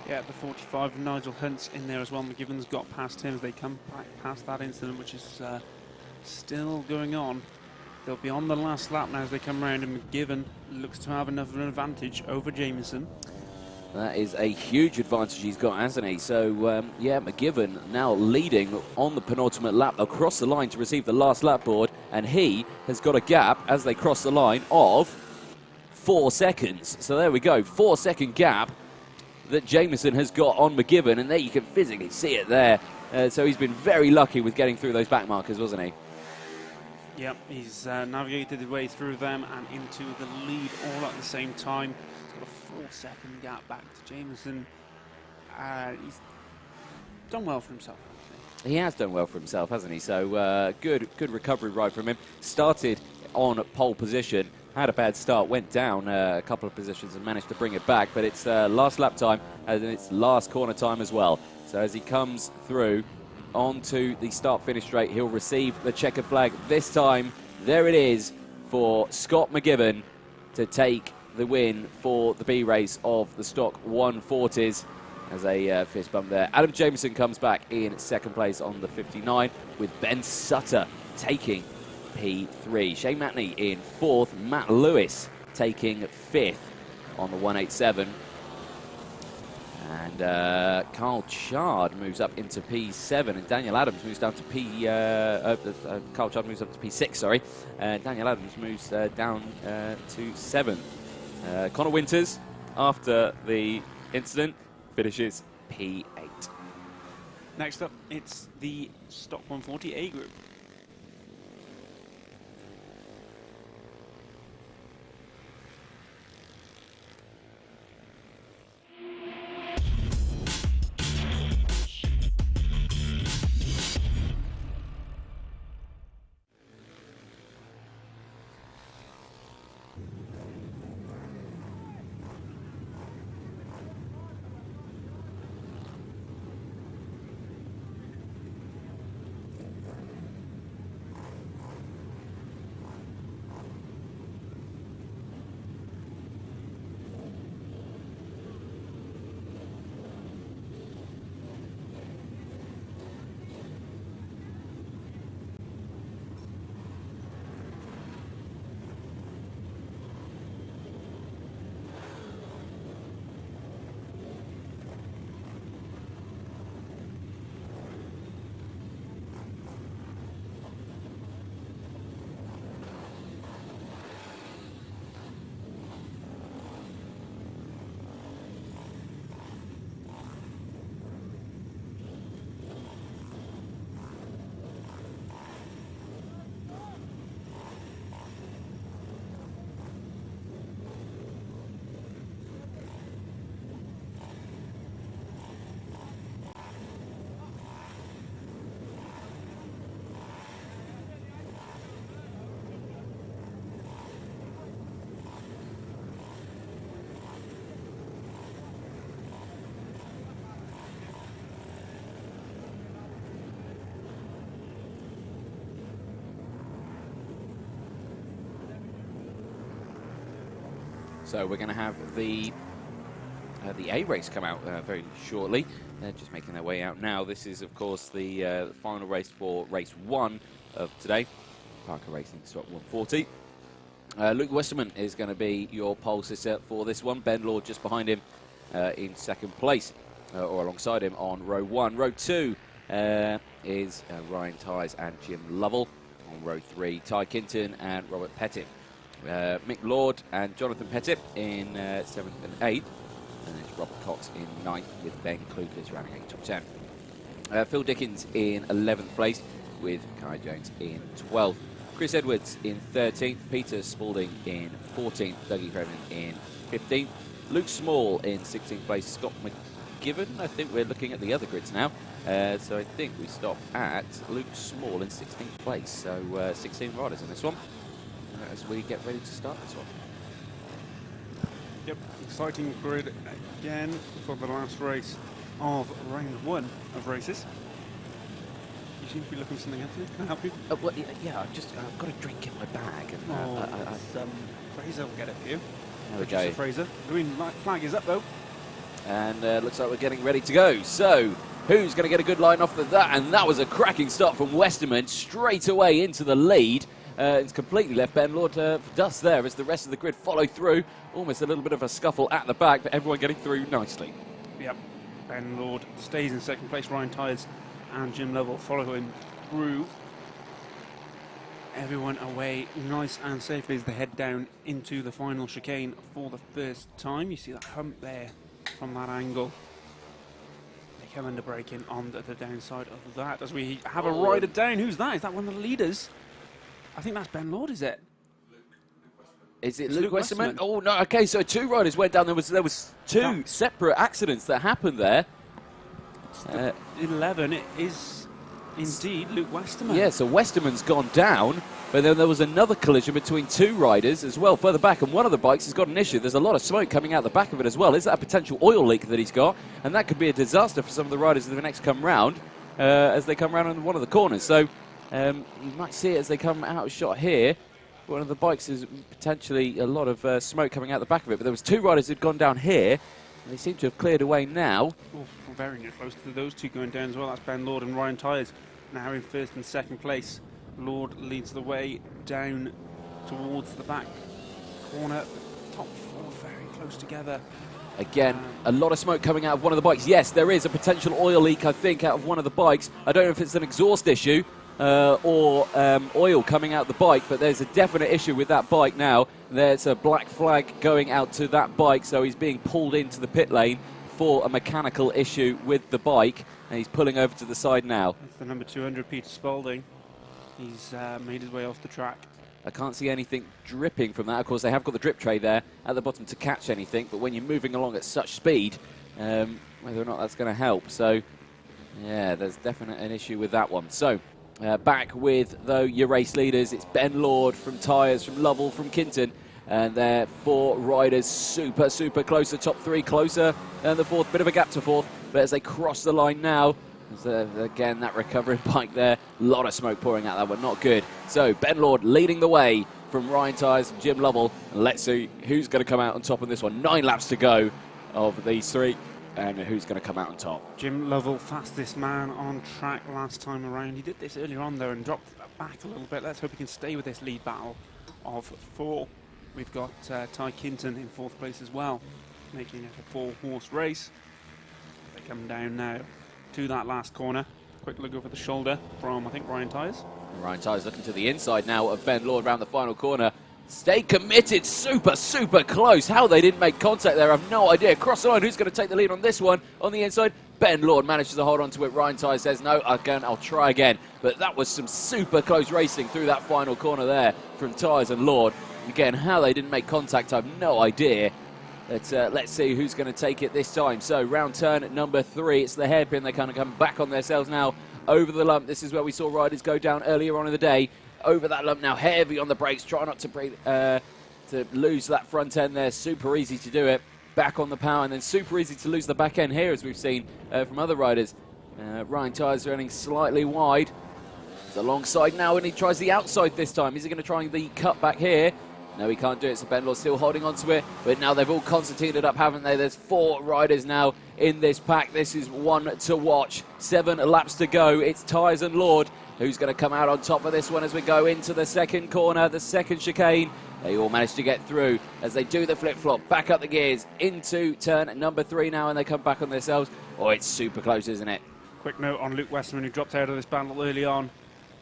Yeah, the 45 of Nigel Hunt's in there as well. McGivern's got past him as they come back past that incident, which is still going on. They'll be on the last lap now as they come round, and McGivern looks to have enough of an advantage over Jameson. That is a huge advantage he's got, hasn't he? So, yeah, McGivern now leading on the penultimate lap across the line to receive the last lap board, and he has got a gap as they cross the line of 4 seconds. So there we go, 4-second gap that Jameson has got on McGivern, and there you can physically see it there. So he's been very lucky with getting through those back markers, wasn't he? Yep, he's navigated his way through them and into the lead all at the same time. He's got a 4-second gap back to Jameson. He's done well for himself, actually. He has done well for himself, hasn't he? So good recovery ride from him. Started on pole position, had a bad start, went down a couple of positions and managed to bring it back. But it's last lap time and it's last corner time as well. So as he comes through onto the start-finish straight, he'll receive the checkered flag. This time, there it is for Scott McGivern to take the win for the B race of the stock 140s. As a fist bump there. Adam Jameson comes back in second place on the 59, with Ben Sutter taking P3. Shane Matney in fourth. Matt Lewis taking fifth on the 187. And Carl Chard moves up into P7, and Daniel Adams moves down to Carl Chard moves up to P6, sorry. Daniel Adams moves down to 7th. Connor Winters, after the incident, finishes P8. Next up, it's the Stock 140A group. So we're going to have the A race come out very shortly. They're just making their way out now. This is, of course, the final race for race 1 of today. Parker Racing Stock 140. Luke Westerman is going to be your pole sitter for this one. Ben Lord just behind him in second place, or alongside him on row 1. Row 2 is Ryan Tyres and Jim Lovell. On row 3, Ty Kinton and Robert Pettit. Mick Lord and Jonathan Pettit in 7th and 8th. And it's Robert Cox in 9th with Ben Kluges running a top 10. Phil Dickens in 11th place with Kai Jones in 12th. Chris Edwards in 13th. Peter Spalding in 14th. Dougie Craven in 15th. Luke Small in 16th place. Scott McGivern. I think we're looking at the other grids now. So I think we stop at Luke Small in 16th place. So 16 riders in this one as we get ready to start this one. Yep, exciting grid again for the last race of round 1 of races. You seem to be looking for something else here. Can I help you? Well, yeah, I've got a drink in my bag. And, Fraser will get it for you. There we go. Fraser. Green flag is up though. And looks like we're getting ready to go. So, who's going to get a good line off of that? And that was a cracking start from Westerman, straight away into the lead. It's completely left Ben Lord for dust there as the rest of the grid follow through. Almost a little bit of a scuffle at the back, but everyone getting through nicely. Yep, Ben Lord stays in second place. Ryan Tyers and Jim Lovell follow him through. Everyone away nice and safely as they head down into the final chicane for the first time. You see that hump there from that angle. They come under braking on the downside of that as we have a rider down. Who's that? Is that one of the leaders? I think that's Ben Lord, is it? Is it Luke Westerman? Oh, no. Okay, so 2 riders went down. There was 2 separate accidents that happened there. 11, it is indeed Luke Westerman. Yeah, so Westerman's gone down, but then there was another collision between 2 riders as well, further back, and one of the bikes has got an issue. There's a lot of smoke coming out the back of it as well. Is that a potential oil leak that he's got? And that could be a disaster for some of the riders in the next come round as they come round on one of the corners. So you might see it as they come out of shot here. One of the bikes is potentially a lot of smoke coming out the back of it, but there was 2 riders who'd gone down here. They seem to have cleared away now. Oh, very near close to those 2 going down as well. That's Ben Lord and Ryan Tyers now in first and second place. Lord leads the way down towards the back corner. Top 4 very close together. Again, a lot of smoke coming out of one of the bikes. Yes, there is a potential oil leak, I think, out of one of the bikes. I don't know if it's an exhaust issue or oil coming out the bike, but there's a definite issue with that bike now. There's a black flag going out to that bike, so he's being pulled into the pit lane for a mechanical issue with the bike, and he's pulling over to the side now. That's the number 200, Peter Spalding. He's made his way off the track. I can't see anything dripping from that. Of course, they have got the drip tray there at the bottom to catch anything, but when you're moving along at such speed, whether or not that's going to help. So, yeah, there's definitely an issue with that one. So, back with, though, your race leaders. It's Ben Lord from Tyers, from Lovell, from Kinton. And they're 4 riders super, super close. The top 3 closer than the 4th. Bit of a gap to 4th. But as they cross the line now, again, that recovery bike there. A lot of smoke pouring out that one. Not good. So Ben Lord leading the way from Ryan Tyers and Jim Lovell. And let's see who's going to come out on top of this one. 9 laps to go of these 3. And who's going to come out on top? Jim Lovell, fastest man on track last time around. He did this earlier on, though, and dropped back a little bit. Let's hope he can stay with this lead battle of 4. We've got Ty Kinton in 4th place as well, making it a 4-horse race. They come down now to that last corner. Quick look over the shoulder from, I think, Ryan Tyers. Ryan Tyers looking to the inside now of Ben Lord around the final corner. Stay committed, super, super close. How they didn't make contact there, I've no idea. Cross the line, who's going to take the lead on this one? On the inside, Ben Lord manages to hold on to it. Ryan Tyers says, no, I'll try again. But that was some super close racing through that final corner there from Tyers and Lord. Again, how they didn't make contact, I've no idea. But let's see who's going to take it this time. So round turn number 3, it's the hairpin. They kind of come back on themselves now over the lump. This is where we saw riders go down earlier on in the day. Over that lump now, heavy on the brakes, try not to lose that front end there. Super easy to do it. Back on the power, and then super easy to lose the back end here, as we've seen from other riders. Ryan Tyers running slightly wide. He's alongside now, and he tries the outside this time. Is he going to try the cut back here? No, he can't do it, so Ben Lord's still holding on to it. But now they've all concertinaed up, haven't they? There's 4 riders now in this pack. This is one to watch. 7 laps to go. It's Tyers and Lord who's going to come out on top of this one as we go into the second corner, the second chicane. They all manage to get through as they do the flip-flop, back up the gears into turn number 3 now, and they come back on themselves. Oh, it's super close, isn't it? Quick note on Luke Westerman, who dropped out of this battle early on.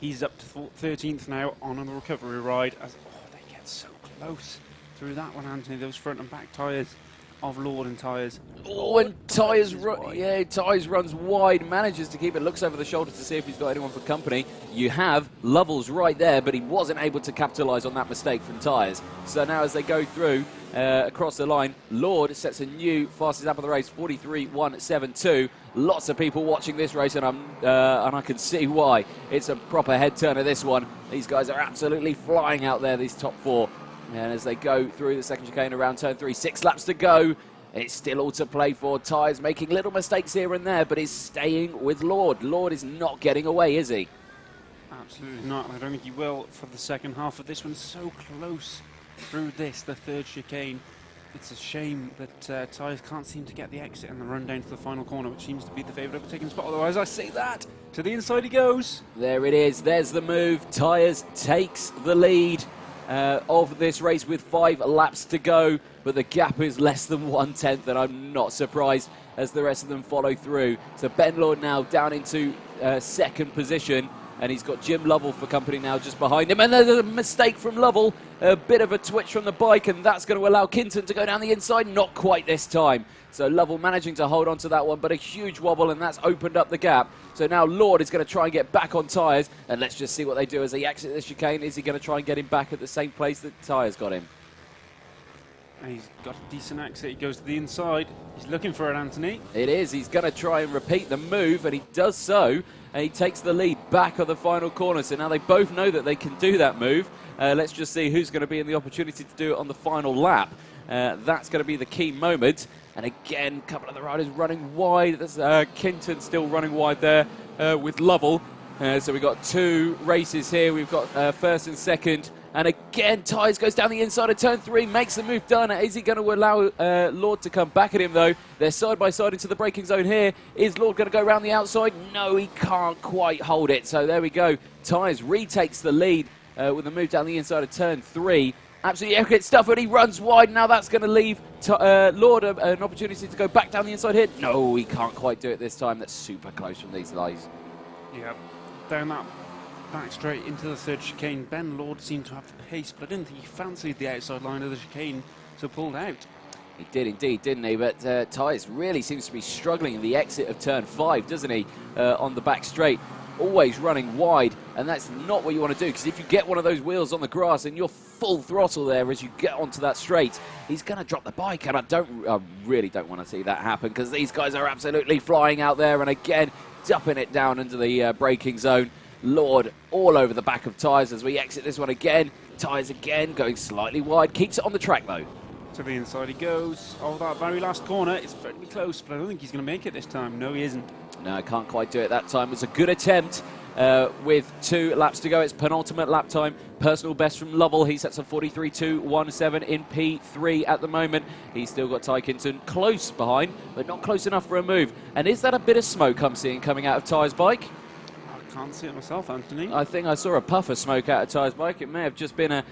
He's up to 13th now on a recovery ride. As they get so close through that one, Anthony. Those front and back tyres of Lord and Tyers. Oh, and Tyers runs wide, manages to keep it, looks over the shoulder to see if he's got anyone for company. You have Lovell's right there, but he wasn't able to capitalise on that mistake from Tyers. So now as they go through across the line, Lord sets a new fastest lap of the race, 43.172. Lots of people watching this race, and I can see why. It's a proper head turner, this one. These guys are absolutely flying out there, these top 4. And as they go through the second chicane around turn 3, 6 laps to go. It's still all to play for. Tyers making little mistakes here and there, but he's staying with Lord. Lord is not getting away, is he? Absolutely not. I don't think he will for the second half of this one. So close through this, the third chicane. It's a shame that Tyres can't seem to get the exit and the run down to the final corner, which seems to be the favourite overtaking spot. Otherwise, I say that. To the inside he goes. There it is. There's the move. Tyres takes the lead of this race with 5 laps to go, but the gap is less than 1/10, and I'm not surprised as the rest of them follow through. So Ben Lord now down into second position, and he's got Jim Lovell for company now just behind him. And there's a mistake from Lovell, a bit of a twitch from the bike, and that's going to allow Kinton to go down the inside. Not quite this time. So Lovell managing to hold on to that one, but a huge wobble, and that's opened up the gap. So now Lord is going to try and get back on Tyres, and let's just see what they do as they exit the chicane. Is he going to try and get him back at the same place that Tyres got him? He's got a decent exit. He goes to the inside. He's looking for it, Anthony. It is. He's going to try and repeat the move, and he does so. And he takes the lead back of the final corner. So now they both know that they can do that move. Let's just see who's going to be in the opportunity to do it on the final lap. That's going to be the key moment. And again, a couple of the riders running wide. There's Kinton still running wide there with Lovell. So we've got 2 races here. We've got first and second. And again, Tyres goes down the inside of turn 3, makes the move done. Is he going to allow Lord to come back at him, though? They're side by side into the braking zone here. Is Lord going to go around the outside? No, he can't quite hold it. So there we go. Tyres retakes the lead with a move down the inside of turn 3. Absolutely epic stuff, and he runs wide. Now that's going to leave Lord an opportunity to go back down the inside here. No, he can't quite do it this time. That's super close from these guys. Yeah, down that back straight into the third chicane. Ben Lord seemed to have the pace, but I didn't think he fancied the outside line of the chicane, so pulled out. He did indeed, didn't he? But Tyres really seems to be struggling in the exit of turn 5, doesn't he, on the back straight. Always running wide, and that's not what you want to do, because if you get one of those wheels on the grass and you're full throttle there as you get onto that straight, he's going to drop the bike, and I really don't want to see that happen, because these guys are absolutely flying out there, and again, dumping it down into the braking zone. Lord all over the back of Tyres as we exit this one again. Tyres again going slightly wide, keeps it on the track though. To the inside he goes. Oh, that very last corner, it's very close, but I don't think he's going to make it this time. No, he isn't. No, can't quite do it that time. It was a good attempt with 2 laps to go. It's penultimate lap time. Personal best from Lovell. He sets a 43.217 in P3 at the moment. He's still got Ty Kinton close behind, but not close enough for a move. And is that a bit of smoke I'm seeing coming out of Ty's bike? I can't see it myself, Anthony. I think I saw a puff of smoke out of Ty's bike. It may have just been a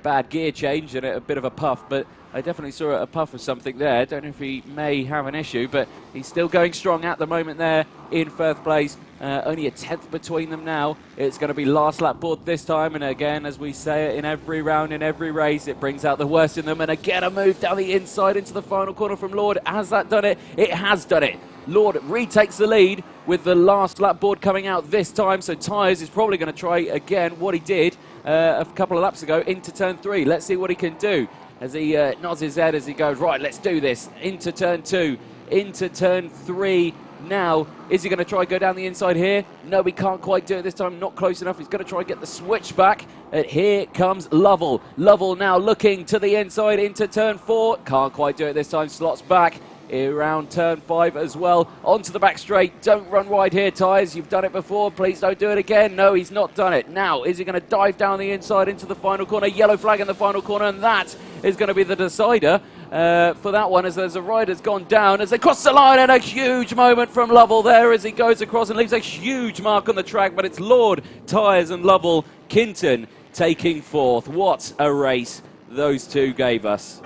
bad gear change and a bit of a puff, but I definitely saw a puff of something there. Don't know if he may have an issue, but he's still going strong at the moment there in first place. Only a 10th between them now. It's going to be last lap board this time, and again, as we say it in every round, in every race, it brings out the worst in them. And again, a move down the inside into the final corner from Lord. Has that done it? It has done it. Lord retakes the lead with the last lap board coming out this time, so Tyres is probably going to try again what he did a couple of laps ago into turn 3. Let's see what he can do as he nods his head as he goes, right, let's do this, into turn 2, into turn 3 now. Is he going to try and go down the inside here? No, he can't quite do it this time, not close enough. He's going to try and get the switch back, and here comes Lovell. Lovell now looking to the inside into turn 4, can't quite do it this time, slots back around turn 5 as well, onto the back straight. Don't run wide here, Tyres, you've done it before, please don't do it again. No, he's not done it. Now, is he going to dive down the inside into the final corner? Yellow flag in the final corner, and that is going to be the decider for that one, as there's a rider's gone down as they cross the line, and a huge moment from Lovell there as he goes across and leaves a huge mark on the track, but it's Lord, Tyres and Lovell, Kinton taking 4th. What a race those two gave us.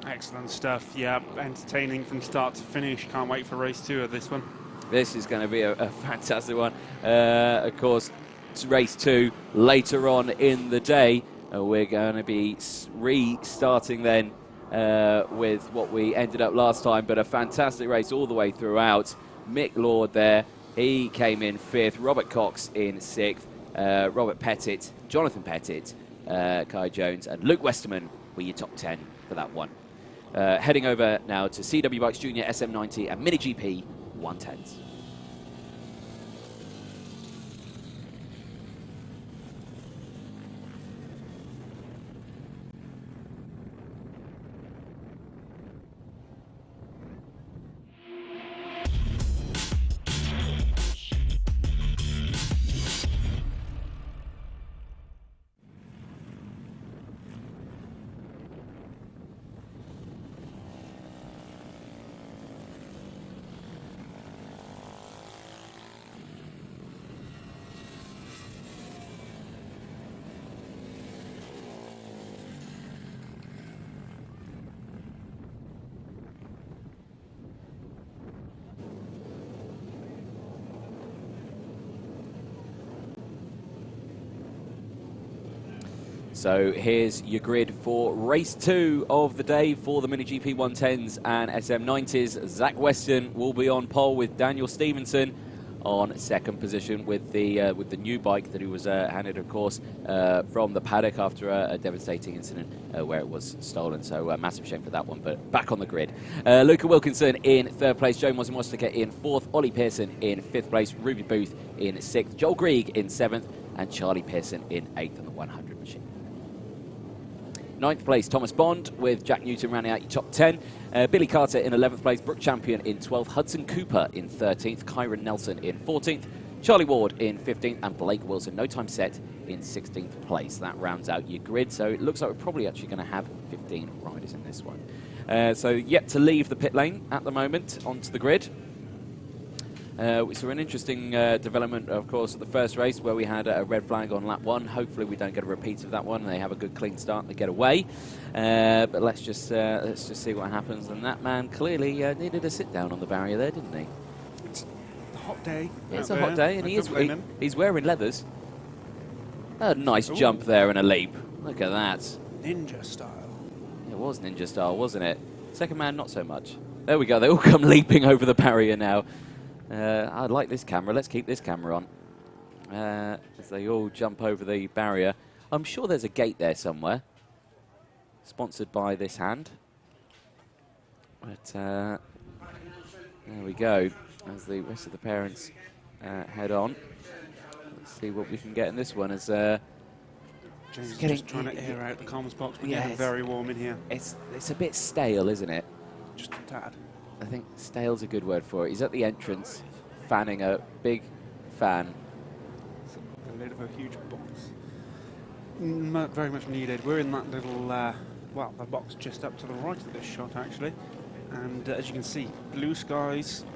Excellent stuff, yeah, entertaining from start to finish. Can't wait for race 2 of this one. This is going to be a fantastic one. Of course, it's race 2 later on in the day. We're going to be restarting then with what we ended up last time, but a fantastic race all the way throughout. Mick Lord there, he came in 5th, Robert Cox in 6th, Robert Pettit, Jonathan Pettit, Kai Jones and Luke Westerman were your top 10 for that one. Heading over now to CW Bikes Junior SM90 and Mini GP 110s. So here's your grid for race 2 of the day for the Mini GP 110s and SM90s. Zach Weston will be on pole with Daniel Stevenson on second position with the new bike that he was handed, of course, from the Paddock after a devastating incident where it was stolen. So massive shame for that one, but back on the grid. Luca Wilkinson in third place, Joe Mosika in fourth, Ollie Pearson in fifth place, Ruby Booth in sixth, Joel Grieg in seventh, and Charlie Pearson in eighth on the 100 machine. Ninth place, Thomas Bond, with Jack Newton rounding out your top 10. Billy Carter in 11th place, Brooke Champion in 12th, Hudson Cooper in 13th, Kyron Nelson in 14th, Charlie Ward in 15th, and Blake Wilson, no time set, in 16th place. That rounds out your grid, so it looks like we're probably actually going to have 15 riders in this one. So yet to leave the pit lane at the moment, onto the grid. We saw an interesting development, of course, at the first race where we had a red flag on lap 1. Hopefully we don't get a repeat of that one and they have a good clean start and they get away. But let's just see what happens. And that man clearly needed a sit down on the barrier there, didn't he? It's a hot day. It's a hot day, and he's wearing leathers. A nice jump there and a leap. Look at that. Ninja style. It was ninja style, wasn't it? Second man, not so much. There we go. They all come leaping over the barrier now. I like this camera. Let's keep this camera on. As they all jump over the barrier. I'm sure there's a gate there somewhere. Sponsored by this hand. But there we go. As the rest of the parents head on. Let's see what we can get in this one. As James is just trying to air out the comms box. We're getting very warm in here. It's a bit stale, isn't it? Just a tad. I think stale's a good word for it. He's at the entrance, fanning a big fan. It's a lid of a huge box. Very much needed. We're in that little, well, the box just up to the right of this shot, actually. And as you can see, blue skies,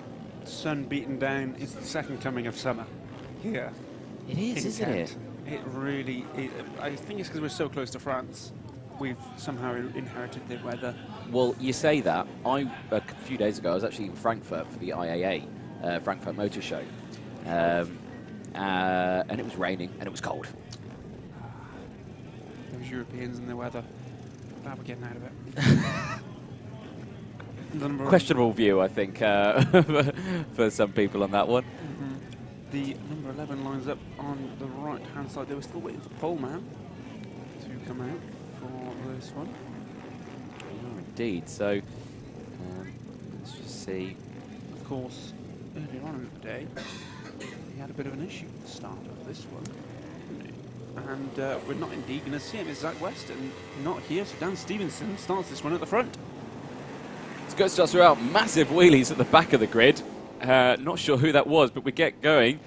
sun beaten down. It's the second coming of summer here. It is, isn't it? It really is. I think it's because we're so close to France. We've somehow inherited the weather. Well, you say that. A few days ago, I was actually in Frankfurt for the IAA, Frankfurt Motor Show. And it was raining and it was cold. Those Europeans and the weather. Glad we're getting out of it. Questionable view, I think, for some people on that one. The number 11 lines up on the right-hand side. They were still waiting for Pole Man to come out for this one. Oh, indeed. So, let's just see. Of course, earlier on in the day, he had a bit of an issue at the start of this one. And we're not indeed going to see him. It's Zach Weston, not here. So Dan Stevenson starts this one at the front. Scott starts are out massive wheelies at the back of the grid. Not sure who that was, but we get going.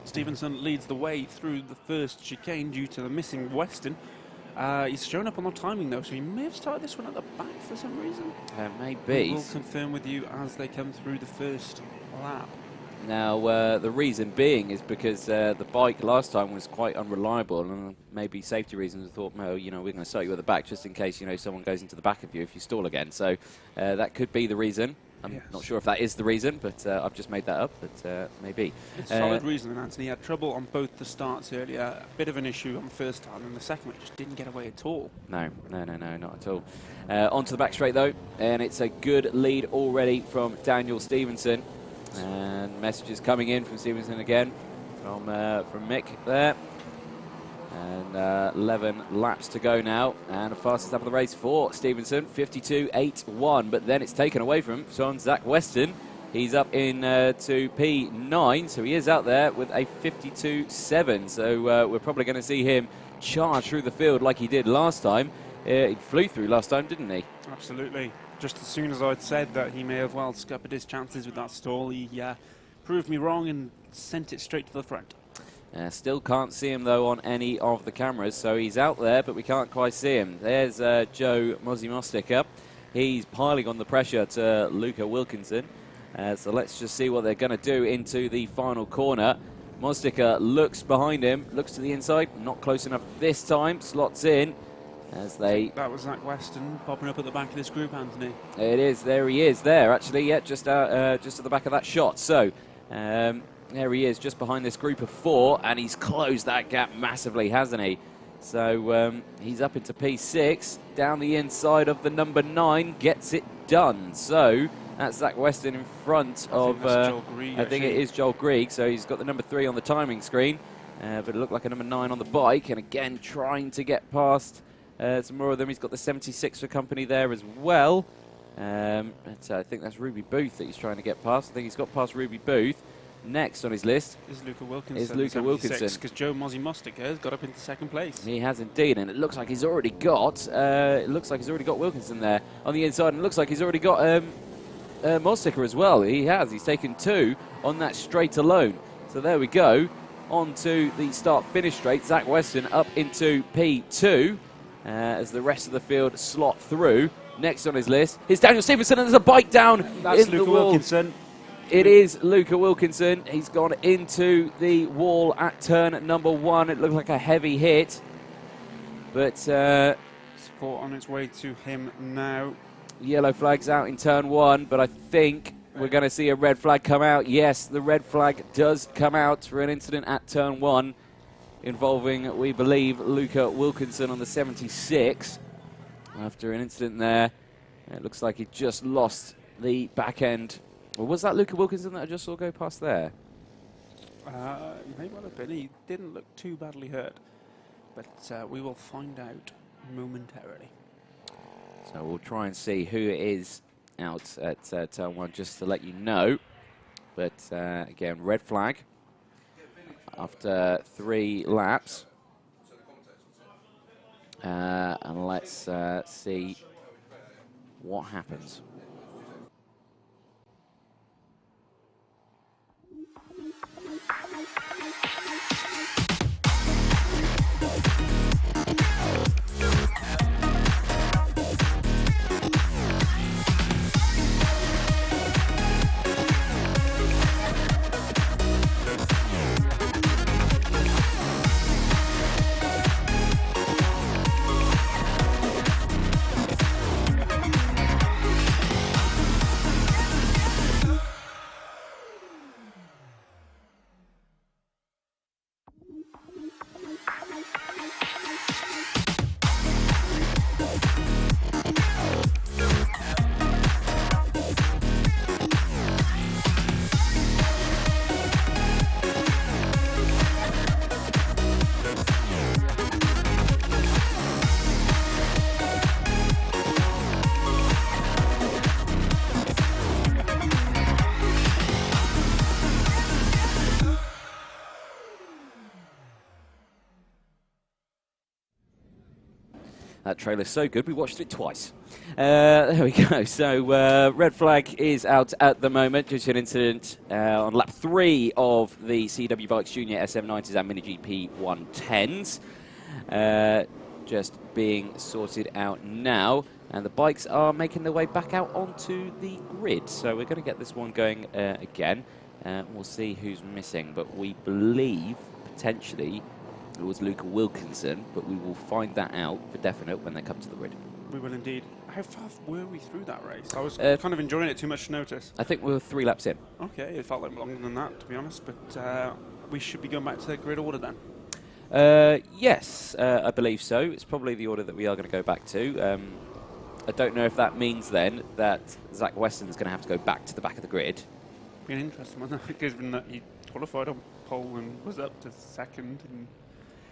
Stevenson leads the way through the first chicane due to the missing Weston. He's shown up on the timing though, so he may have started this one at the back for some reason. Maybe. We'll confirm with you as they come through the first lap. Now, the reason being is because the bike last time was quite unreliable, and maybe safety reasons thought, well, you know, we're going to start you at the back just in case, you know, someone goes into the back of you if you stall again. So that could be the reason. I'm not sure if that is the reason, but I've just made that up, but maybe. It's a solid reason, and Anthony had trouble on both the starts earlier. A bit of an issue on the first time, and the second one just didn't get away at all. No, not at all. Onto the back straight, though, and it's a good lead already from Daniel Stevenson. And messages coming in from Stevenson again, from Mick there. And 11 laps to go now, and the fastest lap of the race for Stevenson, 52.81. But then it's taken away from Zach Weston. He's up in to P9, so he is out there with a 52.7. So we're probably going to see him charge through the field like he did last time. He flew through last time, didn't he? Absolutely. Just as soon as I'd said that he may have well scuppered his chances with that stall, he proved me wrong and sent it straight to the front. Still can't see him, though, on any of the cameras, so he's out there, but we can't quite see him. There's Joe Mosika. He's piling on the pressure to Luca Wilkinson. So let's just see what they're going to do into the final corner. Mosika looks behind him, looks to the inside, not close enough this time, slots in. As they... That was Zach Weston popping up at the back of this group, Anthony. It is. There he is there, actually. Yeah, just at the back of that shot. So, there he is, just behind this group of 4, and he's closed that gap massively, hasn't he? So he's up into P6, down the inside of the number 9, gets it done. So that's Zach Weston in front of, Grieg, I think it is Joel Grieg, so he's got the number 3 on the timing screen, but it looked like a number 9 on the bike, and again trying to get past some more of them. He's got the 76 for company there as well. But I think that's Ruby Booth that he's trying to get past. I think he's got past Ruby Booth. Next on his list is Luca Wilkinson. Because Joe Mozzie Mostica has got up into second place. He has indeed, and it looks like he's already got. Wilkinson there on the inside, and it looks like he's already got Mostica as well. He has. He's taken 2 on that straight alone. So there we go. On to the start-finish straight. Zach Weston up into P2 as the rest of the field slot through. Next on his list is Daniel Stevenson, and there's a bike down That's in Luca the wall. Wilkinson. It is Luca Wilkinson. He's gone into the wall at turn number 1. It looked like a heavy hit, but support on its way to him now. Yellow flag's out in turn 1, but I think we're going to see a red flag come out. Yes, the red flag does come out for an incident at turn 1 involving, we believe, Luca Wilkinson on the 76. After an incident there, it looks like he just lost the back end. Or was that Luca Wilkinson that I just saw go past there? May well have been. He didn't look too badly hurt, but we will find out momentarily. So we'll try and see who it is out at turn 1 just to let you know. But again, red flag after 3 laps. And let's see what happens. That trailer's so good, we watched it twice. There we go. So red flag is out at the moment due to an incident on lap 3 of the CW Bikes Junior SM90s and Mini GP 110s. Just being sorted out now. And the bikes are making their way back out onto the grid. So we're going to get this one going again. We'll see who's missing. But we believe, potentially, it was Luca Wilkinson, but we will find that out for definite when they come to the grid. We will indeed. How far were we through that race? I was kind of enjoying it, too much to notice. I think we were 3 laps in. Okay, it felt like longer than that, to be honest, but we should be going back to the grid order then. Yes, I believe so. It's probably the order that we are going to go back to. I don't know if that means then that Zach Weston's going to have to go back to the back of the grid. Be an interesting one, given that he qualified on pole and was up to second. And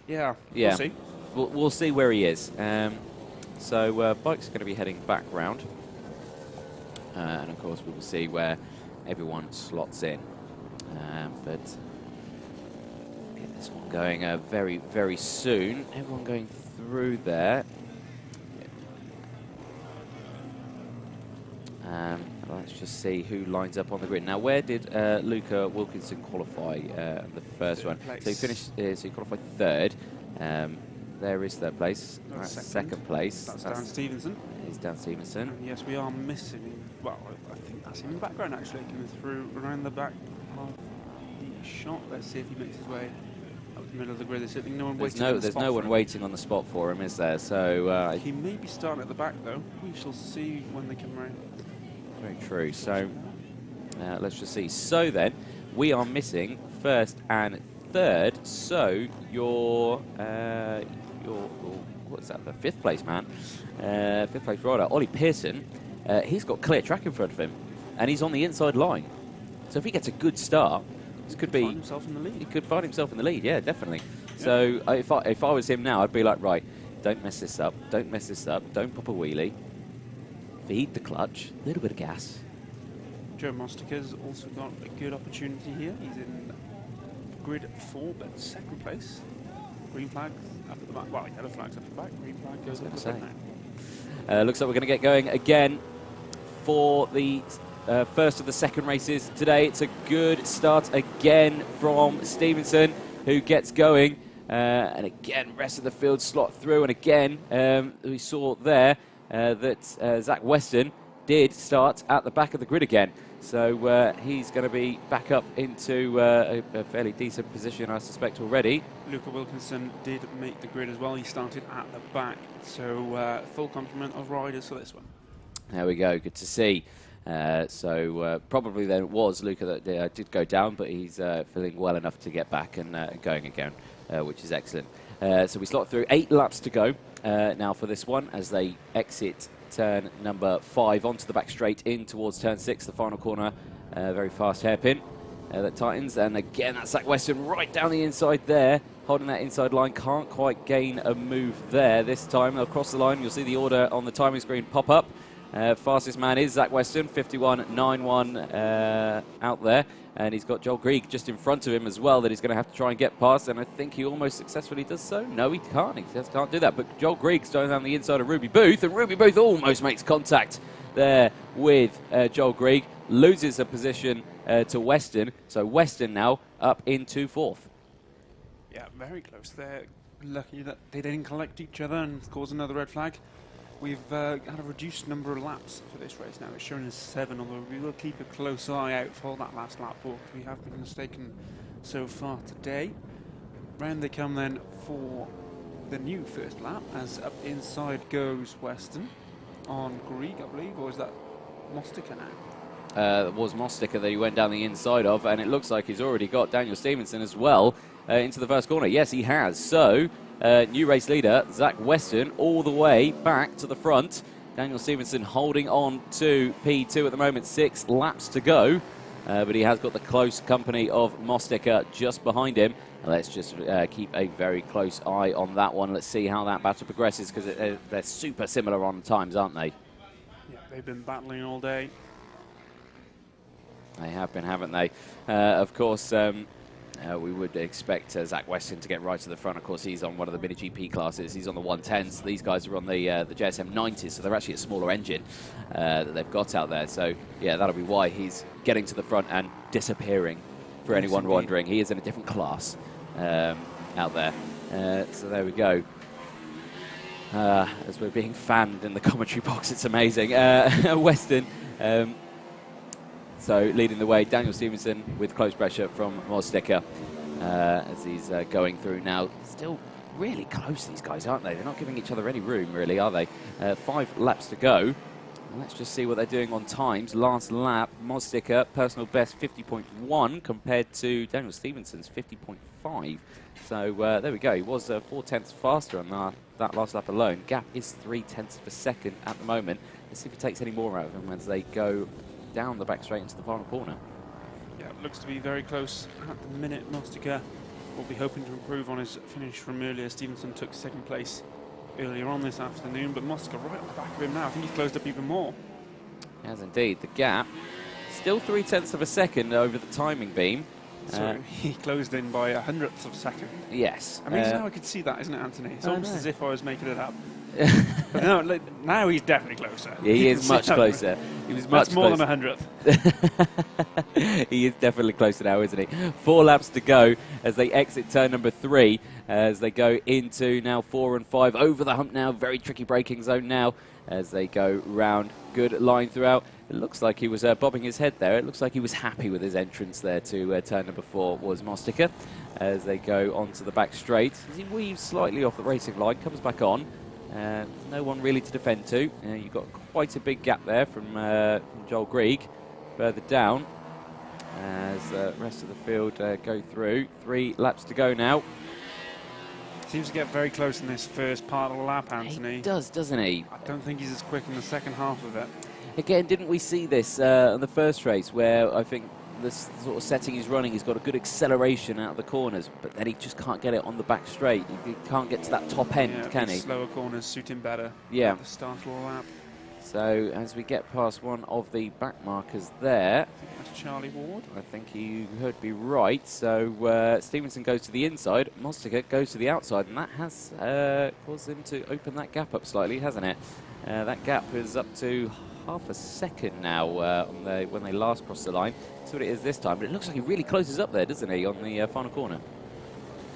yeah, we'll see. We'll see where he is. So Bike's going to be heading back round. And of course we will see where everyone slots in. But get this one going very, very soon. Everyone going through there. Let's just see who lines up on the grid. Now, where did Luca Wilkinson qualify the first one? So he finished. So he qualified 3rd. There is 3rd place. That's second place. That's Dan Stevenson. He's Dan Stevenson. And yes, we are missing. Well, I think that's him in the background actually, coming through around the back of the shot. Let's see if he makes his way up the middle of the grid. There's certainly no one waiting. There's no one waiting on the spot for him, is there? So he may be starting at the back though. We shall see when they come around. Very true. So let's just see. So then, we are missing 1st and 3rd. So your what is that, the 5th place man, 5th place rider, Ollie Pearson. He's got clear track in front of him, and he's on the inside line. So if he gets a good start, this could be. Find himself in the lead. He could find himself in the lead, yeah, definitely. Yeah. So if I was him now, I'd be like, right, don't mess this up, don't mess this up, don't pop a wheelie, feed the clutch, a little bit of gas. Joe Mostica's also got a good opportunity here. He's in grid 4, but 2nd place. Green flag up at the back. Well, yellow flag's up at the back. Green flag goes up at the back now. Looks like we're going to get going again for the first of the second races today. It's a good start again from Stevenson, who gets going. And again, rest of the field slot through. And again, we saw there that Zach Weston did start at the back of the grid again. So he's going to be back up into a fairly decent position, I suspect, already. Luca Wilkinson did make the grid as well. He started at the back. So full complement of riders for this one. There we go. Good to see. Probably then it was Luca that did go down, but he's feeling well enough to get back and going again, which is excellent. So we slot through 8 laps to go now for this one as they exit turn number 5 onto the back straight in towards turn 6, the final corner. Very fast hairpin that tightens, and again that's Zach Weston right down the inside there, holding that inside line. Can't quite gain a move there this time. Across the line, you'll see the order on the timing screen pop up. Fastest man is Zach Weston, 51.91 out there. And he's got Joel Grieg just in front of him as well that he's going to have to try and get past. And I think he almost successfully does so. No, he can't. He just can't do that. But Joel Grieg's going down the inside of Ruby Booth. And Ruby Booth almost makes contact there with Joel Grieg. Loses a position to Weston. So Weston now up into 4th. Yeah, very close. They're lucky that they didn't collect each other and cause another red flag. We've had a reduced number of laps for this race now. It's shown as 7, although we will keep a close eye out for that last lap book. We have been mistaken so far today. Round they come then for the new first lap, as up inside goes Weston on Grieg, I believe, or is that Mostica now? It was Mostica that he went down the inside of, and it looks like he's already got Daniel Stevenson as well into the first corner. Yes, he has. So new race leader, Zach Weston, all the way back to the front. Daniel Stevenson holding on to P2 at the moment, 6 laps to go. But he has got the close company of Mostica just behind him. Let's just keep a very close eye on that one. Let's see how that battle progresses, because they're super similar on times, aren't they? Yeah, they've been battling all day. They have been, haven't they? Of course, we would expect Zach Weston to get right to the front. Of course, he's on one of the mini GP classes. He's on the 110s. These guys are on the JSM 90s, so they're actually a smaller engine that they've got out there. So, yeah, that'll be why he's getting to the front and disappearing. For anyone wondering, he is in a different class out there. So there we go. As we're being fanned in the commentary box, it's amazing. Weston. So leading the way, Daniel Stevenson with close pressure from Mostica as he's going through now. Still really close, these guys, aren't they? They're not giving each other any room, really, are they? 5 laps to go. And let's just see what they're doing on times. Last lap, Mostica, personal best 50.1 compared to Daniel Stevenson's 50.5. So there we go. He was 4/10 faster on that last lap alone. Gap is 3/10 of a second at the moment. Let's see if it takes any more out of him as they go down the back straight into the final corner. Yeah, it looks to be very close at the minute. Mostica will be hoping to improve on his finish from earlier. Stevenson took 2nd place earlier on this afternoon, but Mostica right on the back of him now. I think he's closed up even more. He has indeed. The gap still 3/10 of a second over the timing beam. So he closed in by 100th of a second. Yes. I mean, now I could see that, isn't it, Anthony? It's almost as if I was making it up. But no, now he's definitely closer. Yeah, he is much closer. He was much more closer. than 100th. He is definitely closer now, isn't he? 4 laps to go as they exit turn number 3, as they go into now 4 and 5. Over the hump now, very tricky braking zone now as they go round. Good line throughout. It looks like he was bobbing his head there. It looks like he was happy with his entrance there to turn number 4 was Mostica as they go onto the back straight. As he weaves slightly off the racing line, comes back on. No one really to defend to. You've got quite a big gap there from Joel Grieg further down as the rest of the field go through. 3 laps to go now. Seems to get very close in this first part of the lap, Anthony. He does, doesn't he? I don't think he's as quick in the second half of it. Again, didn't we see this on the first race where I think this sort of setting he's running, he's got a good acceleration out of the corners, but then he just can't get it on the back straight. He can't get to that top end, can he? Slower corners suit him better at the start of the lap. So as we get past one of the back markers there, I think that's Charlie Ward. I think you heard me right. So Stevenson goes to the inside, Mostica goes to the outside, and that has caused him to open that gap up slightly, hasn't it? That gap is up to half a second now when they last crossed the line. That's what it is this time, but it looks like he really closes up there, doesn't he, on the final corner?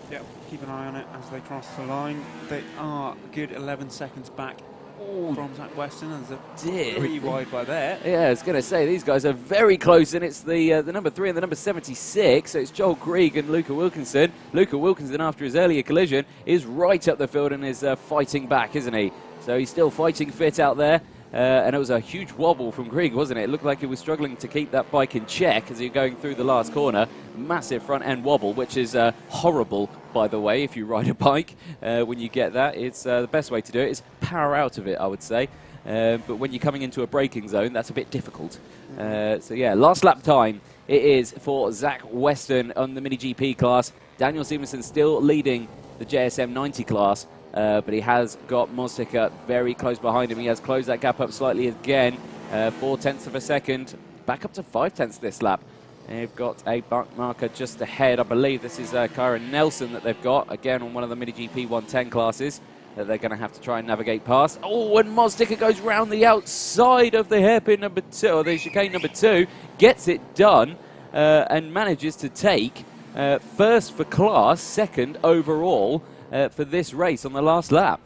Yep, keep an eye on it as they cross the line. They are a good 11 seconds back from Zach Weston, and they're pretty wide by there. Yeah, I was going to say, these guys are very close, and it's the number 3 and the number 76, so it's Joel Krieg and Luca Wilkinson. Luca Wilkinson, after his earlier collision, is right up the field and is fighting back, isn't he? So he's still fighting fit out there. And it was a huge wobble from Krieg, wasn't it? It looked like he was struggling to keep that bike in check as he was going through the last corner. Massive front end wobble, which is horrible, by the way, if you ride a bike. When you get that, it's the best way to do it is power out of it, I would say. But when you're coming into a braking zone, that's a bit difficult. So yeah, last lap time it is for Zach Weston on the Mini GP class. Daniel Stevenson still leading the JSM 90 class. But he has got Mostica very close behind him. He has closed that gap up slightly again. 0.4 of a second, back up to 0.5 this lap. They've got a back marker just ahead. I believe this is Kyron Nelson that they've got, again on one of the Mini GP 110 classes that they're going to have to try and navigate past. Oh, and Mostica goes round the outside of the hairpin number 2, or the chicane number 2, gets it done, and manages to take first for class, second overall, for this race on the last lap.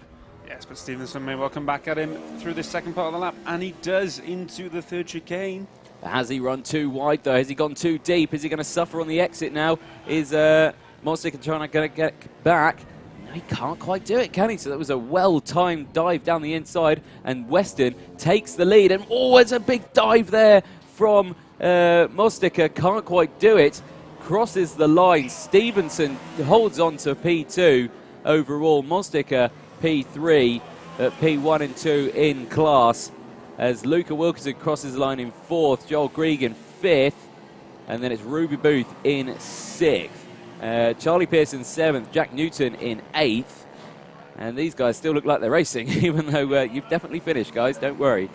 Yes, but Stevenson may well come back at him through this second part of the lap, and he does into the third chicane. Has he run too wide, though? Has he gone too deep? Is he going to suffer on the exit now? Is Mostica trying to get back? No, he can't quite do it, can he? So that was a well-timed dive down the inside, and Weston takes the lead. And, oh, it's a big dive there from Mostica. Can't quite do it. Crosses the line. Stevenson holds on to P2. Overall, Mostica P3, P1 and 2 in class, as Luca Wilkinson crosses the line in 4th, Joel Krieg in 5th, and then it's Ruby Booth in 6th. Charlie Pearson 7th, Jack Newton in 8th, and these guys still look like they're racing, even though you've definitely finished, guys, don't worry.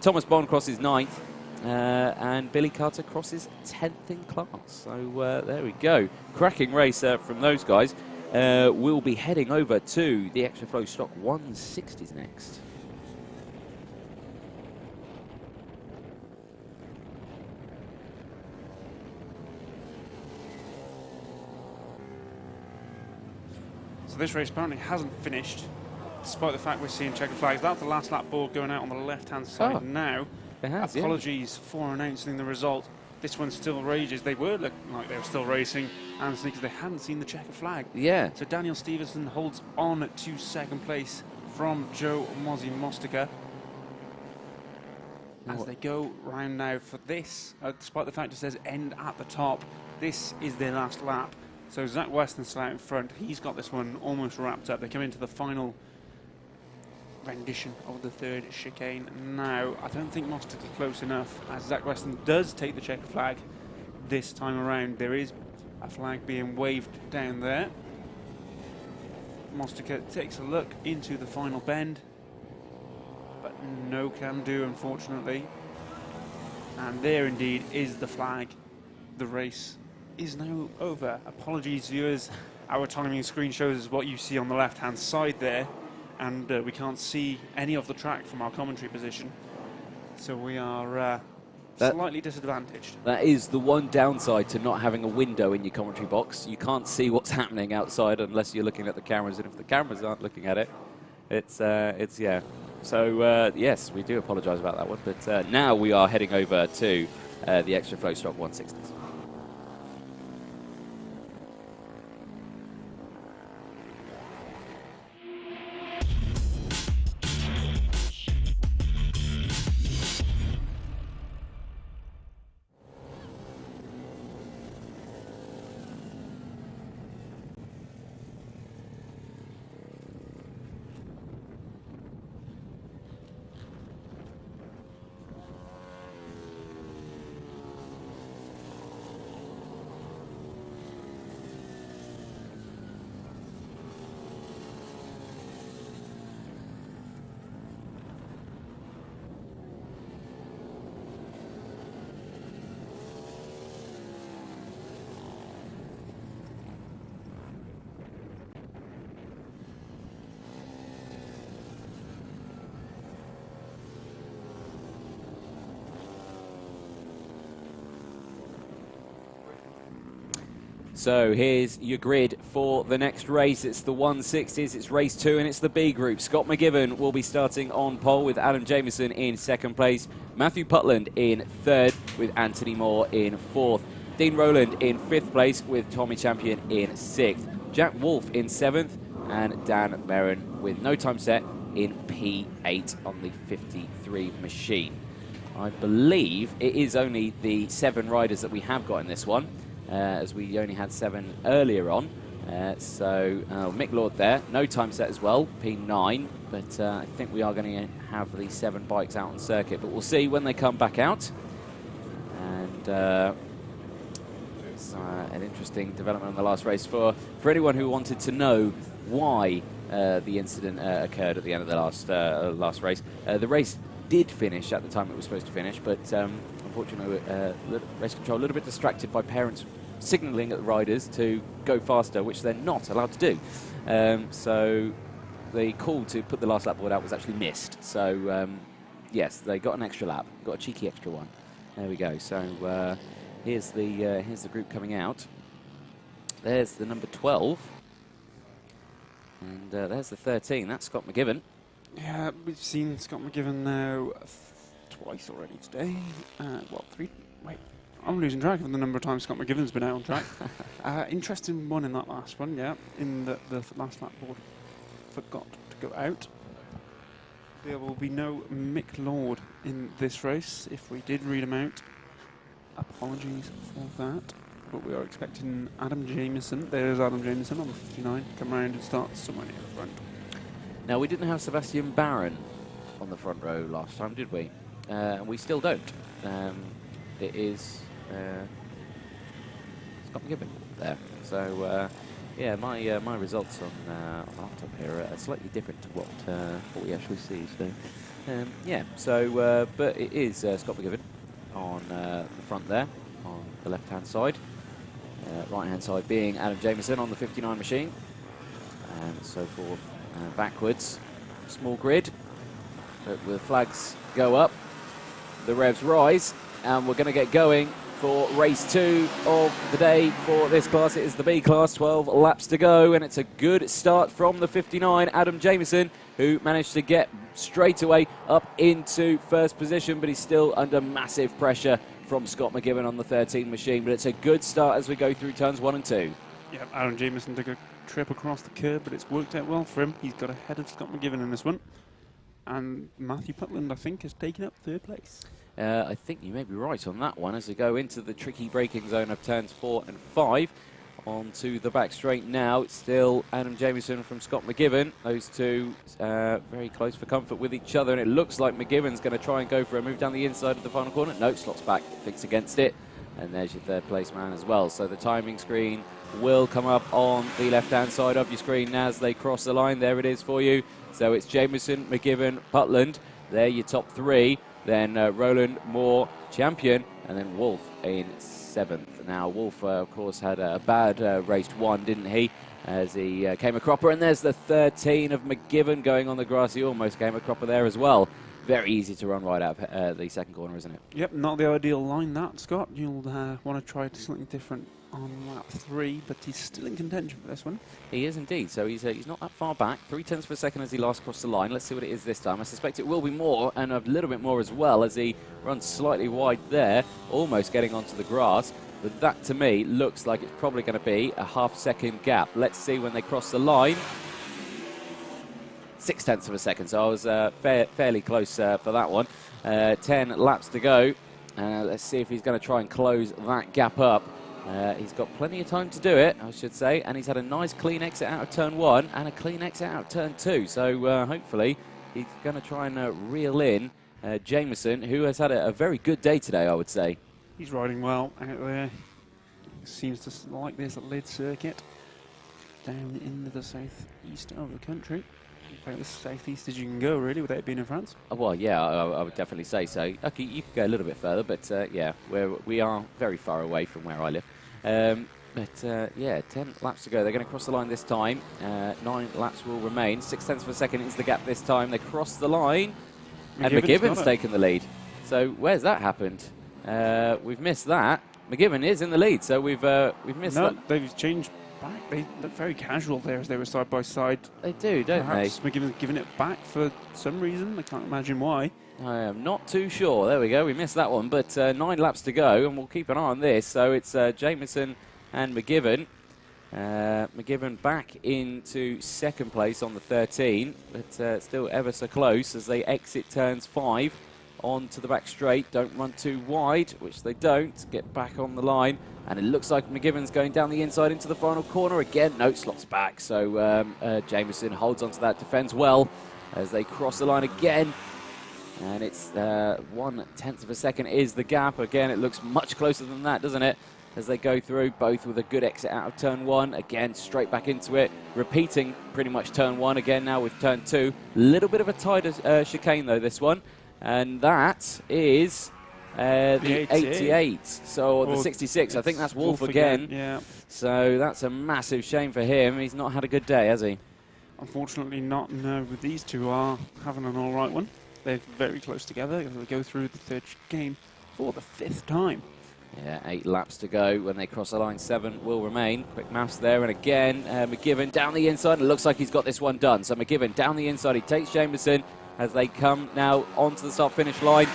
Thomas Bond crosses 9th, and Billy Carter crosses 10th in class. So there we go. Cracking race from those guys. We'll be heading over to the Extra Flow Stock 160s next. So this race apparently hasn't finished, despite the fact we're seeing checkered flags. That's the last lap board going out on the left-hand side now. It has, Apologies for announcing the result. This one still rages. They were looking like they were still racing, Anthony, because they hadn't seen the checkered flag. Yeah. So Daniel Stevenson holds on to second place from Joe Mozzie Mostica. As they go round now for this, despite the fact it says end at the top, this is their last lap. So Zach Weston's still out in front. He's got this one almost wrapped up. They come into the final rendition of the third chicane. Now, I don't think Mostica close enough, as Zach Weston does take the checkered flag this time around. There is a flag being waved down there. Mostica takes a look into the final bend, but no can do, unfortunately. And there indeed is the flag. The race is now over. Apologies, viewers. Our timing screen shows us what you see on the left-hand side there, and we can't see any of the track from our commentary position. So we are slightly disadvantaged. That is the one downside to not having a window in your commentary box. You can't see what's happening outside unless you're looking at the cameras, and if the cameras aren't looking at it, it's yeah. So yes, we do apologise about that one, but now we are heading over to the Extra Flow Stock 160s. So here's your grid for the next race. It's the 160s, it's race 2, and it's the B group. Scott McGivern will be starting on pole with Adam Jameson in 2nd place. Matthew Putland in 3rd with Anthony Moore in 4th. Dean Rowland in 5th place with Tommy Champion in 6th. Jack Wolf in 7th, and Dan Merrin with no time set in P8 on the 53 machine. I believe it is only the 7 riders that we have got in this one, as we only had 7 earlier on. Mick Lord there, no time set as well, P9, but I think we are going to have the 7 bikes out on circuit, but we'll see when they come back out. And it's an interesting development in the last race for anyone who wanted to know why the incident occurred at the end of the last race. The race did finish at the time it was supposed to finish, but unfortunately race control a little bit distracted by parents signalling at the riders to go faster, which they're not allowed to do. So the call to put the last lap board out was actually missed. So yes, they got an extra lap, got a cheeky extra one. There we go. So here's the group coming out. There's the number 12. And there's the 13. That's Scott McGivern. Yeah, we've seen Scott McGivern now twice already today. Well, 3. Wait, I'm losing track of the number of times Scott McGivern's been out on track. Interesting one in that last one, yeah. In the last lap board forgot to go out. There will be no Mick Lord in this race. If we did read him out, apologies for that. But we are expecting Adam Jameson. There's Adam Jameson on the 59. Come round and start somewhere near the front. Now, we didn't have Sebastian Barron on the front row last time, did we? And we still don't. It is Scott McGivern there. So, yeah, my results on laptop here are slightly different to what we actually see. So, yeah. So, but it is Scott McGivern on the front there, on the left-hand side. Right-hand side being Adam Jameson on the 59 machine, and so forth backwards. Small grid, but the flags go up, the revs rise, and we're going to get going for race 2 of the day for this class. It is the B class, 12 laps to go, and it's a good start from the 59, Adam Jameson, who managed to get straight away up into 1st position, but he's still under massive pressure from Scott McGivern on the 13 machine, but it's a good start as we go through turns 1 and 2. Yeah, Adam Jameson took a trip across the curb, but it's worked out well for him. He's got ahead of Scott McGivern in this one. And Matthew Putland, I think, has taken up 3rd place. I think you may be right on that one as we go into the tricky braking zone of turns 4 and 5. Onto the back straight now. It's still Adam Jameson from Scott McGivern. Those two very close for comfort with each other, and it looks like McGivern's going to try and go for a move down the inside of the final corner. No, slots back, thinks against it, and there's your 3rd place man as well. So the timing screen will come up on the left-hand side of your screen as they cross the line. There it is for you. So it's Jameson, McGivern, Putland. They're your top 3. Then Rowland, Moore, Champion, and then Wolf in 7th. Now, Wolf, of course, had a bad race 1, didn't he? As he came a cropper. And there's the 13 of McGivern going on the grass. He almost came a cropper there as well. Very easy to run right out of the 2nd corner, isn't it? Yep, not the ideal line, that, Scott. You'll want to try something different on lap 3, but he's still in contention for this one. He is indeed. So he's not that far back. 0.3 per second as he last crossed the line. Let's see what it is this time. I suspect it will be more, and a little bit more as well, as he runs slightly wide there, almost getting onto the grass. But that, to me, looks like it's probably going to be a half-second gap. Let's see when they cross the line. 0.6 of a second, so I was fairly close for that one. 10 laps to go. Let's see if he's going to try and close that gap up. He's got plenty of time to do it, I should say, and he's had a nice clean exit out of turn 1 and a clean exit out of turn 2. So hopefully he's going to try and reel in Jameson, who has had a very good day today, I would say. He's riding well out there. Seems to like this at Lydd circuit. Down into the southeast of the country. About as southeast as you can go, really, without being in France. Well, yeah, I would definitely say so. Okay, you could go a little bit further, but yeah, we are very far away from where I live. Yeah, 10 laps to go. They're going to cross the line this time. 9 laps will remain. 0.6 of a second is the gap this time. They cross the line, and McGivern's taken the lead. So where's that happened? We've missed that. McGivern is in the lead, so we've missed that. No, they've changed back. They look very casual there as they were side by side. They do, don't Perhaps McGivern's giving it back for some reason. I can't imagine why. I am not too sure. There we go. We missed that one, but 9 laps to go, and we'll keep an eye on this. So it's Jameson and McGivern. McGivern back into second place on the 13, but still ever so close as they exit turns 5 onto the back straight. Don't run too wide, which they don't. Get back on the line, and it looks like McGivern's going down the inside into the final corner again. No, slots back, so Jameson holds onto that, defends well as they cross the line again. And it's 1/10 of a second is the gap. Again, it looks much closer than that, doesn't it? As they go through, both with a good exit out of turn 1. Again, straight back into it. Repeating pretty much turn 1 again now with turn 2. Little bit of a tighter chicane, though, this one. And that is the 88. So the 66. I think that's Wolf again. Yeah. So that's a massive shame for him. He's not had a good day, has he? Unfortunately not. No, but these two are having an all right one. They're very close together. They go through the third chicane for the 5th time. Yeah, 8 laps to go. When they cross the line, 7 will remain. Quick maths there, and again, McGivern down the inside. It looks like he's got this one done. So McGivern down the inside. He takes Jameson as they come now onto the start-finish line.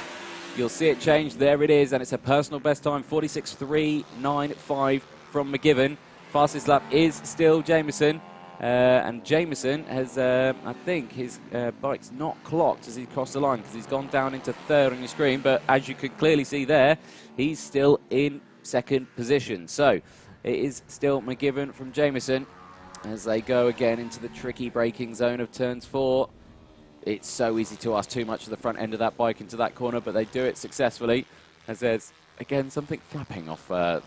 You'll see it change. There it is, and it's a personal best time, 46.395 from McGivern. Fastest lap is still Jameson. And Jameson has, I think, his bike's not clocked as he crossed the line because he's gone down into 3rd on your screen. But as you can clearly see there, he's still in 2nd position. So it is still McGivern from Jameson as they go again into the tricky braking zone of turns 4. It's so easy to ask too much of the front end of that bike into that corner, but they do it successfully as there's, again, something flapping off the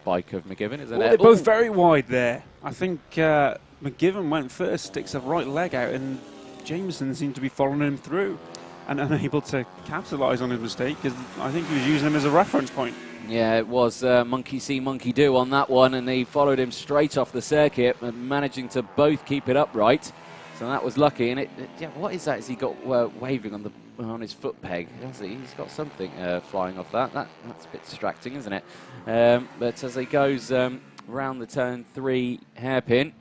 bike of McGivern, isn't it? They're both very wide there. I think McGivern went first, sticks a right leg out, and Jameson seemed to be following him through and unable to capitalise on his mistake because I think he was using him as a reference point. Yeah, it was monkey see, monkey do on that one, and he followed him straight off the circuit, managing to both keep it upright. So that was lucky. And yeah, what is that? Has he got waving on his foot peg? Has he? He's got something flying off that. That's a bit distracting, isn't it? But as he goes round the turn 3 hairpin,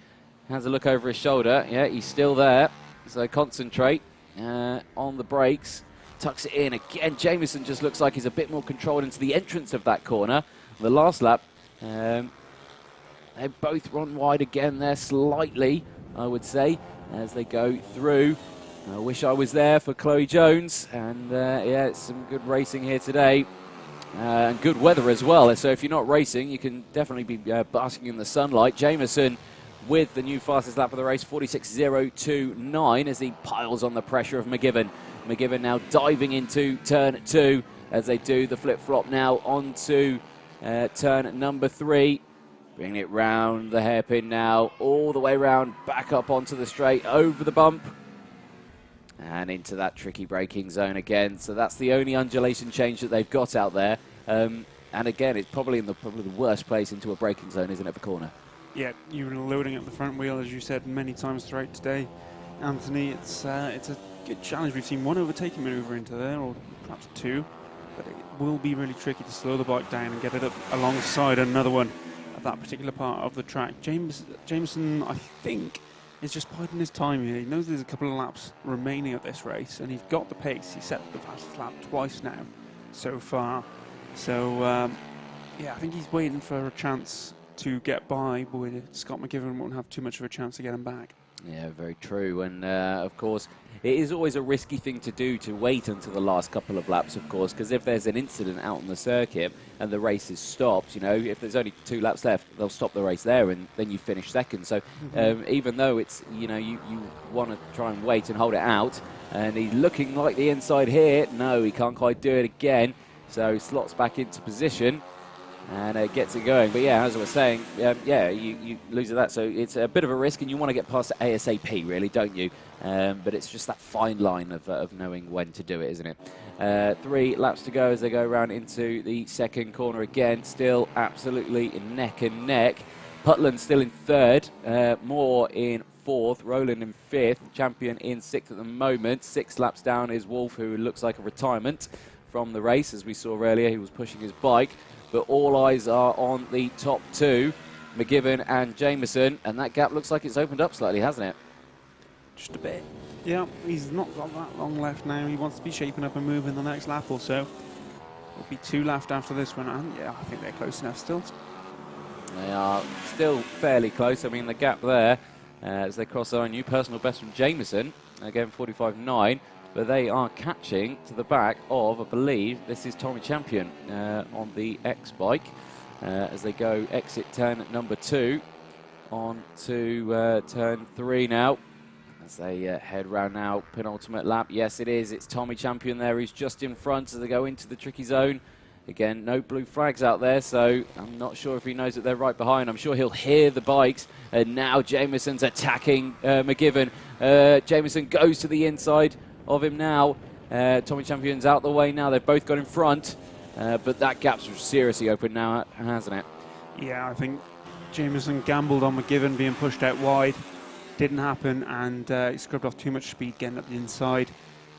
has a look over his shoulder. Yeah, he's still there. So concentrate on the brakes. Tucks it in. Again, Jameson just looks like he's a bit more controlled into the entrance of that corner. The last lap, they both run wide again there slightly, I would say, as they go through. I wish I was there for Chloe Jones. And yeah, it's some good racing here today. And good weather as well. So if you're not racing, you can definitely be basking in the sunlight. Jameson with the new fastest lap of the race, 46.029, as he piles on the pressure of McGivern. McGivern now diving into turn 2 as they do the flip-flop now onto turn number 3. Bringing it round the hairpin now, all the way round, back up onto the straight, over the bump. And into that tricky braking zone again. So that's the only undulation change that they've got out there. And again, it's probably in the worst place into a braking zone, isn't it, for corner? Yeah, you were loading up the front wheel, as you said many times throughout today, Anthony. It's a good challenge. We've seen one overtaking manoeuvre into there, or perhaps 2. But it will be really tricky to slow the bike down and get it up alongside another one at that particular part of the track. Jameson, I think, is just biding his time here. He knows there's a couple of laps remaining at this race, and he's got the pace. He set the fastest lap twice now so far. So, yeah, I think he's waiting for a chance to get by, but Scott McGivern won't have too much of a chance to get him back. Yeah, very true. And, of course, it is always a risky thing to do to wait until the last couple of laps, of course, because if there's an incident out on the circuit and the race is stopped, you know, if there's only 2 laps left, they'll stop the race there and then you finish second. So even though it's, you know, you want to try and wait and hold it out, and he's looking like the inside here. No, he can't quite do it again. So he slots back into position and gets it going. But yeah, as I was saying, yeah, you lose at that. So it's a bit of a risk, and you want to get past it ASAP, really, don't you? But it's just that fine line of knowing when to do it, isn't it? 3 laps to go as they go around into the second corner again. Still absolutely neck and neck. Putland still in 3rd, Moore in 4th, Rowland in 5th, Champion in 6th at the moment. 6 laps down is Wolf, who looks like a retirement from the race. As we saw earlier, he was pushing his bike. but all eyes are on the top two, McGivern and Jameson, and that gap looks like it's opened up slightly, hasn't it? Just a bit. Yeah, he's not got that long left now. He wants to be shaping up and moving the next lap or so. There'll be 2 left after this one, and yeah, I think they're close enough still. They are still fairly close. I mean, the gap there, as they cross our new personal best from Jameson, again 45.9, but they are catching to the back of, I believe, this is Tommy Champion on the X bike, as they go exit turn number 2 on to turn 3 now. As they head round now, penultimate lap. Yes, it is. It's Tommy Champion there. He's just in front as they go into the tricky zone. Again, no blue flags out there, so I'm not sure if he knows that they're right behind. I'm sure he'll hear the bikes. And now Jameson's attacking McGivern. Jameson goes to the inside of him now. Tommy Champion's out the way now. They've both got in front. But that gap's seriously open now, hasn't it? Yeah, I think Jameson gambled on McGivern being pushed out wide. Didn't happen, and he scrubbed off too much speed getting up the inside.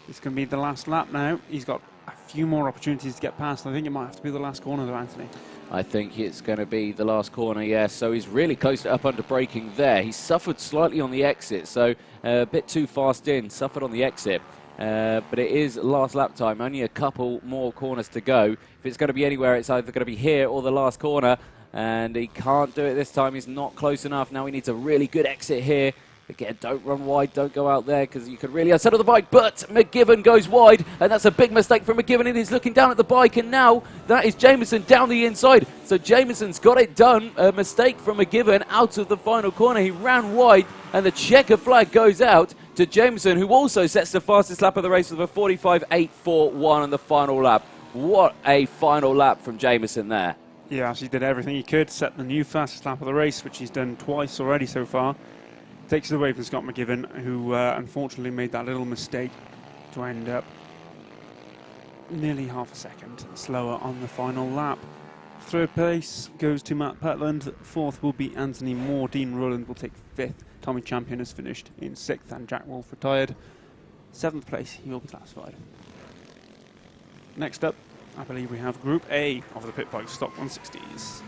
It's going to be the last lap now. He's got a few more opportunities to get past. I think it might have to be the last corner though, Anthony. I think it's going to be the last corner, yes. So he's really close to up under braking there. He suffered slightly on the exit, so a bit too fast in, suffered on the exit. But it is last lap time, only a couple more corners to go. If it's going to be anywhere, it's either going to be here or the last corner. And he can't do it this time. He's not close enough. Now he needs a really good exit here. Again, don't run wide, don't go out there, because you could really unsettle the bike. But McGivern goes wide, and that's a big mistake from McGivern. And he's looking down at the bike, and now that is Jameson down the inside. So Jameson's got it done. A mistake from McGivern out of the final corner. He ran wide, and the checker flag goes out to Jameson, who also sets the fastest lap of the race with a 45.841 on the final lap. What a final lap from Jameson there. Yeah, he did everything he could, set the new fastest lap of the race, which he's done twice already so far. Takes it away from Scott McGivern, who unfortunately made that little mistake to end up nearly half a second slower on the final lap. Third place goes to Matt Petland. Fourth will be Anthony Moore. Dean Rowland will take fifth. Tommy Champion has finished in sixth, and Jack Wolf retired. Seventh place, he will be classified. Next up, I believe we have Group A of the Pit Bike Stock 160s.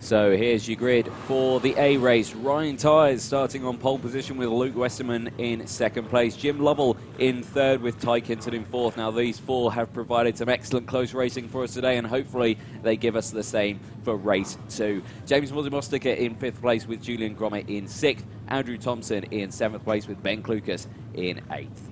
So here's your grid for the A race. Ryan Tyres starting on pole position with Luke Westerman in second place. Jim Lovell in third with Ty Kinton in fourth. Now these four have provided some excellent close racing for us today, and hopefully they give us the same for race 2. James Mostica in fifth place with Julian Gromit in sixth. Andrew Thompson in seventh place with Ben Klukas in eighth.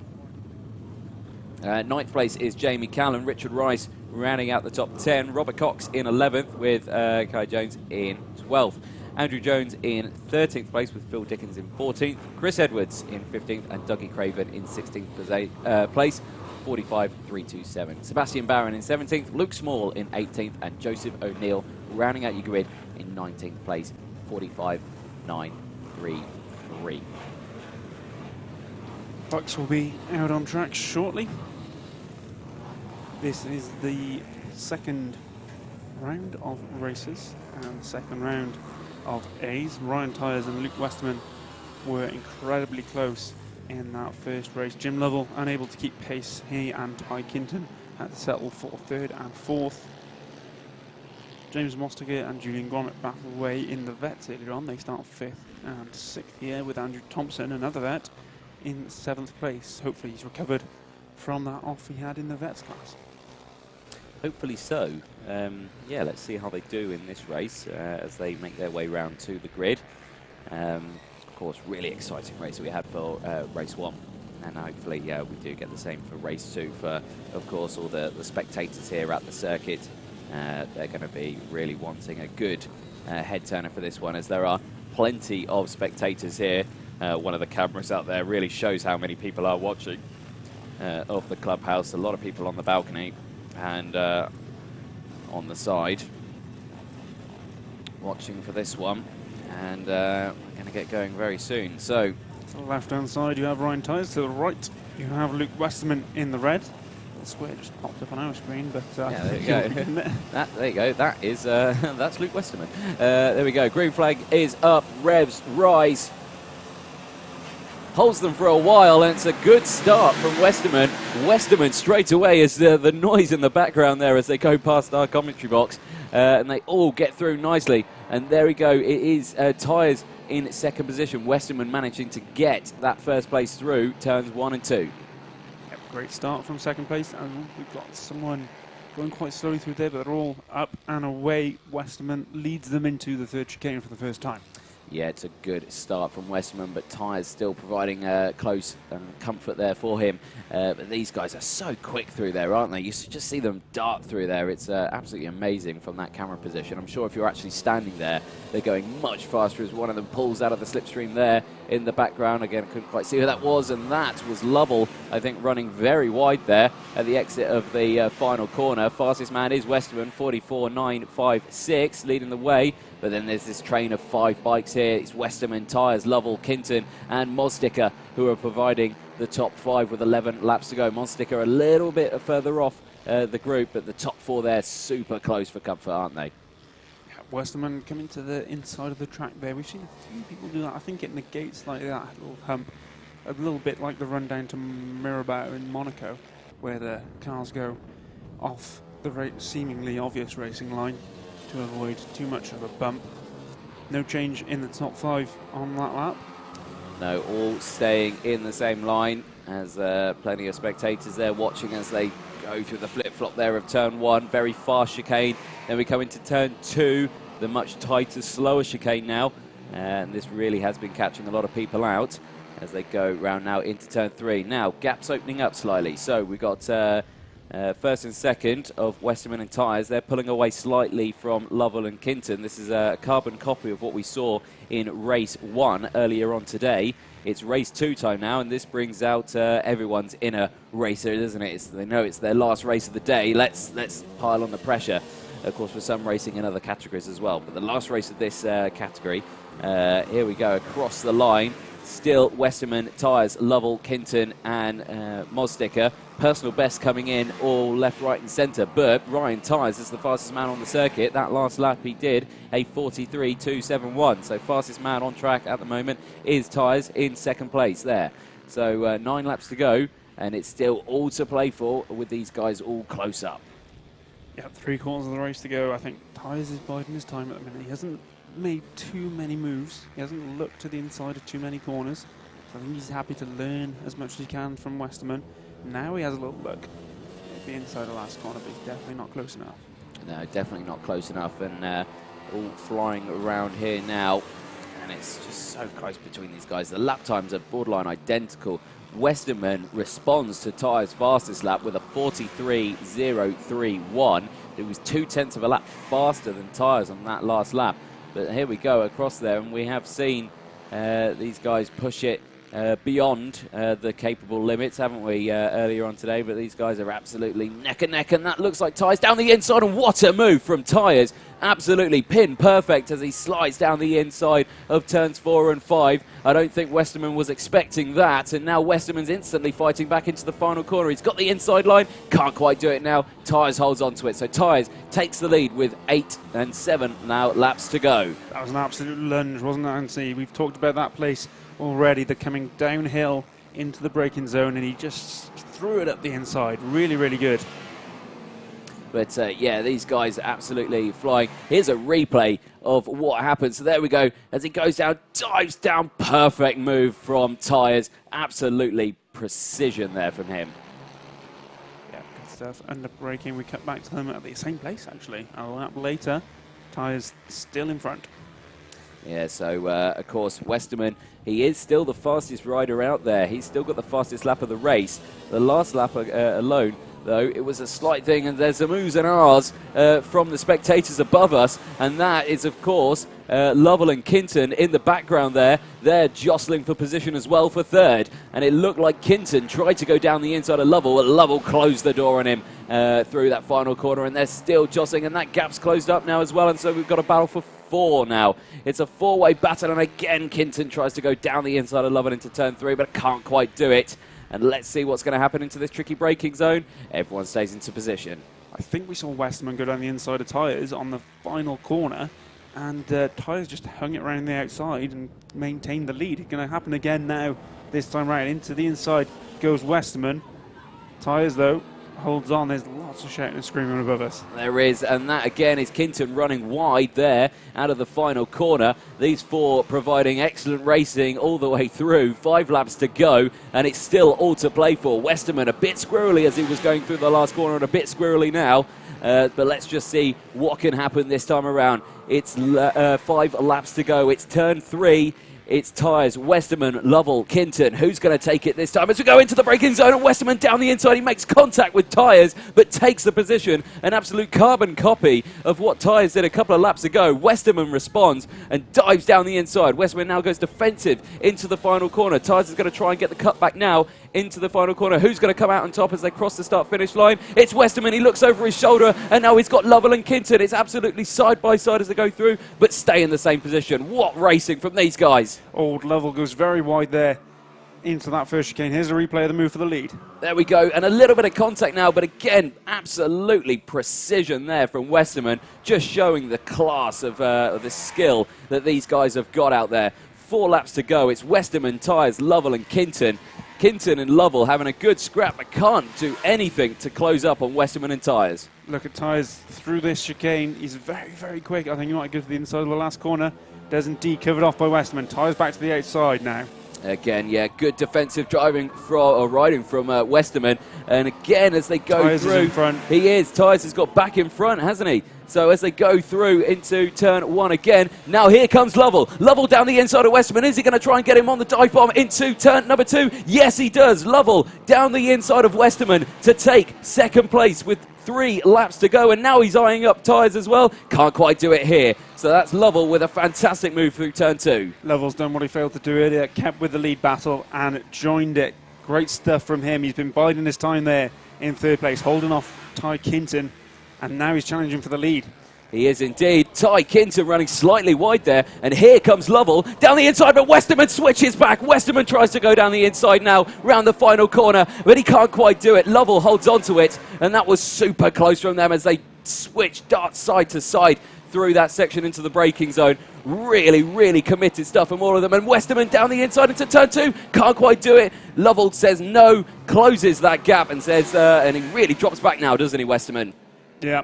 Ninth place is Jamie Callan. Richard Rice rounding out the top 10. Robert Cox in 11th with Kai Jones in 12th. Andrew Jones in 13th place with Phil Dickens in 14th. Chris Edwards in 15th and Dougie Craven in 16th place, 45.327. Sebastian Barron in 17th. Luke Small in 18th and Joseph O'Neill rounding out your grid in 19th place, 45.933. Bikes will be out on track shortly. This is the second round of races and the second round of A's. Ryan Tyres and Luke Westerman were incredibly close in that first race. Jim Lovell unable to keep pace. He and Ty Kinton had to settle for third and fourth. James Mostiger and Julian Gromit battled away in the vets earlier on. They start fifth and sixth here with Andrew Thompson, another vet, in seventh place. Hopefully he's recovered from that off he had in the vets class. Hopefully so. Yeah, let's see how they do in this race as they make their way round to the grid. Of course, really exciting race that we had for race 1. And hopefully we do get the same for race 2 for, of course, all the spectators here at the circuit. They're going to be really wanting a good head turner for this one, as there are plenty of spectators here. One of the cameras out there really shows how many people are watching of the clubhouse. A lot of people on the balcony and on the side watching for this one. And we're going to get going very soon. So, to the left-hand side, you have Ryan Tyers. To the right, you have Luke Westerman in the red. The square just popped up on our screen, but yeah, there you go. There you go. That is that's Luke Westerman. There we go. Green flag is up. Revs rise. Holds them for a while, and it's a good start from Westerman. Westerman straight away is the noise in the background there as they go past our commentary box, and they all get through nicely. And there we go. It is Tyers in second position. Westerman managing to get that first place through turns 1 and 2. Yep, great start from second place, and we've got someone going quite slowly through there, but they're all up and away. Westerman leads them into the third chicane for the first time. Yeah, it's a good start from Westerman, but Tyers still providing close comfort there for him. But these guys are so quick through there, aren't they? You just see them dart through there. It's absolutely amazing from that camera position. I'm sure if you're actually standing there, they're going much faster as one of them pulls out of the slipstream there in the background. Again, I couldn't quite see who that was, and that was Lovell, I think, running very wide there at the exit of the final corner. Fastest man is Westerman, 44.956, leading the way. But then there's this train of 5 bikes here. It's Westerman, Tyers, Lovell, Kinton and Mosdicker who are providing the top 5 with 11 laps to go. Mosdicker a little bit further off the group, but the top 4 there super close for comfort, aren't they? Yeah, Westerman coming to the inside of the track there. We've seen a few people do that. I think it negates like that little hump, a little bit like the run down to Mirabeau in Monaco, where the cars go off the seemingly obvious racing line to avoid too much of a bump. No change in the top 5 on that lap. No, all staying in the same line as plenty of spectators there watching as they go through the flip-flop there of turn 1. Very fast chicane. Then we come into turn 2, the much tighter, slower chicane now. And this really has been catching a lot of people out as they go round now into turn 3. Now, gaps opening up slightly. So we've got first and second of Westerman and Tyers. They're pulling away slightly from Lovell and Kinton. This is a carbon copy of what we saw in race 1 earlier on today. It's race 2 time now, and this brings out everyone's inner racer, doesn't it? They know it's their last race of the day. Let's pile on the pressure. Of course, for some racing in other categories as well. But the last race of this category, here we go across the line. Still Westerman, Tyers, Lovell, Kinton and Mosdicker. Personal best coming in all left, right and centre. But Ryan Tyers is the fastest man on the circuit. That last lap he did a 43.271. So fastest man on track at the moment is Tyers in second place there. So 9 laps to go, and it's still all to play for with these guys all close up. Yeah, 3 quarters of the race to go. I think Tyers is biding his time at the minute. He hasn't made too many moves. He hasn't looked to the inside of too many corners. So I think he's happy to learn as much as he can from Westerman. Now he has a little look at the inside of the last corner, but he's definitely not close enough. No, definitely not close enough, and all flying around here now, and it's just so close between these guys. The lap times are borderline identical. Westerman responds to Tyers' fastest lap with a 43.031. It was 0.2 of a lap faster than Tyers on that last lap. But here we go across there, and we have seen these guys push it beyond the capable limits, haven't we, earlier on today? But these guys are absolutely neck and neck, and that looks like Tyers down the inside, and what a move from Tyers. Absolutely pin perfect as he slides down the inside of turns 4 and 5. I don't think Westerman was expecting that, and now Westerman's instantly fighting back into the final corner. He's got the inside line, can't quite do it now. Tyers holds on to it, so Tyers takes the lead with 8 and 7 now laps to go. That was an absolute lunge, wasn't it, Anthony? We've talked about that place already. They're coming downhill into the braking zone, and he just threw it up the inside. Really, really good. But yeah, these guys are absolutely flying. Here's a replay of what happened. So there we go. As he goes down, dives down. Perfect move from Tyers. Absolutely precision there from him. Yeah, good stuff. Under braking, we cut back to them at the same place, actually. A lap later, Tyers still in front. Yeah, so of course, Westerman, he is still the fastest rider out there. He's still got the fastest lap of the race. The last lap alone, though, it was a slight thing, and there's some oohs and ahs from the spectators above us, and that is, of course, Lovell and Kinton in the background there. They're jostling for position as well for third, and it looked like Kinton tried to go down the inside of Lovell, but Lovell closed the door on him through that final corner, and they're still jostling, and that gap's closed up now as well, and so we've got a battle for 4 now. It's a 4-way battle, and again, Kinton tries to go down the inside of Lovell into turn 3, but can't quite do it. And let's see what's going to happen into this tricky braking zone. Everyone stays into position. I think we saw Westerman go down the inside of Tyres on the final corner, and Tyres just hung it around the outside and maintained the lead. It's going to happen again now, this time round. Into the inside goes Westerman. Tyres, though, holds on. There's lots of shouting and screaming above us. There is, and that again is Kinton running wide there out of the final corner. These 4 providing excellent racing all the way through. 5 laps to go, and it's still all to play for. Westerman a bit squirrely as he was going through the last corner, and a bit squirrely now. But let's just see what can happen this time around. It's 5 laps to go. It's turn 3. It's Tyres, Westerman, Lovell, Kinton. Who's going to take it this time? As we go into the braking zone, and Westerman down the inside, he makes contact with Tyres, but takes the position. An absolute carbon copy of what Tyres did a couple of laps ago. Westerman responds and dives down the inside. Westerman now goes defensive into the final corner. Tyres is going to try and get the cut back now into the final corner. Who's going to come out on top as they cross the start-finish line? It's Westerman. He looks over his shoulder, and now he's got Lovell and Kinton. It's absolutely side by side as they go through, but stay in the same position. What racing from these guys. Old Lovell goes very wide there into that first chicane. Here's a replay of the move for the lead. There we go, and a little bit of contact now, but again, absolutely precision there from Westerman, just showing the class of the skill that these guys have got out there. 4 laps to go. It's Westerman, Tyres, Lovell and Kinton. Kinton and Lovell having a good scrap, but can't do anything to close up on Westerman and Tyres. Look at Tyres through this chicane. He's very, very quick. I think he might go to the inside of the last corner. Does indeed covered off by Westerman. Tyres back to the outside now. Again, yeah, good defensive riding from Westerman. And again, as they go Tyres through, is in front. He is. Tyres has got back in front, hasn't he? So as they go through into turn 1 again, now here comes Lovell. Lovell down the inside of Westerman. Is he going to try and get him on the dive bomb into turn number 2? Yes, he does. Lovell down the inside of Westerman to take second place with 3 laps to go, and now he's eyeing up Tyres as well. Can't quite do it here. So that's Lovell with a fantastic move through turn 2. Lovell's done what he failed to do earlier, kept with the lead battle and joined it. Great stuff from him. He's been biding his time there in 3rd place, holding off Ty Kinton, and now he's challenging for the lead. He is indeed. Ty Kinton running slightly wide there, and here comes Lovell down the inside, but Westerman switches back. Westerman tries to go down the inside now, round the final corner, but he can't quite do it. Lovell holds onto it, and that was super close from them as they switch, dart side to side through that section into the braking zone. Really, really committed stuff from all of them, and Westerman down the inside into turn 2, can't quite do it. Lovell says no, closes that gap, and says, and he really drops back now, doesn't he, Westerman? Yeah.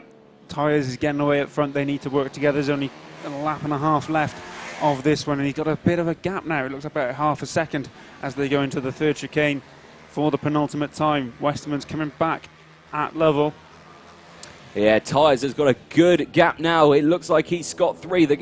Tyres is getting away up front. They need to work together. There's only a lap and a half left of this one, and he's got a bit of a gap now. It looks about half a second as they go into the 3rd chicane for the penultimate time. Westerman's coming back at Lovell. Yeah, Tyres has got a good gap now. It looks like he's got 3. The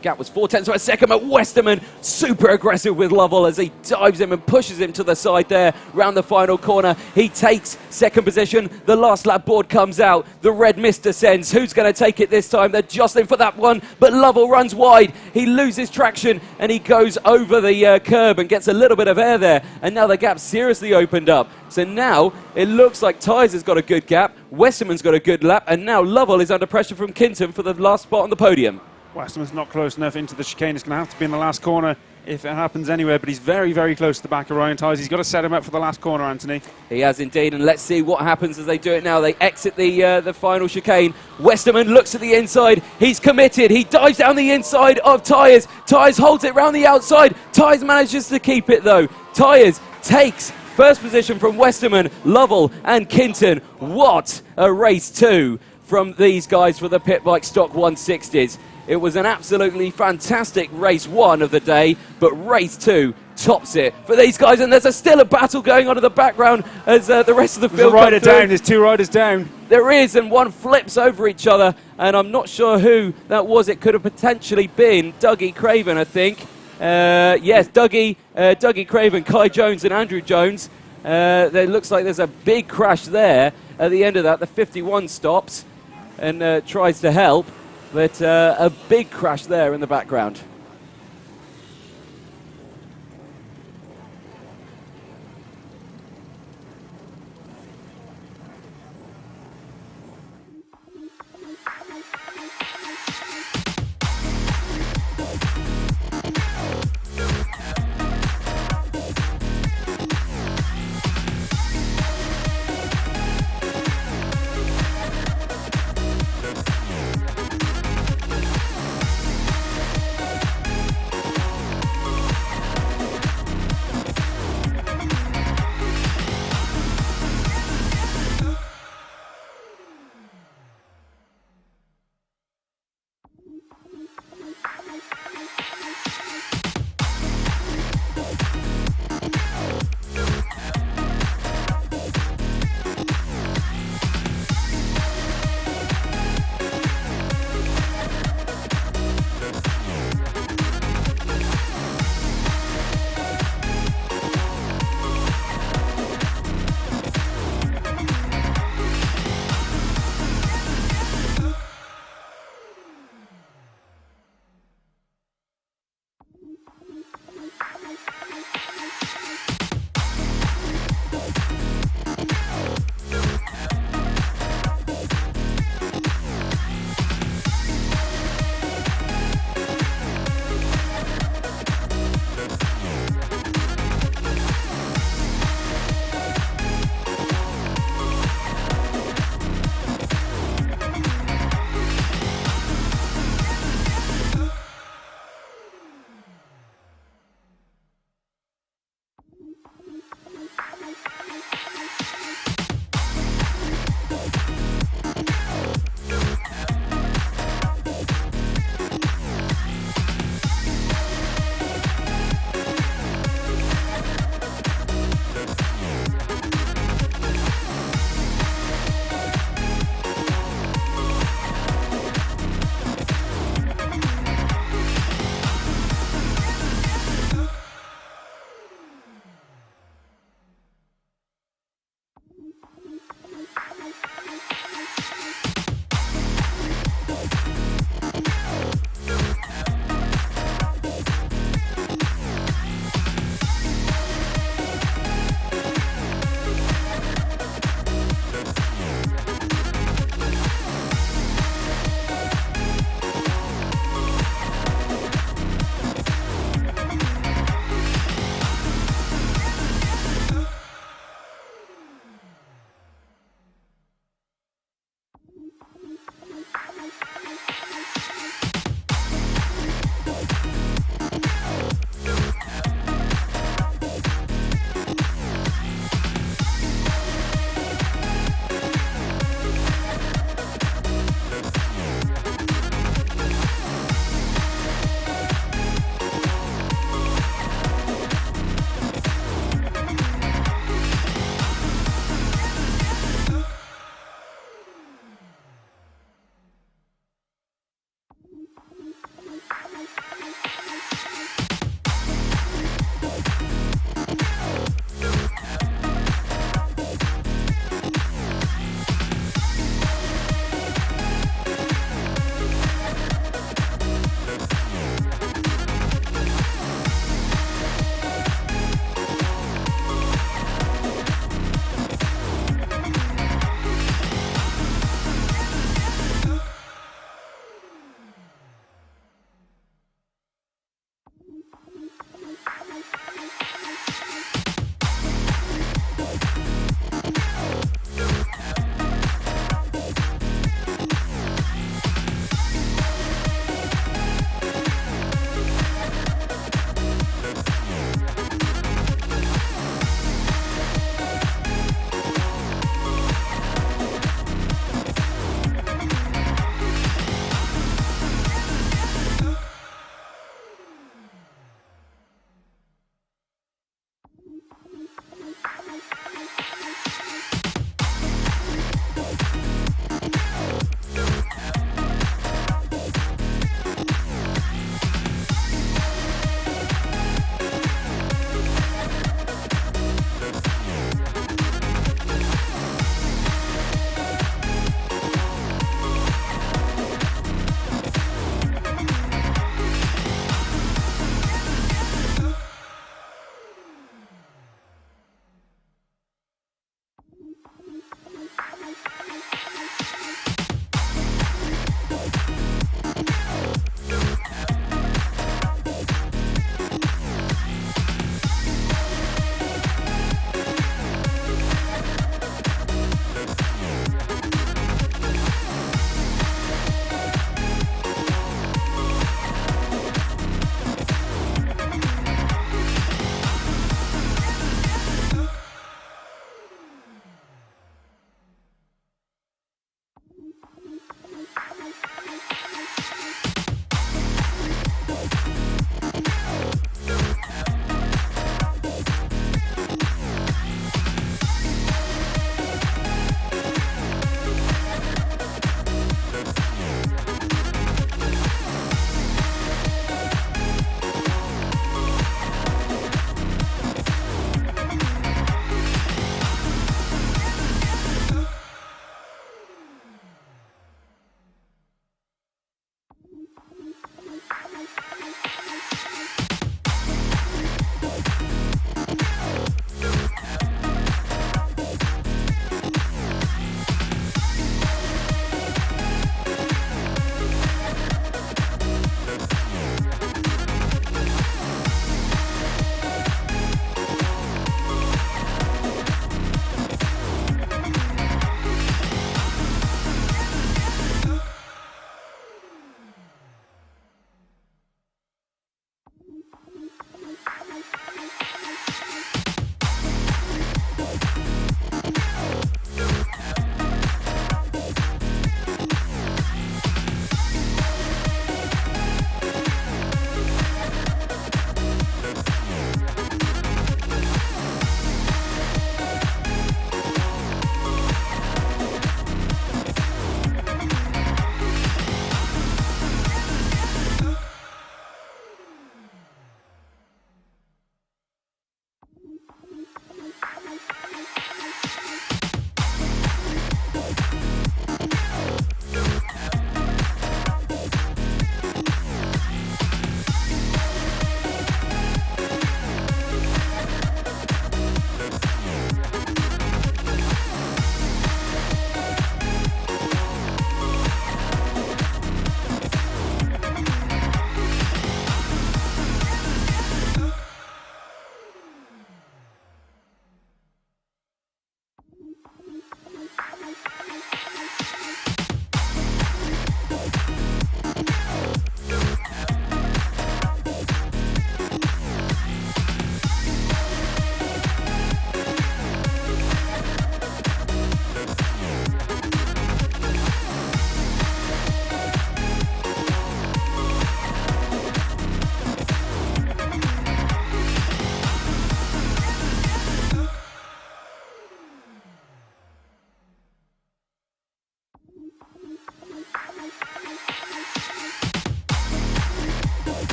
gap was 0.4 of a second, but Westerman super aggressive with Lovell as he dives him and pushes him to the side there round the final corner. He takes second position. The last lap board comes out. The red mist descends. Who's going to take it this time? They're jostling for that one, but Lovell runs wide. He loses traction and he goes over the curb and gets a little bit of air there. And now the gap's seriously opened up. So now it looks like Tyres has got a good gap, Westerman's got a good lap, and now Lovell is under pressure from Kinton for the last spot on the podium. Westerman's not close enough into the chicane. It's going to have to be in the last corner if it happens anywhere, but he's very, very close to the back of Ryan Tyres. He's got to set him up for the last corner, Anthony. He has indeed, and let's see what happens as they do it now. They exit the final chicane. Westerman looks at the inside. He's committed. He dives down the inside of Tyres. Tyres holds it round the outside. Tyres manages to keep it, though. Tyres takes first position from Westerman, Lovell and Kinton. What a race 2 from these guys for the Pit Bike Stock 160s. It was an absolutely fantastic race 1 of the day, but race 2 tops it for these guys. And there's still a battle going on in the background as the rest of the field comes through. There's 2 riders down. There is, and one flips over each other, and I'm not sure who that was. It could have potentially been Dougie Craven, I think. Yes, Dougie Craven, Kai Jones and Andrew Jones. There looks like there's a big crash there at the end of that. The 51 stops and tries to help, but a big crash there in the background.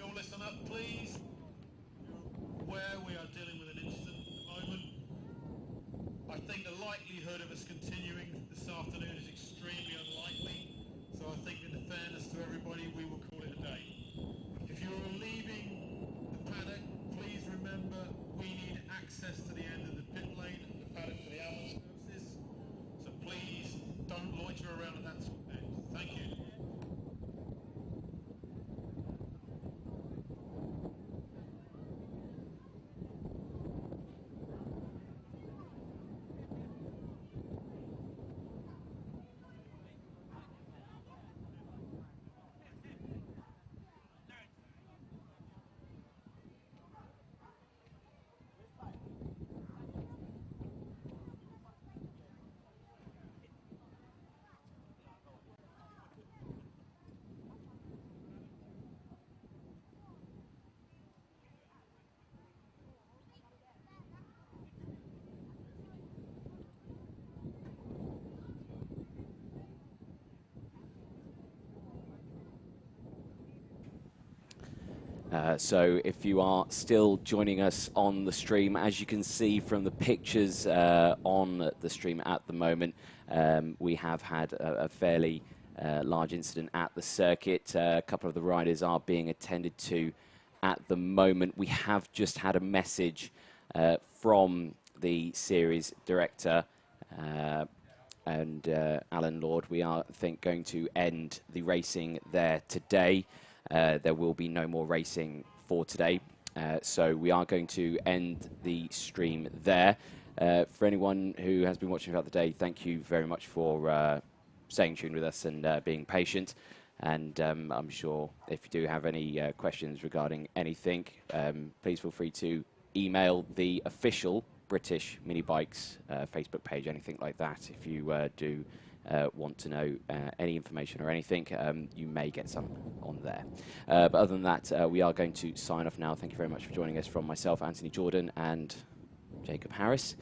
all listen up, please. Where we are dealing with an incident at the moment. I think the likelihood of us continuing this afternoon is extremely unlikely. So I think in fairness to everybody, we will call it a day. If you're leaving the paddock, please remember we need access to the end of the pit lane and the paddock for the ambulance services. So please don't loiter around at that end. Thank you. So if you are still joining us on the stream, as you can see from the pictures on the stream at the moment, we have had a fairly large incident at the circuit. A couple of the riders are being attended to at the moment. We have just had a message from the series director and Alan Lord. We are, I think, going to end the racing there today. There will be no more racing for today, so we are going to end the stream there. For anyone who has been watching throughout the day, thank you very much for staying tuned with us and being patient. And I'm sure if you do have any questions regarding anything, please feel free to email the official British Mini Bikes Facebook page, anything like that. If you do want to know any information or anything, you may get some on there. But other than that, we are going to sign off now. Thank you very much for joining us from myself, Anthony Jordan, and Jacob Harris.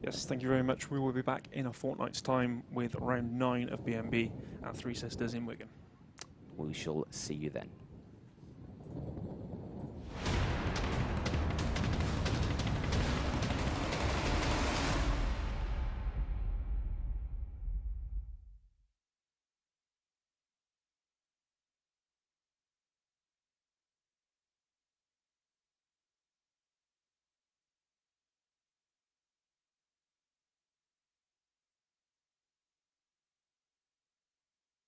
Yes, thank you very much. We will be back in a fortnight's time with round 9 of BMB at Three Sisters in Wigan. We shall see you then.